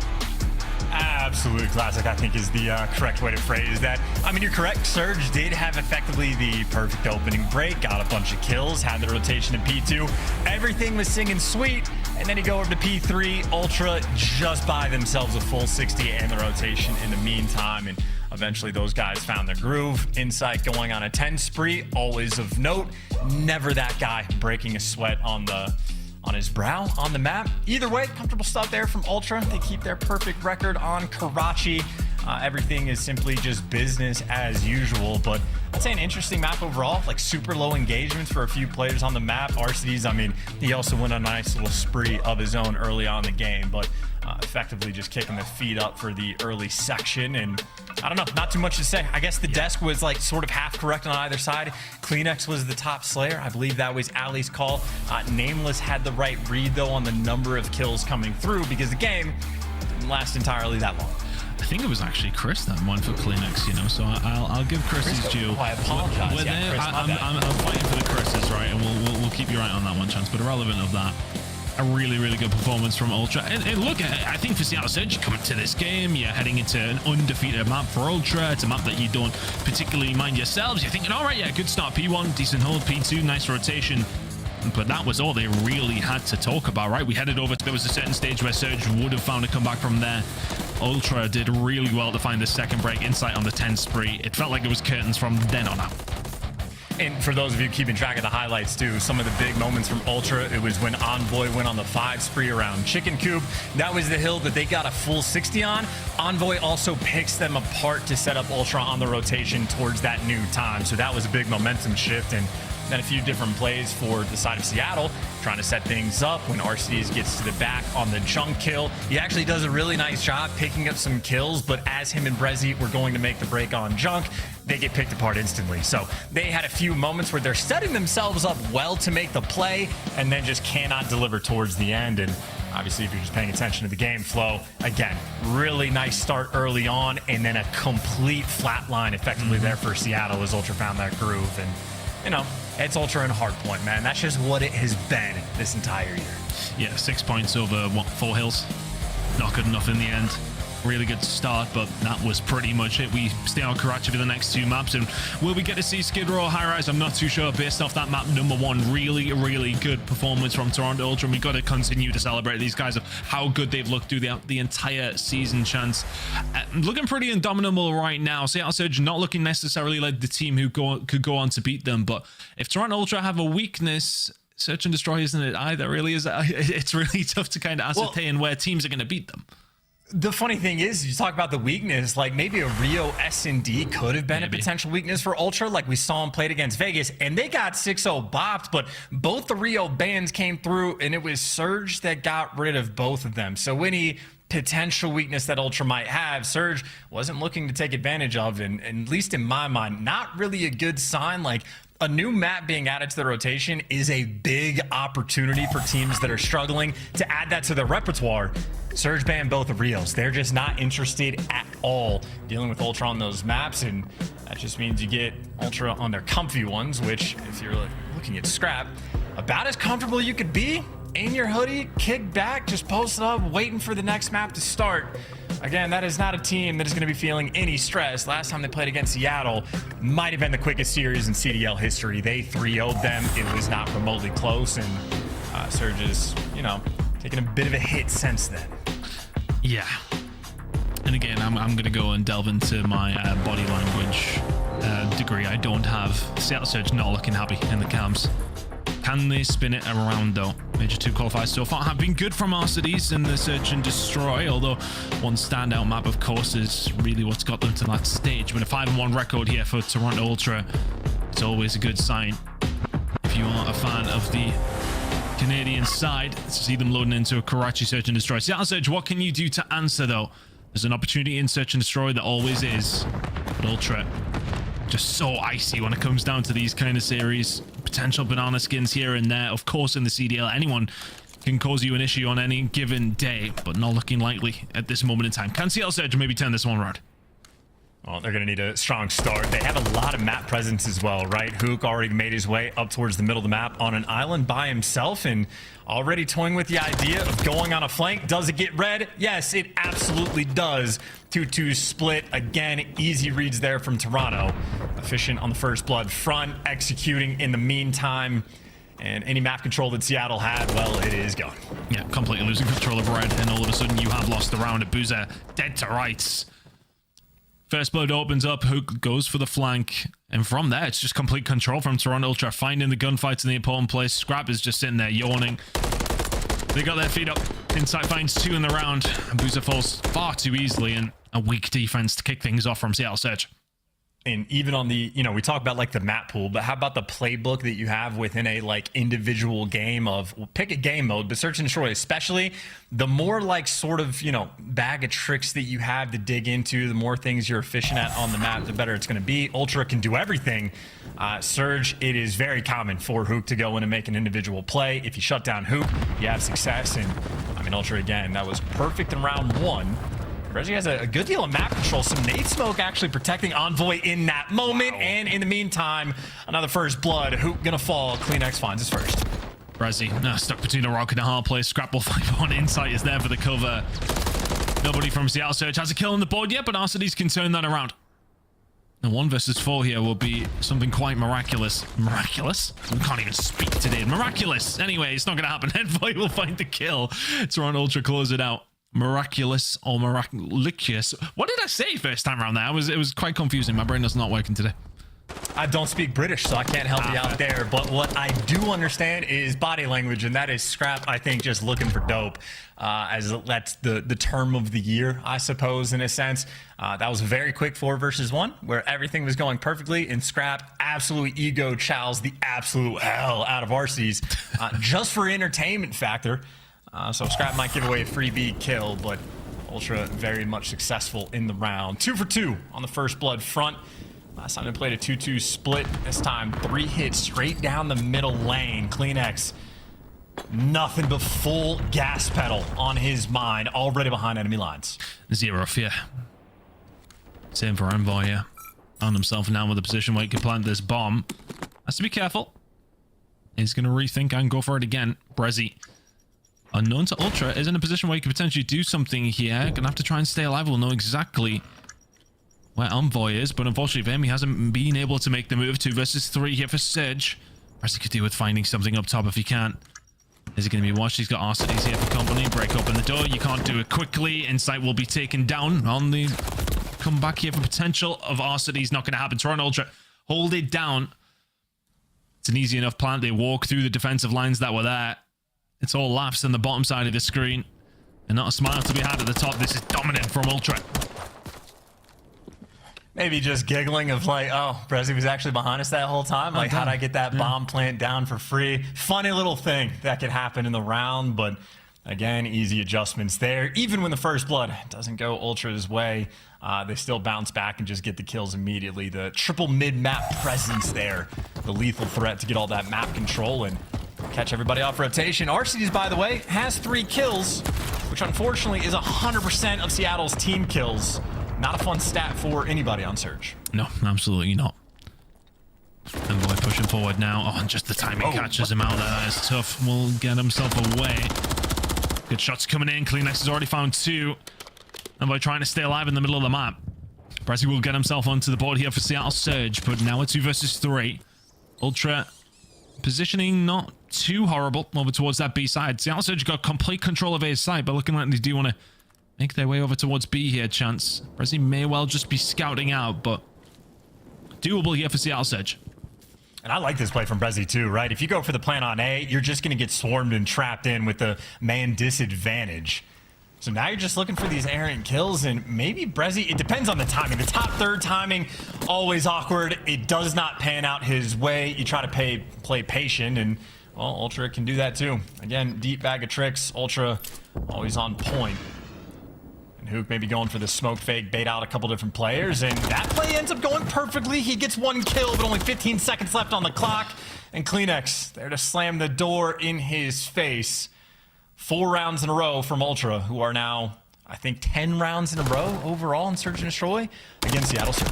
Absolute classic, I think, is the correct way to phrase that. I mean, you're correct. Surge did have effectively the perfect opening break, got a bunch of kills, had the rotation in P2. Everything was singing sweet. And then you go over to P3. Ultra just buy themselves a full 60 and the rotation in the meantime. And eventually those guys found their groove. Insight going on a 10 spree, always of note. Never that guy breaking a sweat on his brow on the map. Either way, comfortable stuff there from Ultra. They keep their perfect record on Karachi. Everything is simply just business as usual, but I'd say an interesting map overall, like super low engagements for a few players on the map. Arcides, I mean, he also went on a nice little spree of his own early on in the game, but effectively just kicking the feet up for the early section. And I don't know, not too much to say. I guess the desk was like sort of half correct on either side. Kleenex was the top slayer. I believe that was Ali's call. Nameless had the right read though on the number of kills coming through because the game didn't last entirely that long. I think it was actually Chris that won for Kleenex, you know, so I'll give Chris his due. Oh, I apologize. I'm fighting for the Chris's, right, and we'll keep you right on that one, Chance, but irrelevant of that. A really good performance from Ultra. And look, I think for Seattle Surge, you come into this game, you're heading into an undefeated map for Ultra. It's a map that you don't particularly mind yourselves. You're thinking, all right, yeah, good start. P1, decent hold. P2, nice rotation. But that was all they really had to talk about, right? We headed over. There was a certain stage where Surge would have found a comeback from there. Ultra did really well to find the second break. Insight on the 10 spree. It felt like it was curtains from then on out. And for those of you keeping track of the highlights too, some of the big moments from Ultra, it was when Envoy went on the 5 spree around Chicken Coop. That was the hill that they got a full 60 on. Envoy also picks them apart to set up Ultra on the rotation towards that new time. So that was a big momentum shift. And then a few different plays for the side of Seattle, trying to set things up. When Arcides gets to the back on the junk kill, he actually does a really nice job picking up some kills, but as him and Brezzy were going to make the break on junk, they get picked apart instantly. So they had a few moments where they're setting themselves up well to make the play and then just cannot deliver towards the end. And obviously, if you're just paying attention to the game flow, again, really nice start early on and then a complete flat line effectively there for Seattle as Ultra found that groove. And, you know, it's Ultra and Hardpoint, man. That's just what it has been this entire year. Yeah, 6 points over, 4 hills. Not good enough in the end. Really good start, but that was pretty much it. We stay on Karachi for the next 2 maps, and will we get to see Skid Row or High Rise? I'm not too sure. Based off that map number 1, really good performance from Toronto Ultra, and we've got to continue to celebrate these guys of how good they've looked through the entire season. Chance looking pretty indomitable right now. Seattle Surge not looking necessarily like the team who could go on to beat them, but if Toronto Ultra have a weakness, Search and Destroy isn't it either. Really, is it's really tough to kind of ascertain where teams are going to beat them. The funny thing is, you talk about the weakness, like maybe a Rio S&D could have been a potential weakness for Ultra, like we saw him played against Vegas, and they got 6-0 bopped, but both the Rio bans came through, and it was Surge that got rid of both of them. So any potential weakness that Ultra might have, Surge wasn't looking to take advantage of, and at least in my mind, not really a good sign. Like, a new map being added to the rotation is a big opportunity for teams that are struggling to add that to their repertoire. Surge banned both of Rios. They're just not interested at all dealing with Ultra on those maps, and that just means you get Ultra on their comfy ones, which, if you're looking at Scrap, about as comfortable you could be in your hoodie, kicked back, just posted up, waiting for the next map to start. Again, that is not a team that is going to be feeling any stress. Last time they played against Seattle might have been the quickest series in CDL history. They 3-0'd them. It was not remotely close, and Surge is, you know, taking a bit of a hit since then. Yeah. And again, I'm going to go and delve into my body language degree. I don't have Seattle Surge not looking happy in the cams. Can they spin it around though? Major II Qualifiers so far have been good from Arcides in the Search and Destroy, although one standout map, of course, is really what's got them to that stage. With a 5-1 record here for Toronto Ultra, it's always a good sign. If you are a fan of the Canadian side, to see them loading into a Karachi Search and Destroy. Seattle Surge, what can you do to answer though? There's an opportunity in Search and Destroy, that always is. But Ultra, just so icy when it comes down to these kind of series. Potential banana skins here and there. Of course, in the CDL, anyone can cause you an issue on any given day, but not looking likely at this moment in time. Can Seattle Surge maybe turn this one around? Well, they're going to need a strong start. They have a lot of map presence as well, right? Hook already made his way up towards the middle of the map on an island by himself and already toying with the idea of going on a flank. Does it get red? Yes, it absolutely does. 2-2 split. Again, easy reads there from Toronto. Efficient on the first blood front, executing in the meantime. And any map control that Seattle had, well, it is gone. Yeah, completely losing control of red, and all of a sudden you have lost the round. Abuza dead to rights. First blood opens up, Hook goes for the flank, and from there, it's just complete control from Toronto Ultra, finding the gunfights in the important place. Scrap is just sitting there yawning. They got their feet up. Insight finds 2 in the round. Abuza falls far too easily, and a weak defense to kick things off from Seattle Surge. And even on the, you know, we talk about like the map pool, but how about the playbook that you have within a like individual game of, well, pick a game mode, but Search and Destroy especially, the more like sort of, you know, bag of tricks that you have to dig into, the more things you're efficient at on the map, the better it's going to be. Ultra can do everything. Surge, it is very common for Hook to go in and make an individual play. If you shut down Hook, you have success. And I mean, Ultra, again, that was perfect in round 1. Reggie has a good deal of map control. Some nade smoke actually protecting Envoy in that moment. Wow. And in the meantime, another first blood. Hoop gonna fall. Kleenex finds his first. Brezzy stuck between a rock and a hard place. Scrap will find one. Insight is there for the cover. Nobody from Seattle Surge has a kill on the board yet, but Arcides can turn that around. The 1 versus 4 here will be something quite miraculous. Miraculous? We can't even speak today. Miraculous. Anyway, it's not gonna happen. Envoy will find the kill. Toronto Ultra close it out. Miraculous or miraculous. What did I say first time around there? It was quite confusing. My brain is not working today. I don't speak British, so I can't help you out there. But what I do understand is body language, and that is Scrap, I think, just looking for dope. As that's the term of the year, I suppose, in a sense. That was a very quick 4 versus 1, where everything was going perfectly, and Scrap absolutely ego chows the absolute hell out of RCs, just for entertainment factor. So Scrap might give away a free B kill, but Ultra very much successful in the round. 2 for 2 on the first blood front. Last time they played a 2-2 split. This time, 3 hits straight down the middle lane. CleanX, nothing but full gas pedal on his mind, already behind enemy lines. 0 fear. Same for Envoy here. Found himself now with a position where he can plant this bomb. Has to be careful. He's going to rethink and go for it again. Brezzy, unknown to Ultra, is in a position where he could potentially do something here. Going to have to try and stay alive. We'll know exactly where Envoy is, but unfortunately for him, he hasn't been able to make the move. 2 versus 3 here for Surge. Brezzy could do with finding something up top if he can. Is he going to be watched? He's got Arcides here for company. Break open the door. You can't do it quickly. Insight will be taken down on the comeback here for potential of Arcides. Not going to happen. Toronto Ultra hold it down. It's an easy enough plant. They walk through the defensive lines that were there. It's all laughs on the bottom side of the screen. And not a smile to be had at the top. This is dominant from Ultra. Maybe just giggling of like, oh, Brezzy was actually behind us that whole time. Like, how'd I get that bomb plant down for free? Funny little thing that could happen in the round, but again, easy adjustments there. Even when the first blood doesn't go Ultra's way, they still bounce back and just get the kills immediately. The triple mid-map presence there, the lethal threat to get all that map control and catch everybody off rotation. Arcides, by the way, has 3 kills, which unfortunately is 100% of Seattle's team kills. Not a fun stat for anybody on Surge. No, absolutely not. Envoy pushing forward now. Oh, and just the timing catches him out there. That is tough. Will get himself away. Good shots coming in. CleanX has already found 2. Envoy trying to stay alive in the middle of the map. Brezzy will get himself onto the board here for Seattle Surge, but now a 2 versus 3. Ultra positioning not too horrible over towards that B side. Seattle Surge got complete control of A side, but looking like they do want to make their way over towards B here, Chance. Brezzy may well just be scouting out, but doable here for Seattle Surge. And I like this play from Brezzy too, right? If you go for the plan on A, you're just going to get swarmed and trapped in with the man disadvantage. So now you're just looking for these errant kills, and maybe Brezzy, it depends on the timing. The top third timing, always awkward. It does not pan out his way. You try to play patient, and well, Ultra can do that too. Again, deep bag of tricks. Ultra always on point. Hook maybe going for the smoke fake, bait out a couple different players, and that play ends up going perfectly. He gets 1 kill, but only 15 seconds left on the clock, and CleanX there to slam the door in his face. 4 rounds in a row from Ultra, who are now, I think, 10 rounds in a row overall in Search and Destroy against Seattle Surge.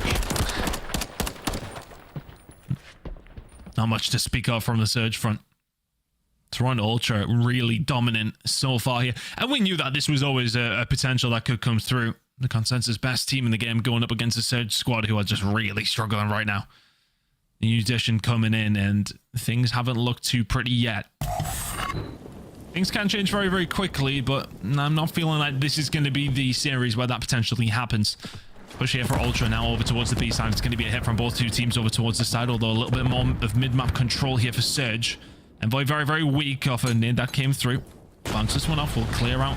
Not much to speak of from the Surge front. Toronto Ultra really dominant so far here. And we knew that this was always a potential that could come through. The consensus best team in the game going up against the Surge squad, who are just really struggling right now. The new addition coming in, and things haven't looked too pretty yet. Things can change very, very quickly, but I'm not feeling like this is going to be the series where that potentially happens. Push here for Ultra now over towards the B side. It's going to be a hit from both 2 teams over towards the side, although a little bit more of mid-map control here for Surge. Envoy very, very weak off a nade that came through. Bounce this one off. We'll clear out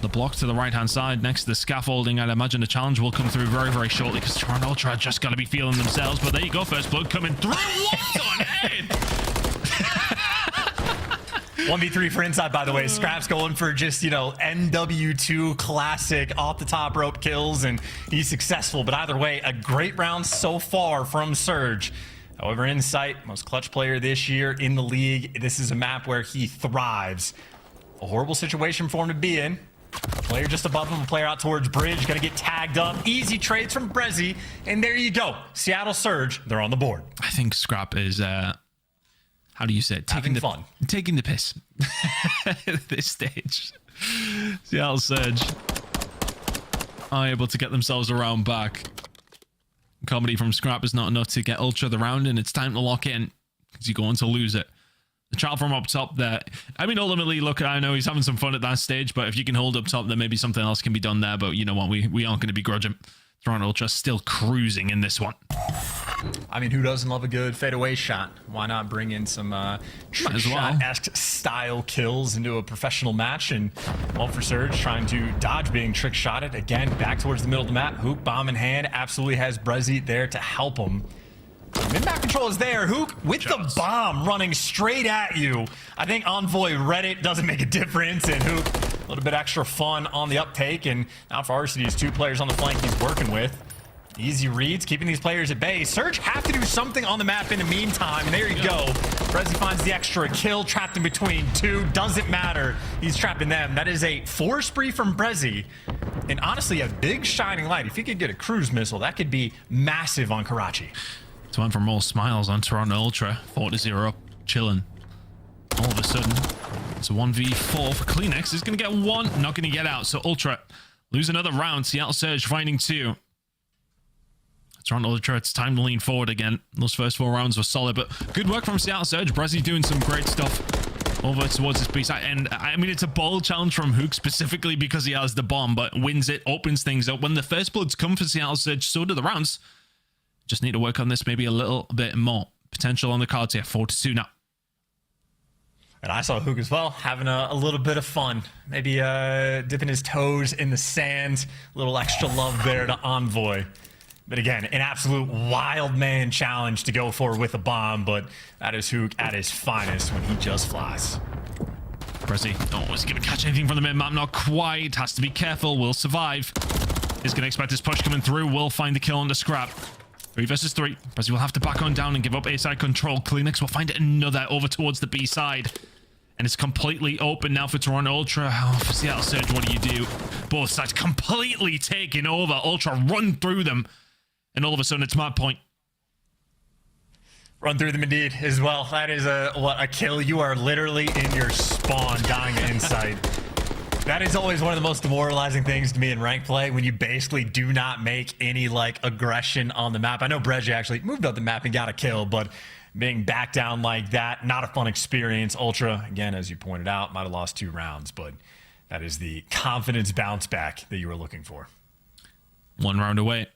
the block to the right-hand side next to the scaffolding. I'd imagine the challenge will come through very, very shortly because Toronto Ultra just got to be feeling themselves. But there you go. First blood coming through. What on head? 1v3 for inside, by the way. Scrap's going for just, you know, NW2 classic off the top rope kills, and he's successful. But either way, a great round so far from Surge. However, Insight, most clutch player this year in the league. This is a map where he thrives. A horrible situation for him to be in. A player just above him, a player out towards bridge, gonna get tagged up. Easy trades from Brezzy, and there you go. Seattle Surge, they're on the board. I think Scrap is, how do you say it? Taking the piss at this stage. Seattle Surge are able to get themselves around back. Comedy from Scrap is not enough to get Ultra the round, and it's time to lock in because you're going to lose it. The child from up top there. I mean, ultimately, look, I know he's having some fun at that stage, but if you can hold up top, then maybe something else can be done there. But you know what? We aren't going to begrudge him. Toronto Ultra still cruising in this one. I mean, who doesn't love a good fadeaway shot? Why not bring in some trick shot-esque style kills into a professional match? And well, for Surge, trying to dodge being trick shotted again, back towards the middle of the map. Hook bomb in hand, absolutely has Brezzy there to help him. Mid-map control is there. Hook with the bomb running straight at you. I think Envoy read it, doesn't make a difference, and Hook a little bit extra fun on the uptake. And now for RCD's 2 players on the flank he's working with. Easy reads, keeping these players at bay. Surge have to do something on the map in the meantime, and there you go. Brezzy finds the extra kill, trapped in between 2. Doesn't matter. He's trapping them. That is a 4 spree from Brezzy. And honestly, a big shining light. If he could get a cruise missile, that could be massive on Karachi. It's one for more smiles on Toronto Ultra. 4-0 up, chilling. All of a sudden, it's a 1v4 for Kleenex. He's going to get 1, not going to get out. So Ultra lose another round. Seattle Surge finding 2. Toronto Ultra, it's time to lean forward again. Those first 4 rounds were solid, but good work from Seattle Surge. Brezzy doing some great stuff over towards this B-side. And I mean, it's a bold challenge from Hook specifically because he has the bomb, but wins it, opens things up. When the first bloods come for Seattle Surge, so do the rounds. Just need to work on this maybe a little bit more. Potential on the cards here, 4-2 now. And I saw Hook as well, having a little bit of fun. Maybe dipping his toes in the sand. A little extra love there to Envoy. But again, an absolute wild man challenge to go for with a bomb, but that is Hook at his finest when he just flies. Brezzy, oh, is he going to catch anything from the mid-map? Not quite. Has to be careful. Will survive. He's going to expect his push coming through. Will find the kill on the scrap. 3 versus 3. Brezzy will have to back on down and give up A-side control. Kleenex will find another over towards the B side. And it's completely open now for Toronto Ultra. Oh, for Seattle Surge, what do you do? Both sides completely taken over. Ultra run through them. And all of a sudden, it's Mad Point. Run through them indeed as well. That is a kill. You are literally in your spawn dying to insight. That is always one of the most demoralizing things to me in ranked play, when you basically do not make any like aggression on the map. I know Brezzy actually moved up the map and got a kill, but being back down like that, not a fun experience. Ultra, again, as you pointed out, might have lost 2 rounds, but that is the confidence bounce back that you were looking for. 1 round away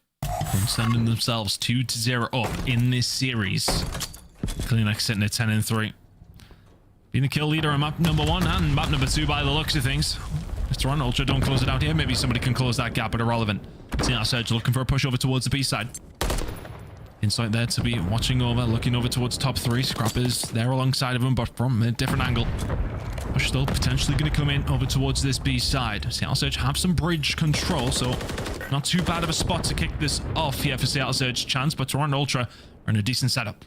from sending themselves 2-0 up in this series. Kleenex sitting at 10-3. Being the kill leader on map number 1 and map number 2 by the looks of things. If Toronto Ultra don't close it out here, maybe somebody can close that gap, but irrelevant. Seattle Surge looking for a push over towards the B side. Insight there to be watching over, looking over towards top 3. Scrappers there alongside of him, but from a different angle. Push still potentially going to come in over towards this B side. Seattle Surge have some bridge control, so not too bad of a spot to kick this off here for Seattle Surge chance, but Toronto Ultra are in a decent setup.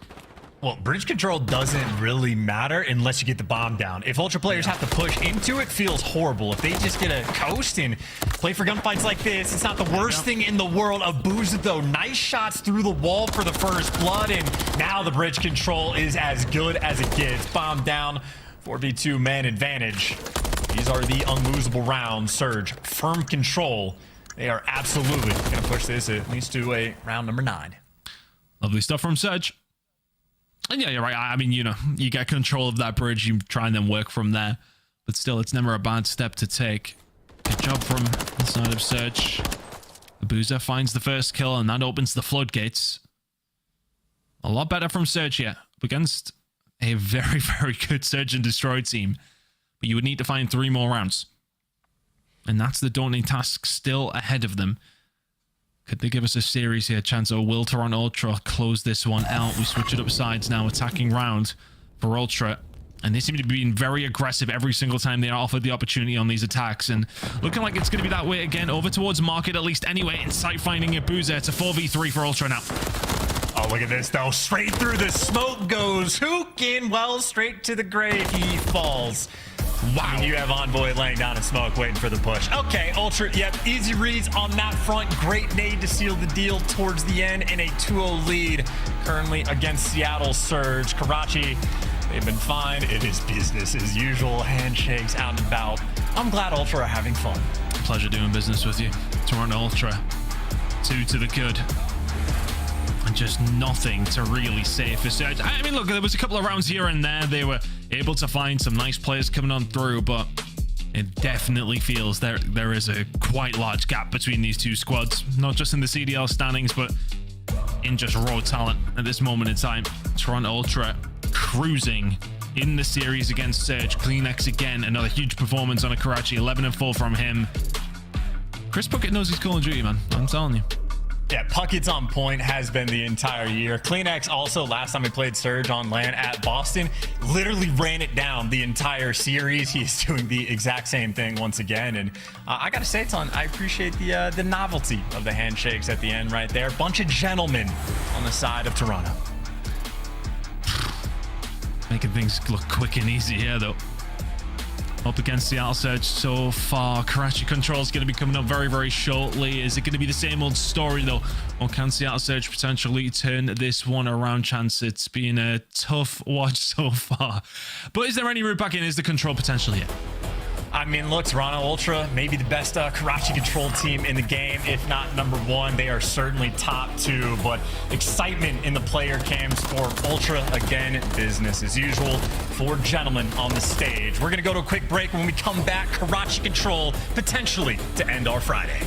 Well, bridge control doesn't really matter unless you get the bomb down. If Ultra players have to push into it, feels horrible. If they just get a coast and play for gunfights like this, it's not the worst thing in the world. Abuza, though, nice shots through the wall for the first blood, and now the bridge control is as good as it gets. Bomb down, 4v2 man advantage. These are the unlosable rounds. Surge, firm control. They are absolutely going to push this at least to a round number 9. Lovely stuff from Surge. And yeah, you're right. I mean, you know, you get control of that bridge, you try and then work from there. But still, it's never a bad step to take. Good job from the side of Surge. Abuza finds the first kill, and that opens the floodgates. A lot better from Surge here against a very, very good Search and Destroy team. But you would need to find 3 more rounds. And that's the daunting task still ahead of them. Could they give us a series here, chance, or will Toronto Ultra close this one out? We switch it up sides now, attacking round for Ultra. And they seem to be being very aggressive every single time they are offered the opportunity on these attacks. And looking like it's going to be that way again, over towards Market at least anyway. Insight finding Abuza. It's a 4v3 for Ultra now. Oh, look at this, though. Straight through the smoke goes Hook in, well, straight to the grave. He falls. Wow. And you have Envoy laying down in smoke, waiting for the push. Okay, Ultra, yep, easy reads on that front. Great nade to seal the deal towards the end in a 2-0 lead. Currently against Seattle Surge. Karachi, they've been fine. It is business as usual. Handshakes out and about. I'm glad Ultra are having fun. Pleasure doing business with you. Toronto Ultra, 2 to the good. And just nothing to really say for Surge. I mean, look, there was a couple of rounds here and there. They were able to find some nice players coming on through, but it definitely feels there is a quite large gap between these 2 squads, not just in the CDL standings, but in just raw talent at this moment in time. Toronto Ultra cruising in the series against Surge. CleanX again, another huge performance on a Karachi. 11-4 from him. Chris Puckett knows he's Call of Duty, man. I'm telling you. Yeah, Puckett's on point, has been the entire year. CleanX also, last time he played Surge on LAN at Boston, literally ran it down the entire series. He's doing the exact same thing once again. And I got to say, Ton, I appreciate the novelty of the handshakes at the end right there. Bunch of gentlemen on the side of Toronto. Making things look quick and easy here, though. Up against the Surge so far. Karachi Control is going to be coming up very, very shortly. Is it going to be the same old story, though? Or can Seattle Surge potentially turn this one around? Chance it's been a tough watch so far. But is there any route back in? Is the Control potential here? I mean, look, Toronto Ultra, maybe the best Karachi Control team in the game, if not number one. They are certainly top two, but excitement in the player cams for Ultra. Again, business as usual. 4 gentlemen on the stage. We're going to go to a quick break. When we come back, Karachi Control potentially to end our Friday.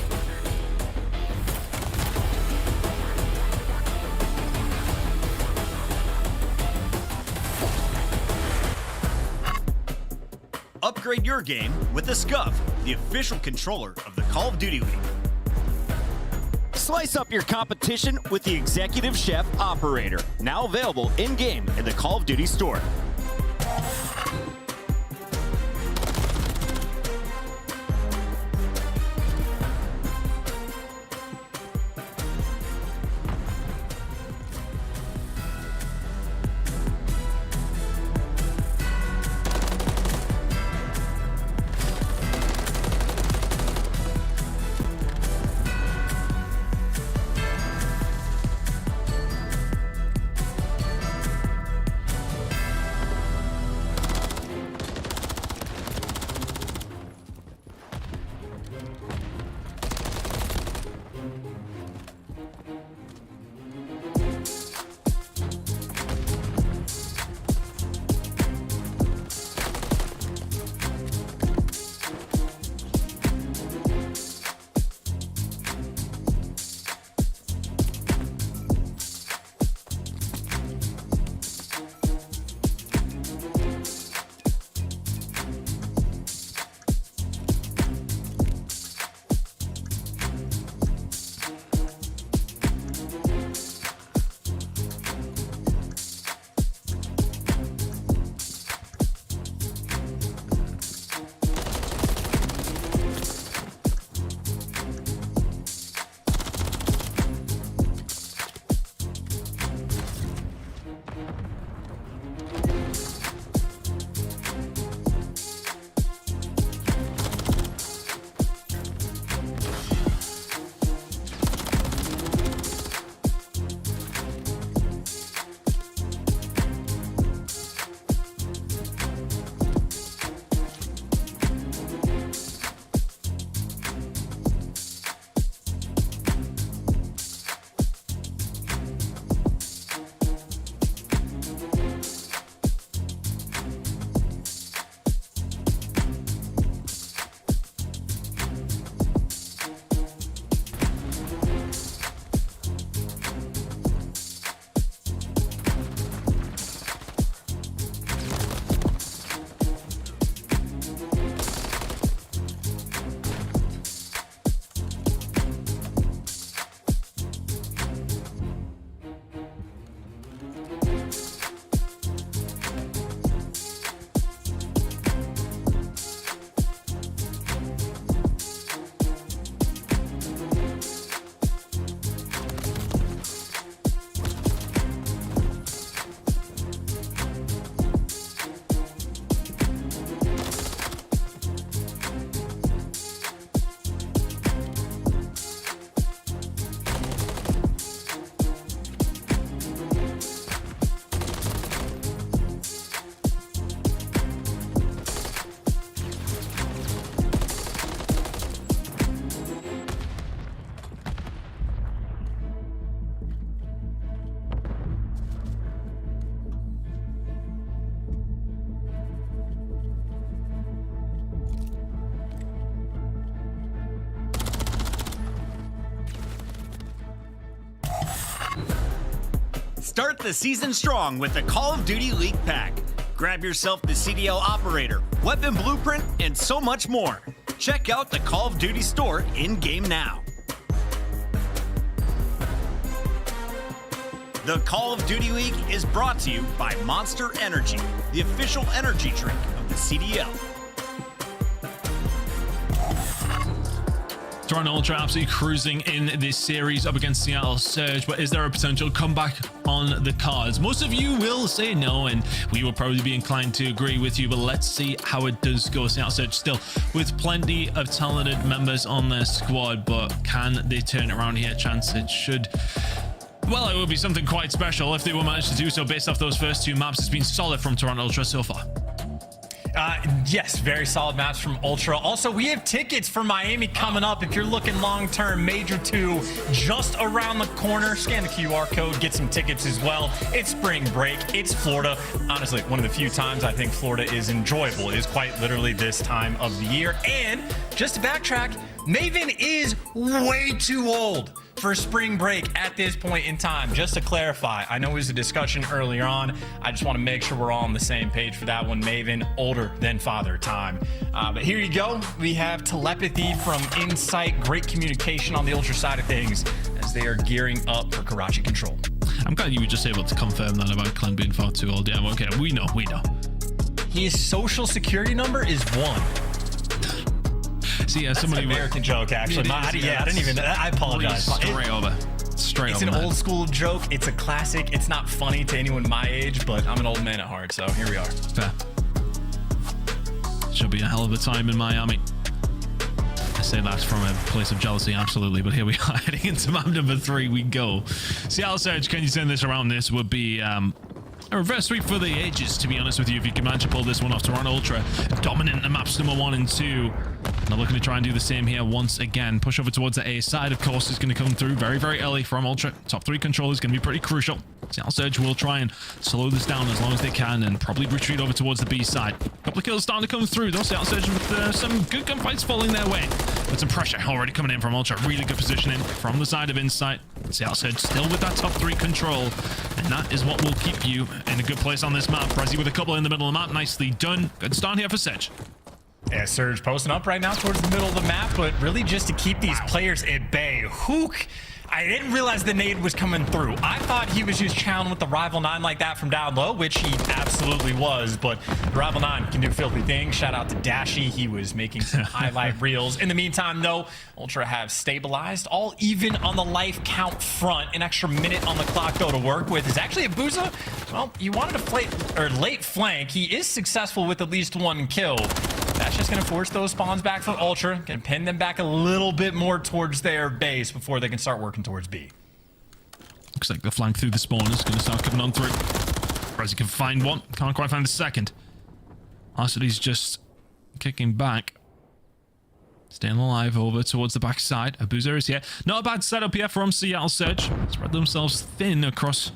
Upgrade your game with the SCUF, the official controller of the Call of Duty League. Slice up your competition with the Executive Chef Operator, now available in-game in the Call of Duty store. Start the season strong with the Call of Duty League Pack. Grab yourself the CDL Operator, Weapon Blueprint, and so much more. Check out the Call of Duty store in-game now. The Call of Duty League is brought to you by Monster Energy, the official energy drink of the CDL. Toronto Ultra absolutely cruising in this series up against Seattle Surge, but is there a potential comeback on the cards? Most of you will say no, and we will probably be inclined to agree with you, but let's see how it does go. Seattle Surge still with plenty of talented members on their squad, but can they turn it around here? Chance it should. Well, it would be something quite special if they will manage to do so based off those first two maps. It's been solid from Toronto Ultra so far. Yes, very solid maps from Ultra. Also, we have tickets for Miami coming up. If you're looking long-term, Major II just around the corner. Scan the QR code, get some tickets as well. It's spring break. It's Florida. Honestly, one of the few times I think Florida is enjoyable is quite literally this time of the year. And just to backtrack, Maven is way too old for spring break at this point in time. Just to clarify, I know it was a discussion earlier on. I just want to make sure we're all on the same page for that one. Maven, older than father time. But here you go. We have telepathy from Insight. Great communication on the Ultra side of things as they are gearing up for Karachi Control. I'm glad you were just able to confirm that about Clan being far too old. Yeah, okay, we know. His social security number is 1. See, somebody That's an American joke, actually. I didn't even. I apologize. Straight over. It's an old school joke. It's a classic. It's not funny to anyone my age, but I'm an old man at heart, so here we are. Fair. Should be a hell of a time in Miami. I say that from a place of jealousy, absolutely, but here we are heading into map number 3. We go. Seattle Surge, can you turn this around? This would be a reverse sweep for the ages, to be honest with you, if you can manage to pull this one off. Toronto Ultra dominant the maps number 1 and 2. Now looking to try and do the same here once again. Push over towards the A side, of course, is going to come through very, very early from Ultra. Top 3 control is going to be pretty crucial. Seattle Surge will try and slow this down as long as they can and probably retreat over towards the B side. A couple of kills starting to come through, though. Seattle Surge with some good gunfights falling their way. But some pressure already coming in from Ultra. Really good positioning from the side of Insight. Seattle Surge still with that top 3 control. And that is what will keep you in a good place on this map. Prezi with a couple in the middle of the map. Nicely done. Good start here for Surge. Yeah, Surge posting up right now towards the middle of the map, but really just to keep these players at bay. Hook, I didn't realize the nade was coming through. I thought he was just challenging with the Rival 9 like that from down low, which he absolutely was, but the Rival 9 can do filthy things. Shout out to Dashy. He was making some highlight reels. In the meantime, though, Ultra have stabilized, all even on the life count front. An extra minute on the clock, though, to work with. Is actually Abuza. Well, you wanted to late flank. He is successful with at least 1 kill. That's just going to force those spawns back for Ultra. Going to pin them back a little bit more towards their base before they can start working towards B. Looks like the flank through the spawn is going to start coming on through. Prezi can find one. Can't quite find the second. Arcity's just kicking back. Staying alive over towards the backside. Abuza is here. Not a bad setup here from Seattle Surge. Spread themselves thin across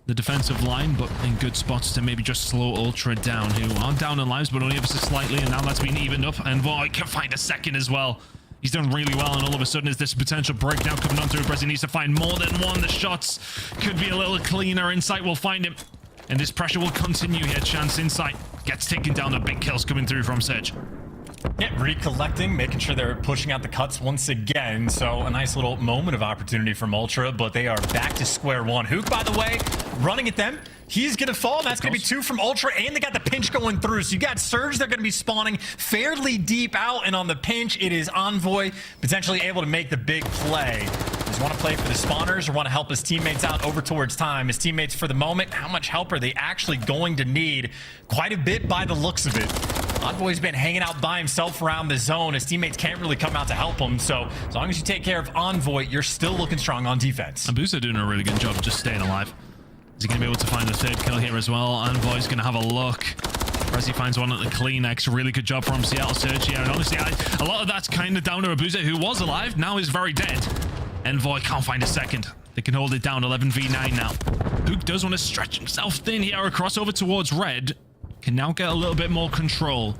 the defensive line, but in good spots to maybe just slow Ultra down, who are down in lives, but only ever so slightly, and now that's been evened up, and Void can find a second as well. He's done really well, and all of a sudden is this potential breakdown coming on through. Prezi needs to find more than one. The shots could be a little cleaner. Insight will find him, and this pressure will continue here. Chance Insight gets taken down. The big kills coming through from Surge. Yeah, recollecting, making sure they're pushing out the cuts once again. So a nice little moment of opportunity from Ultra, but they are back to square one. Hook, by the way, running at them. He's going to fall. That's going to be 2 from Ultra, and they got the pinch going through. So you got Surge. They're going to be spawning fairly deep out, and on the pinch, it is Envoy potentially able to make the big play. Does he want to play for the spawners or want to help his teammates out over towards time? His teammates, for the moment, how much help are they actually going to need? Quite a bit by the looks of it. Envoy's been hanging out by himself around the zone. His teammates can't really come out to help him. So as long as you take care of Envoy, you're still looking strong on defense. Abuza doing a really good job of just staying alive. Is he going to be able to find the 3rd kill here as well? Envoy's going to have a look. Prezi finds one at the clean X. Really good job from Seattle Surge here. And honestly, a lot of that's kind of down to Abuza, who was alive, now is very dead. Envoy can't find a second. They can hold it down 11v9 now. Hook does want to stretch himself thin here across over towards red. Can now get a little bit more control.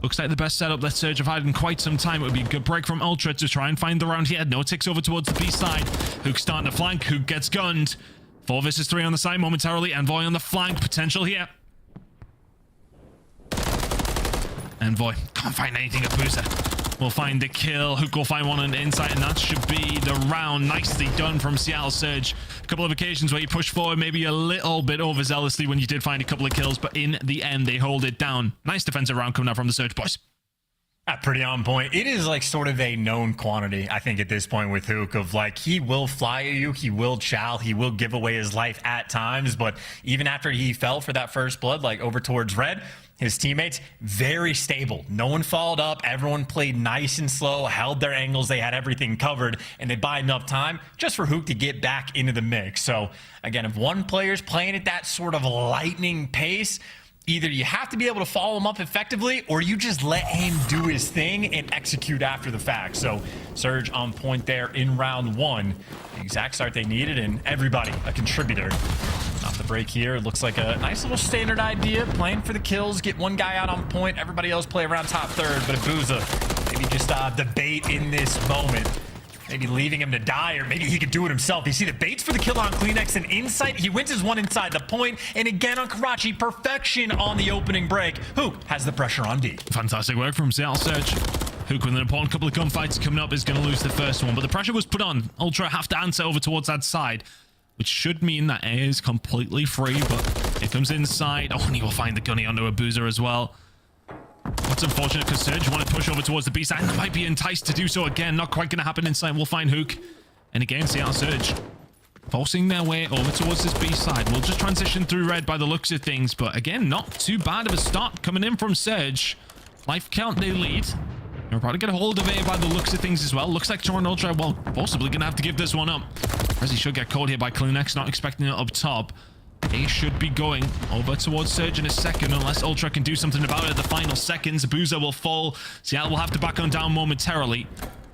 Looks like the best setup that Surge have had in quite some time. It would be a good break from Ultra to try and find the round here. No ticks over towards the B side. Hook starting to flank. Hook gets gunned. 4 versus 3 on the side momentarily. Envoy on the flank. Potential here. Envoy can't find anything at Boozer. We'll find the kill. Hook will find one on the inside, and that should be the round. Nicely done from Seattle Surge. A couple of occasions where you push forward maybe a little bit overzealously when you did find a couple of kills, but in the end, they hold it down. Nice defensive round coming out from the Surge boys. Pretty on point. It is like sort of a known quantity, I think, at this point with Hook, of like, he will fly at you, he will chow, he will give away his life at times, but even after he fell for that first blood, like over towards red, his teammates, very stable. No one followed up. Everyone played nice and slow, held their angles. They had everything covered, and they buy enough time just for Hook to get back into the mix. So, again, if one player's playing at that sort of lightning pace, either you have to be able to follow him up effectively, or you just let him do his thing and execute after the fact. So Surge on point there in round 1. The exact start they needed, and everybody a contributor. Off the break here, it looks like a nice little standard idea. Playing for the kills, get one guy out on point, everybody else play around top third. But Abuza, maybe just the bait in this moment. Maybe leaving him to die, or maybe he could do it himself. You see the baits for the kill on Kleenex and Insight. He wins his one inside the point. And again on Karachi, perfection on the opening break. Hook has the pressure on D. Fantastic work from Seattle Surge. Hook with an important couple of gunfights coming up is going to lose the first one. But the pressure was put on. Ultra have to answer over towards that side, which should mean that A is completely free. But it comes inside. Oh, and he will find the gunny onto a Boozer as well. What's unfortunate because Surge want to push over towards the B side, and they might be enticed to do so again. Not quite going to happen inside. We'll find Hook. And again, Seattle Surge forcing their way over towards this B side. We'll just transition through red by the looks of things. But again, not too bad of a start coming in from Surge. Life count they lead. We'll probably get a hold of A by the looks of things as well. Looks like Toron Ultra, well, possibly going to have to give this one up. As he should get caught here by Kleenex, not expecting it up top. A should be going over towards Surge in a second, unless Ultra can do something about it at the final seconds. Abuza will fall. Seattle will have to back on down momentarily.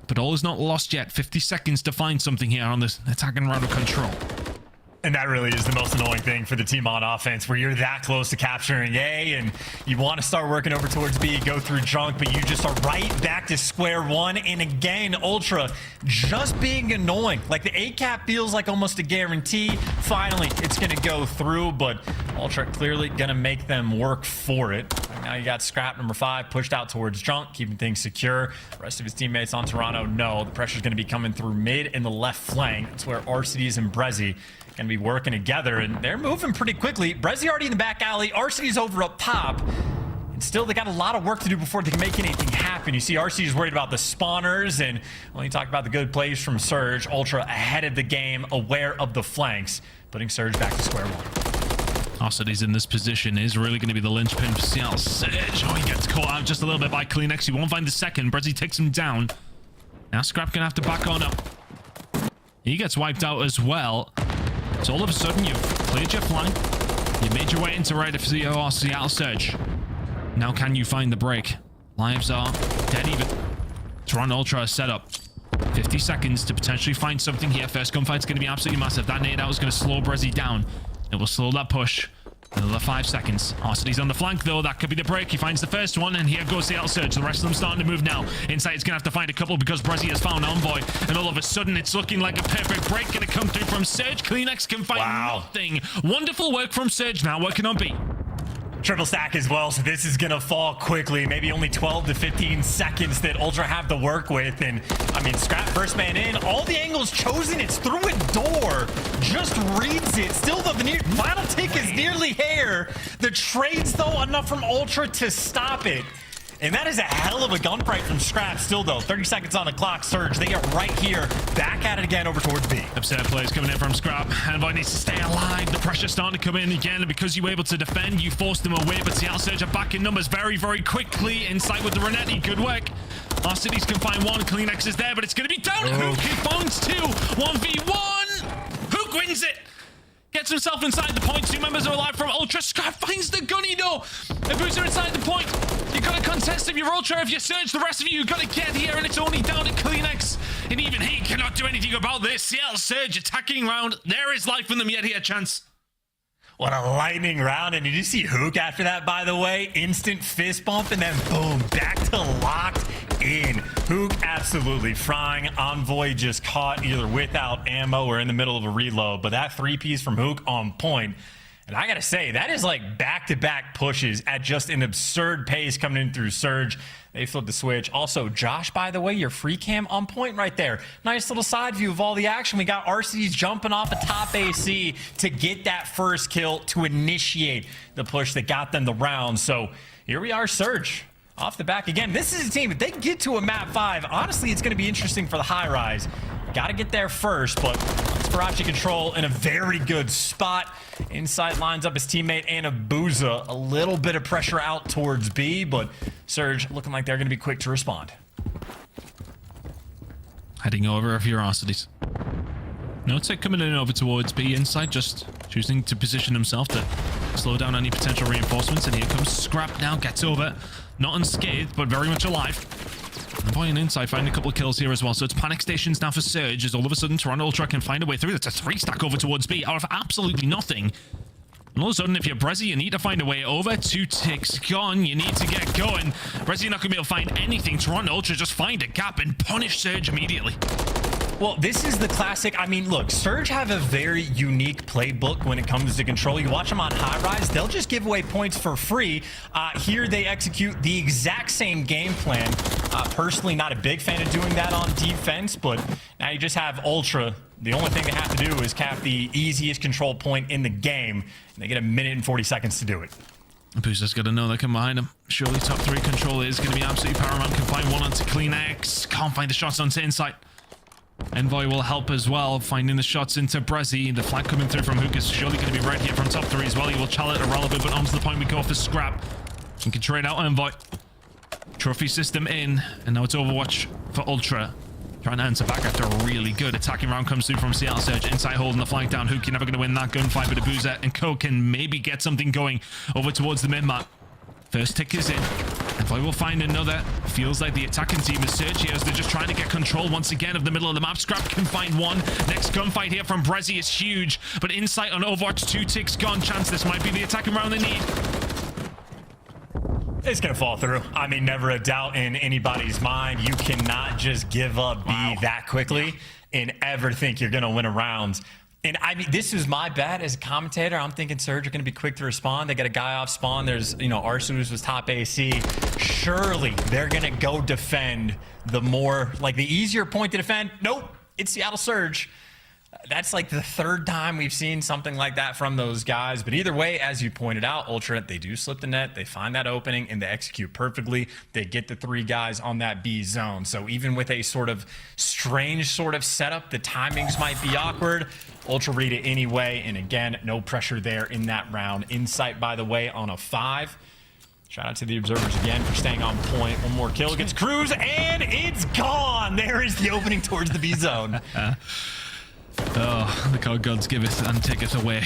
But all is not lost yet. 50 seconds to find something here on this attacking round of control. And that really is the most annoying thing for the team on offense, where you're that close to capturing A, and you want to start working over towards B, go through junk, but you just are right back to square one. And again, Ultra just being annoying. Like the A cap feels like almost a guarantee. Finally, it's going to go through, but Ultra clearly going to make them work for it. Now you got Scrap number 5 pushed out towards junk, keeping things secure. The rest of his teammates on Toronto, no. The pressure's going to be coming through mid and the left flank. That's where RCDs and Brezzy going to be working together, and they're moving pretty quickly. Brezzy already in the back alley. RCD's over up top. And still, they got a lot of work to do before they can make anything happen. You see RCD's worried about the spawners, and when you talk about the good plays from Surge, Ultra ahead of the game, aware of the flanks, putting Surge back to square one. RCD's in this position is really going to be the linchpin for Seattle Surge. Oh, he gets caught out just a little bit by Kleenex. He won't find the second. Brezzy takes him down. Now Scrap going to have to back on up. He gets wiped out as well. So all of a sudden, you've cleared your flank. You made your way into right of Seattle Surge. Now can you find the break? Lives are dead even. Toronto Ultra is set up. 50 seconds to potentially find something here. First gunfight's going to be absolutely massive. That nade out is going to slow Brezzy down. It will slow that push. Another 5 seconds. RCD's on the flank, though. That could be the break. He finds the first one, and here goes Seattle Surge. The rest of them starting to move now. Insight is going to have to find a couple because Brezzy has found Envoy. And all of a sudden, it's looking like a perfect break going to come through from Surge. Kleenex can find nothing. Wonderful work from Surge now, working on B. Triple stack as well, so this is gonna fall quickly. Maybe only 12 to 15 seconds that Ultra have to work with. And I mean, Scrap first man in, all the angles chosen. It's through a door, just reads it. Still the final tick is nearly here. The trades though enough from Ultra to stop it. And that is a hell of a gunfight from Scrap. Still though, 30 seconds on the clock. Surge, they get right here, back at it again over towards B. Upset plays coming in from Scrap. Envoy needs to stay alive. The pressure's starting to come in again, and because you were able to defend, you forced them away. But Seattle Surge are back in numbers very, very quickly. Inside with the Renetti, good work. Our cities can find one. Kleenex is there, but it's going to be down. Hook finds 2. 1v1. Hook wins it. Gets himself inside the point. 2 members are alive from Ultra. Scrap finds the gunny though. Abuza inside the point. You got to contest if you're Ultra. If you Surge, the rest of you got to get here, and it's only down to Kleenex. And even he cannot do anything about this. Seattle Surge attacking round. There is life in them yet here, Chance. What a lightning round. And did you see Hook after that, by the way? Instant fist bump, and then boom, back to locked in. Hook absolutely frying. Envoy just caught either without ammo or in the middle of a reload. But that 3-piece from Hook on point. And I gotta say, that is like back-to-back pushes at just an absurd pace coming in through Surge. They flipped the switch. Also, Josh, by the way, your free cam on point right there. Nice little side view of all the action. We got RCDs jumping off a top AC to get that first kill to initiate the push that got them the round. So here we are, Surge. Off the back again. This is a team, if they get to a map 5, honestly, it's going to be interesting for the high rise. Got to get there first, but Sparachi Control in a very good spot. Inside lines up his teammate Anabuza. A little bit of pressure out towards B, but Surge looking like they're going to be quick to respond. Heading over of Ferocities. No tech coming in over towards B. Inside just choosing to position himself to slow down any potential reinforcements. And here comes Scrap now. Gets over. Not unscathed, but very much alive. And Boy and Inside find a couple of kills here as well. So it's panic stations now for Surge as all of a sudden Toronto Ultra can find a way through. That's a 3-stack over towards B out of absolutely nothing. And all of a sudden, if you're Brezzy, you need to find a way over. 2 ticks gone. You need to get going. Brezzy not going to be able to find anything. Toronto Ultra just find a gap and punish Surge immediately. Well, this is the classic. I mean, look, Surge have a very unique playbook when it comes to control. You watch them on high rise, they'll just give away points for free. Here they execute the exact same game plan. Personally, not a big fan of doing that on defense, but now you just have Ultra. The only thing they have to do is cap the easiest control point in the game. And they get a minute and 40 seconds to do it. Booster's got to know they come behind him. Surely top 3 control is going to be absolutely paramount. Can find one onto CleanX. Can't find the shots onto Insight. Envoy will help as well, finding the shots into Brezzy. The flag coming through from Hook is surely going to be right here from top 3 as well. He will challenge it irrelevant, but onto the point we go for Scrap. He can trade out Envoy. Trophy system in, and now it's Overwatch for Ultra. Trying to answer back after a really good attacking round comes through from Seattle Surge. Inside holding the flank down. Hook, you're never going to win that gunfight, but Abuza and Co can maybe get something going over towards the mid-map. First tick is in. Envoy will find another. Feels like the attacking team is Surge here as they're just trying to get control once again of the middle of the map. Scrap can find one. Next gunfight here from Brezzy is huge, but Insight on Overwatch, 2 ticks gone. Chance this might be the attacking round they need. It's going to fall through. I mean, never a doubt in anybody's mind. You cannot just give up B that quickly and ever think you're going to win a round. And I mean, this is my bad as a commentator. I'm thinking Surge are going to be quick to respond. They got a guy off spawn. There's, you know, Arsenus was top AC. Surely they're going to go defend the more, like the easier point to defend. Nope, it's Seattle Surge. That's like the 3rd time we've seen something like that from those guys. But either way, as you pointed out, Ultra, they do slip the net. They find that opening and they execute perfectly. They get the 3 guys on that B zone. So even with a sort of strange sort of setup, the timings might be awkward. Ultra read it anyway. And again, no pressure there in that round. Insight, by the way, on a 5. Shout out to the observers again for staying on point. One more kill against Cruz, and it's gone. There is the opening towards the B zone. Oh, the code gods give it and take it away.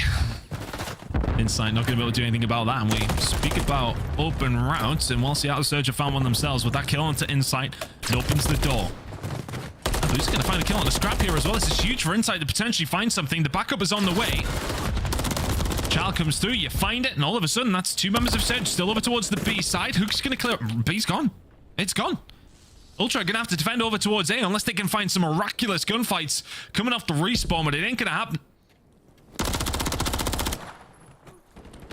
Insight not going to be able to do anything about that. And we speak about open routes, and while Seattle Surge have found one themselves, with that kill onto Insight, it opens the door. Who's going to find a kill on a Scrap here as well? This is huge for Insight to potentially find something. The backup is on the way. Child comes through, you find it, and all of a sudden, that's 2 members of Surge still over towards the B side. Hook's going to clear. B's gone. It's gone. Ultra are going to have to defend over towards A unless they can find some miraculous gunfights coming off the respawn, but it ain't going to happen.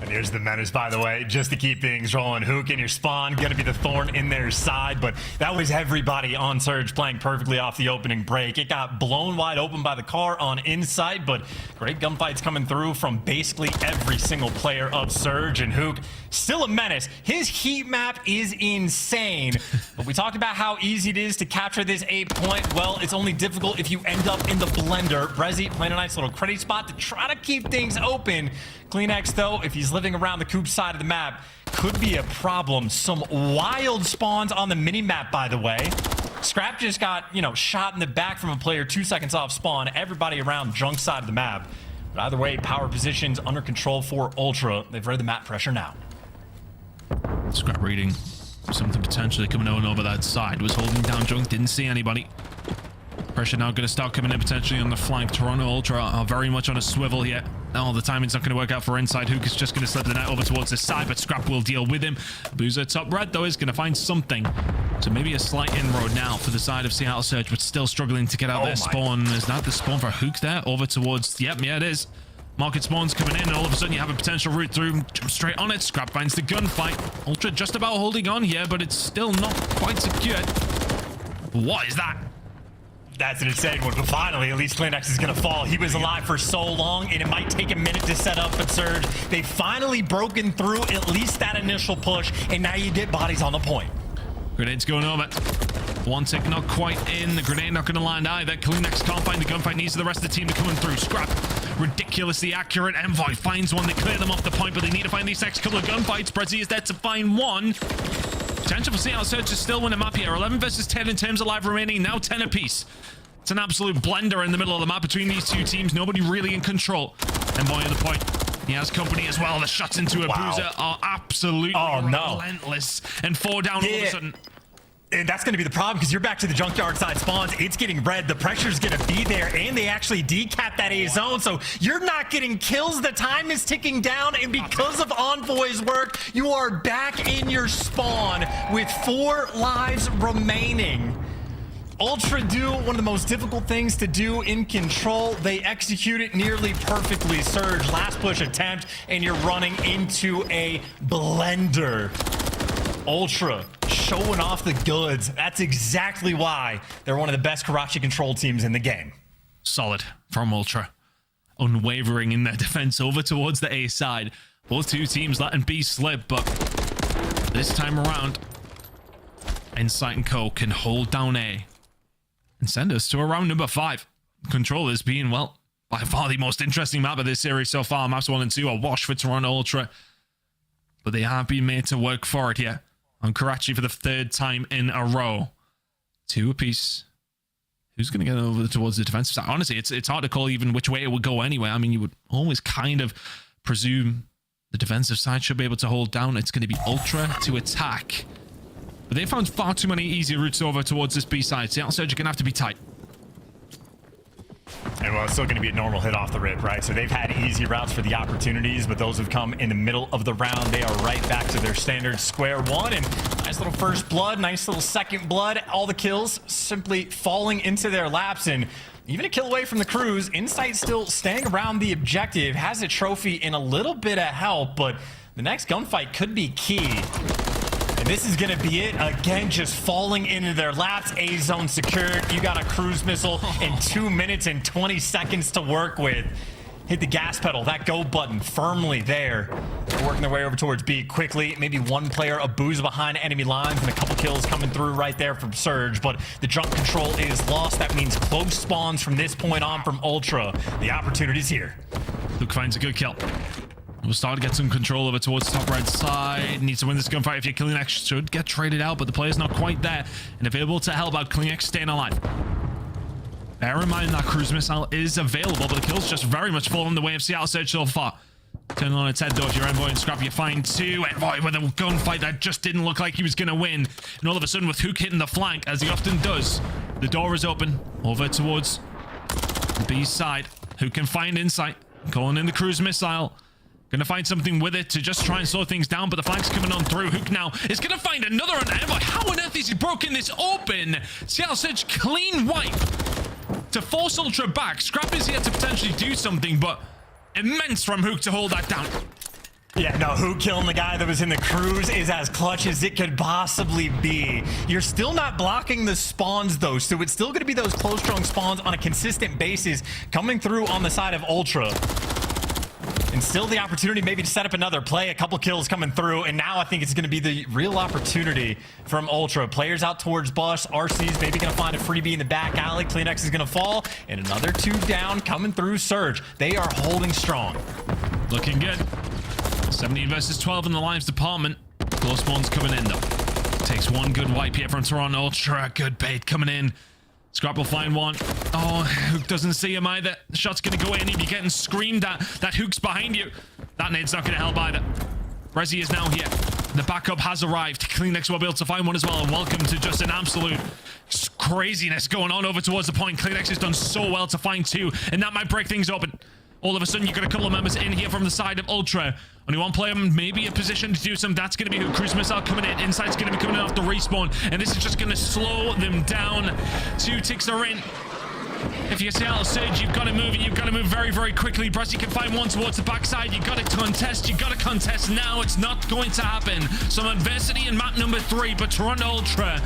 And here's the menace, by the way, just to keep things rolling. Hook in your spawn, going to be the thorn in their side, but that was everybody on Surge playing perfectly off the opening break. It got blown wide open by the car on Insight, but great gunfights coming through from basically every single player of Surge, and Hook still a menace. His heat map is insane, but we talked about how easy it is to capture this 8-point. Well, it's only difficult if you end up in the blender. Brezzy playing a nice little credit spot to try to keep things open. CleanX, though, if he's living around the coop side of the map, could be a problem. Some wild spawns on the mini-map, by the way. Scrap just got, you know, shot in the back from a player 2 seconds off spawn. Everybody around junk side of the map. But either way, power positions under control for Ultra. They've read the map pressure now. Scrap reading something potentially coming over that side. Was holding down junk, didn't see anybody. Pressure now going to start coming in potentially on the flank. Toronto Ultra are very much on a swivel here. Oh, the timing's not going to work out for Inside. Hook is just going to slip the net over towards the side, but Scrap will deal with him. Boozer top red, though, is going to find something. So maybe a slight inroad now for the side of Seattle Surge, but still struggling to get out their spawn. Is that the spawn for Hook there? Over towards, yep, yeah, it is. Market spawns coming in, and all of a sudden you have a potential route through. Jump straight on it. Scrap finds the gunfight. Ultra just about holding on here, but it's still not quite secured. What is that? That's an insane one, but finally, at least Kleenex is going to fall. He was alive for so long, and it might take a minute to set up, but Surge, they've finally broken through at least that initial push, and now you get bodies on the point. Grenade's going over. One tick not quite in. The grenade not going to land either. Kleenex can't find the gunfight. Needs the rest of the team to come in through. Scrap. Ridiculously accurate. Envoy finds one. They clear them off the point, but they need to find these next couple of gunfights. Brezzy is there to find one. Potential for Seattle Surge to still win a map here. 11 versus 10 in terms of live remaining. Now 10 apiece. It's an absolute blender in the middle of the map between these two teams. Nobody really in control. Envoy on the point. He has company as well. The shots into a Boozer are absolutely relentless. And 4 down all of a sudden. And that's going to be the problem, because you're back to the junkyard side spawns. It's getting red. The pressure's going to be there, and they actually decap that A zone. So you're not getting kills. The time is ticking down, and because of Envoy's work, you are back in your spawn with 4 lives remaining. Ultra do one of the most difficult things to do in control. They execute it nearly perfectly. Surge, last push attempt, and you're running into a blender. Ultra showing off the goods. That's exactly why they're one of the best Karachi control teams in the game. Solid from Ultra. Unwavering in their defense over towards the A side. Both two teams letting B slip, but this time around, Insight and Co can hold down A and send us to around number 5. Controllers being, well, by far the most interesting map of this series so far. Maps 1 and 2 are wash for Toronto Ultra, but they have been made to work for it here on Karachi for the 3rd time in a row. 2 apiece. Who's going to get over towards the defensive side? Honestly, it's hard to call even which way it would go anyway. I mean, you would always kind of presume the defensive side should be able to hold down. It's going to be Ultra to attack. But they found far too many easy routes over towards this B side. Seattle Surge are going to have to be tight. And well, it's still going to be a normal hit off the rip, right? So they've had easy routes for the opportunities, but those have come in the middle of the round. They are right back to their standard square one. And nice little first blood, nice little second blood. All the kills simply falling into their laps. And even a kill away from the Cruise. Insight still staying around the objective. Has a trophy and a little bit of help, but the next gunfight could be key. And this is going to be it. Again, just falling into their laps. A zone secured. You got a cruise missile in 2 minutes and 20 seconds to work with. Hit the gas pedal. That go button firmly there. They're working their way over towards B quickly. Maybe one player a booze behind enemy lines and a couple kills coming through right there from Surge. But the jump control is lost. That means close spawns from this point on from Ultra. The opportunity's here. Luke finds a good kill. We'll start to get some control over towards the top right side. Needs to win this gunfight. If you're Kleenex, should get traded out, but the player's not quite there. And if able to help out Kleenex staying alive. Bear in mind that cruise missile is available, but the kill's just very much fallen the way of Seattle Surge so far. Turning on its head though, if you're Envoy and Scrap, you find 2. Envoy with a gunfight that just didn't look like he was going to win. And all of a sudden with Hook hitting the flank, as he often does, the door is open over towards the B side. Hook can find Insight, calling in the cruise missile. Gonna find something with it to just try and slow things down, but the flank's coming on through. Hook now is gonna find another on Envoy. How on earth is he broken this open? Seattle Surge clean wipe to force Ultra back. Scrap is here to potentially do something, but immense from Hook to hold that down. Yeah, no, Hook killing the guy that was in the cruise is as clutch as it could possibly be. You're still not blocking the spawns, though, so it's still going to be those close, strong spawns on a consistent basis coming through on the side of Ultra. And still the opportunity maybe to set up another play, a couple kills coming through, and now I think it's going to be the real opportunity from Ultra. Players out towards Bus, RC's maybe going to find a freebie in the back alley. Kleenex is going to fall, and another 2 down coming through Surge. They are holding strong. Looking good. 17 versus 12 in the lives department. Close spawns coming in, though. Takes one good wipe here from Toronto Ultra. Good bait coming in. Scrap will find one. Oh, Hook doesn't see him either. The shot's going to go in. He'd be getting screamed at. That Hook's behind you. That nade's not going to help either. Resi is now here. The backup has arrived. Kleenex will be able to find one as well. And welcome to just an absolute craziness going on over towards the point. Kleenex has done so well to find 2. And that might break things open. All of a sudden, you've got a couple of members in here from the side of Ultra. Only one player, maybe a position to do some. That's going to be who Cruise Missile coming in. Insight's going to be coming in off the respawn. And this is just going to slow them down. 2 ticks are in. If you're Seattle Surge, you've got to move, and you've got to move very, very quickly. Brushy can find one towards the backside. You've got to contest. You've got to contest now. It's not going to happen. Some adversity in map number 3, but Toronto Ultra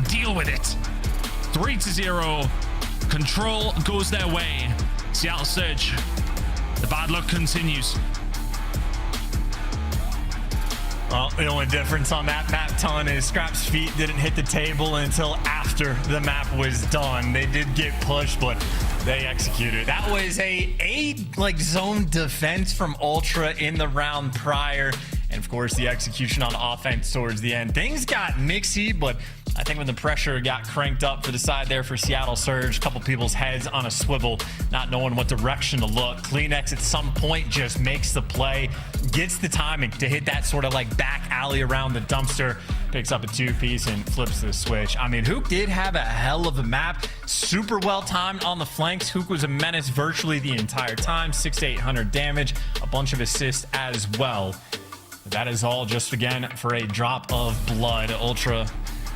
deal with it. 3-0. Control goes their way. Seattle Surge. The bad luck continues. Well, the only difference on that map ton is Scrap's feet didn't hit the table until after the map was done. They did get pushed, but they executed. That was a zone defense from Ultra in the round prior. And of course, the execution on offense towards the end. Things got mixy, but I think when the pressure got cranked up for the side there for Seattle Surge, a couple people's heads on a swivel, not knowing what direction to look. Kleenex at some point just makes the play, gets the timing to hit that sort of like back alley around the dumpster, picks up a 2-piece and flips the switch. I mean, Hook did have a hell of a map, super well timed on the flanks. Hook was a menace virtually the entire time, 600 to 800 damage, a bunch of assists as well. That is all just, again, for a drop of blood. Ultra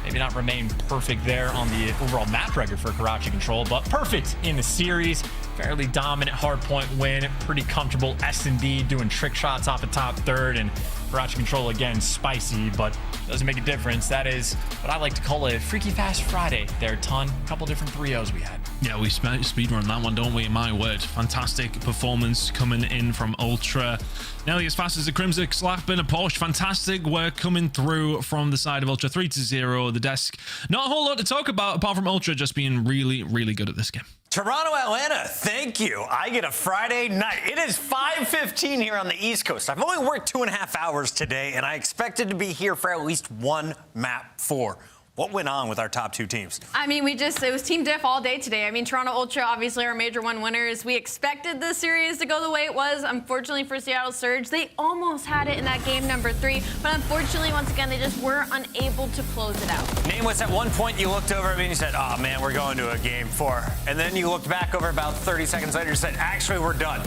maybe not remain perfect there on the overall map record for Karachi Control, but perfect in the series. Fairly dominant hardpoint win. Pretty comfortable S&D doing trick shots off the top third, and Karachi Control, again, spicy, but doesn't make a difference. That is what I like to call a Freaky Fast Friday there, Ton. A couple different 3-0s we had. Yeah, we speedrun that one, don't we? My word. Fantastic performance coming in from Ultra. Nearly as fast as the Crimson Slap in a Porsche. Fantastic work coming through from the side of Ultra. 3-0. The desk. Not a whole lot to talk about apart from Ultra just being really, really good at this game. Toronto, Atlanta, thank you. I get a Friday night. It is 5:15 here on the East Coast. I've only worked 2.5 hours today, and I expected to be here for at least one map 4. What went on with our top 2 teams? I mean, it was team diff all day today. I mean, Toronto Ultra, obviously our Major 1 winners. We expected this series to go the way it was. Unfortunately for Seattle Surge, they almost had it in that game number 3. But unfortunately, once again, they just were unable to close it out. Nameless, at one point you looked over at me and you said, oh man, we're going to a game 4. And then you looked back over about 30 seconds later and said, actually, we're done.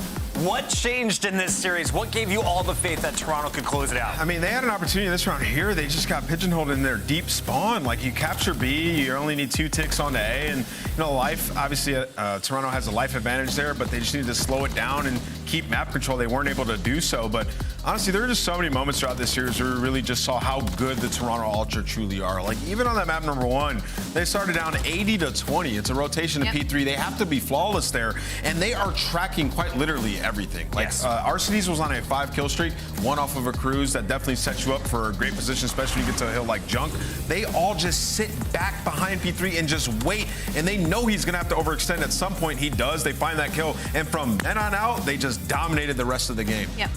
What changed in this series? What gave you all the faith that Toronto could close it out? I mean, they had an opportunity in this round here. They just got pigeonholed in their deep spawn. Like, you capture B, you only need 2 ticks onto A. And, life, obviously, Toronto has a life advantage there, but they just needed to slow it down and keep map control. They weren't able to do so. But, honestly, there were just so many moments throughout this series where we really just saw how good the Toronto Ultra truly are. Like, even on that map number 1, they started down 80 to 20. It's a rotation to P3. They have to be flawless there. And they are tracking quite literally everything. Like, Arcades was on a 5-kill streak, one off of a cruise that definitely sets you up for a great position, especially when you get to a hill like Junk. They all just sit back behind P3 and just wait, and they know he's gonna have to overextend at some point. He does. They find that kill, and from then on out, they just dominated the rest of the game. Yep.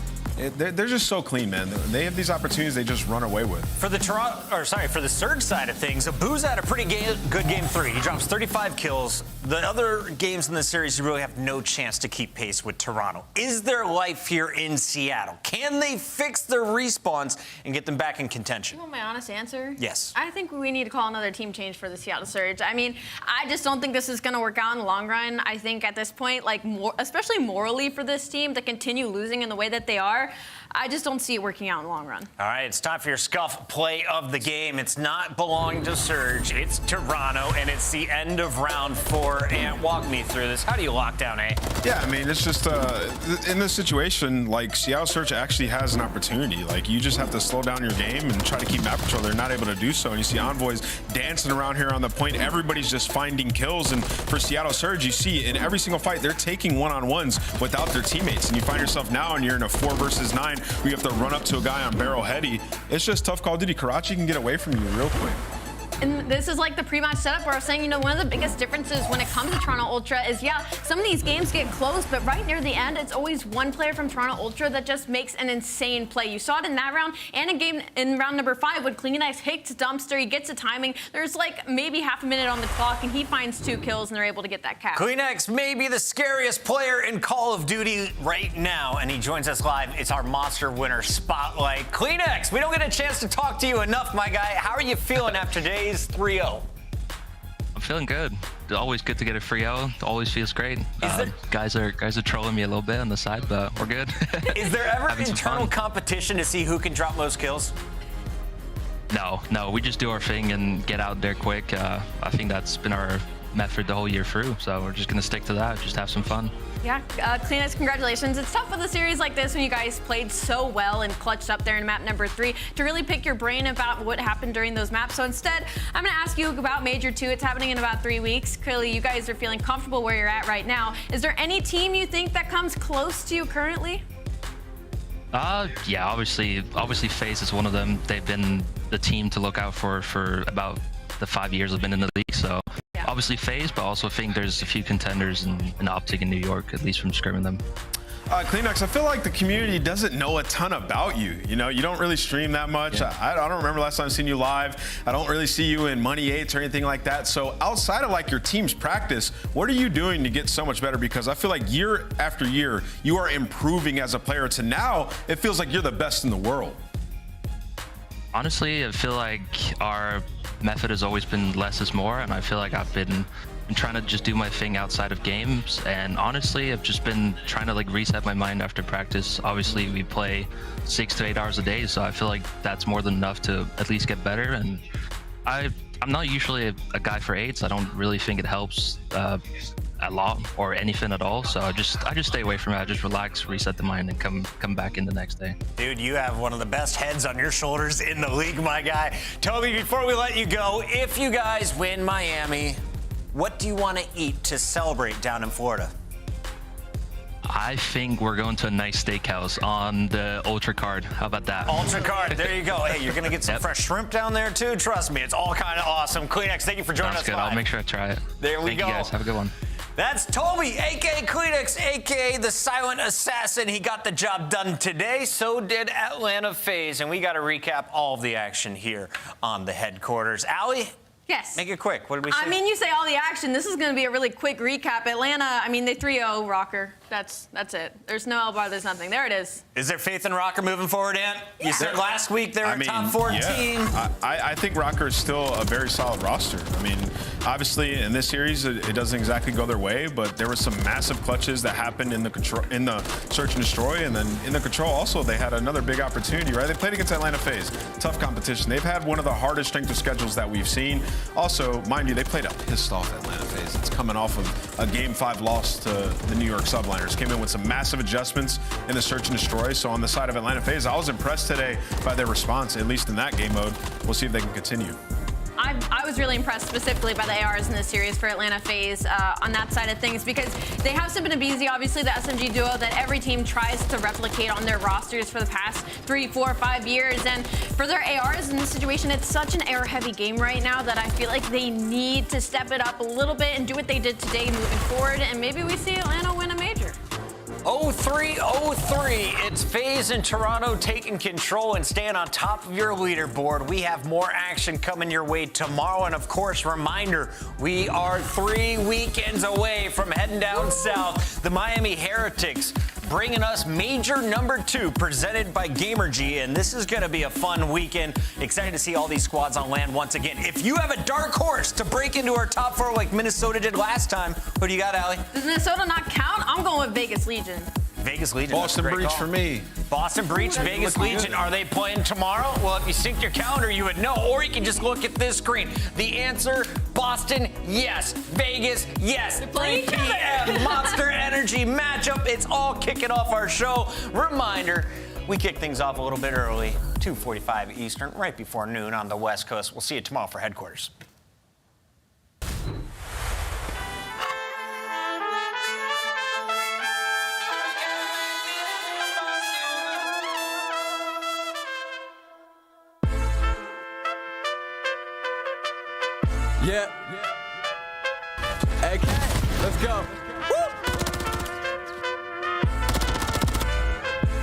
They're just so clean, man. They have these opportunities they just run away with. For the for the Surge side of things, Abu's had a pretty good game 3. He drops 35 kills. The other games in this series, you really have no chance to keep pace with Toronto. Is there life here in Seattle? Can they fix their respawns and get them back in contention? You want my honest answer? Yes. I think we need to call another team change for the Seattle Surge. I mean, I just don't think this is going to work out in the long run. I think at this point, especially morally for this team to continue losing in the way that they are, I just don't see it working out in the long run. All right, it's time for your Scuff play of the game. It's not belonging to Surge. It's Toronto, and it's the end of round 4. And walk me through this. How do you lock down A? Yeah, I mean, it's just in this situation, like, Seattle Surge actually has an opportunity. Like, you just have to slow down your game and try to keep map control. They're not able to do so. And you see Envoys dancing around here on the point. Everybody's just finding kills. And for Seattle Surge, you see in every single fight, they're taking one-on-ones without their teammates. And you find yourself now, and you're in a 4 versus 9. We have to run up to a guy on barrel heady. It's just tough Call of Duty. Karachi can get away from you real quick. And this is like the pre-match setup where I was saying, one of the biggest differences when it comes to Toronto Ultra is, some of these games get close, but right near the end, it's always one player from Toronto Ultra that just makes an insane play. You saw it in that round and a game in round number 5 when Kleenex hits dumpster, he gets a timing. There's like maybe half a minute on the clock and he finds 2 kills and they're able to get that cap. Kleenex may be the scariest player in Call of Duty right now, and he joins us live. It's our Monster Winner Spotlight. Kleenex, we don't get a chance to talk to you enough, my guy. How are you feeling after today's 3-0? I'm feeling good. always good to get a free L. Always feels great. Guys are trolling me a little bit on the side, but we're good. Is there ever internal competition to see who can drop most kills? No, we just do our thing and get out there quick. I think that's been our method the whole year through, so we're just gonna stick to that, just have some fun. Yeah, Kleenex, congratulations. It's tough with a series like this when you guys played so well and clutched up there in map number 3 to really pick your brain about what happened during those maps. So instead, I'm gonna ask you about Major 2. It's happening in about 3 weeks. Clearly, you guys are feeling comfortable where you're at right now. Is there any team you think that comes close to you currently? Yeah, obviously FaZe is one of them. They've been the team to look out for about the 5 years I've been in the league, so obviously FaZe, but also think there's a few contenders in Optic in New York, at least from scrimming them. Kleenex, I feel like the community doesn't know a ton about you. You know, you don't really stream that much. Yeah. I don't remember last time I've seen you live. I don't really see you in Money 8s or anything like that. So outside of like your team's practice, what are you doing to get so much better? Because I feel like year after year, you are improving as a player to now it feels like you're the best in the world. Honestly, I feel like our method has always been less is more, and I feel like I've been trying to just do my thing outside of games, and honestly I've just been trying to like reset my mind after practice. Obviously we play 6 to 8 hours a day, so I feel like that's more than enough to at least get better. And I'm not usually a guy for 8s. I don't really think it helps a lot or anything at all, so I just stay away from it. I just relax, reset the mind, and come back in the next day. Dude, you have one of the best heads on your shoulders in the league, my guy. Toby, before we let you go, if you guys win Miami, what do you want to eat to celebrate down in Florida? I think we're going to a nice steakhouse on the Ultra Card. How about that? Ultra Card, there you go. Hey, you're going to get some fresh shrimp down there too. Trust me, it's all kind of awesome. Kleenex, thank you for joining us. Good. I'll make sure I try it. There we go. Thank you guys. Have a good one. That's Toby, a.k.a. Kleenex, a.k.a. the silent assassin. He got the job done today. So did Atlanta FaZe. And we got to recap all of the action here on the headquarters. Allie? Yes. Make it quick. What did we say? I mean, you say all the action. This is going to be a really quick recap. Atlanta, I mean, they 3-0 Rocker. That's it. There's no elbow, there's nothing. There it is. Is there faith in Rocker moving forward, Ant? Yeah. You said last week they were a top 4 team. I think Rocker is still a very solid roster. I mean, obviously in this series it doesn't exactly go their way, but there were some massive clutches that happened in the search and destroy, and then in the control also they had another big opportunity, right? They played against Atlanta FaZe. Tough competition. They've had one of the hardest strength of schedules that we've seen. Also, mind you, they played a pissed off Atlanta FaZe. It's coming off of a Game 5 loss to the New York Subliners. Came in with some massive adjustments in the search and destroy. So on the side of Atlanta FaZe, I was impressed today by their response, at least in that game mode. We'll see if they can continue. I was really impressed specifically by the ARs in this series for Atlanta FaZe on that side of things, because they have Sip and Abizi, obviously the SMG duo that every team tries to replicate on their rosters for the past 3, 4, 5 years. And for their ARs in this situation, it's such an AR-heavy game right now that I feel like they need to step it up a little bit and do what they did today moving forward, and maybe we see Atlanta win a major. 0-3-0-3. It's FaZe and Toronto taking control and staying on top of your leaderboard. We have more action coming your way tomorrow. And of course, reminder, we are 3 weekends away from heading down south. The Miami Heretics bringing us Major number 2, presented by Gamergy. And this is going to be a fun weekend. Excited to see all these squads on land once again. If you have a dark horse to break into our top 4 like Minnesota did last time, who do you got, Allie? Does Minnesota not count? I'm going with Vegas Legion. Vegas Legion. Boston Breach for me. Boston Breach, Vegas Legion. Are they playing tomorrow? Well, if you sync your calendar, you would know. Or you can just look at this screen. The answer, Boston, yes. Vegas, yes. 3 p.m. Monster Energy matchup. It's all kicking off our show. Reminder, we kick things off a little bit early, 2:45 Eastern, right before noon on the West Coast. We'll see you tomorrow for headquarters. Yeah. AK, let's go.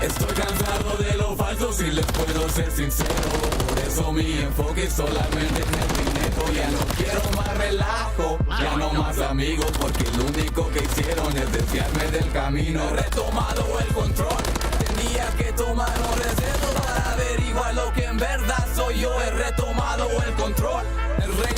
Estoy cansado de lo falso, si les puedo ser sincero. Por eso mi enfoque solamente en el dinero. Ya no quiero más relajo, ya no más amigos, porque lo único que hicieron es desviarme del camino. He retomado el control, tenía que tomar un receso para averiguar lo que en verdad soy yo. He retomado el control, el rey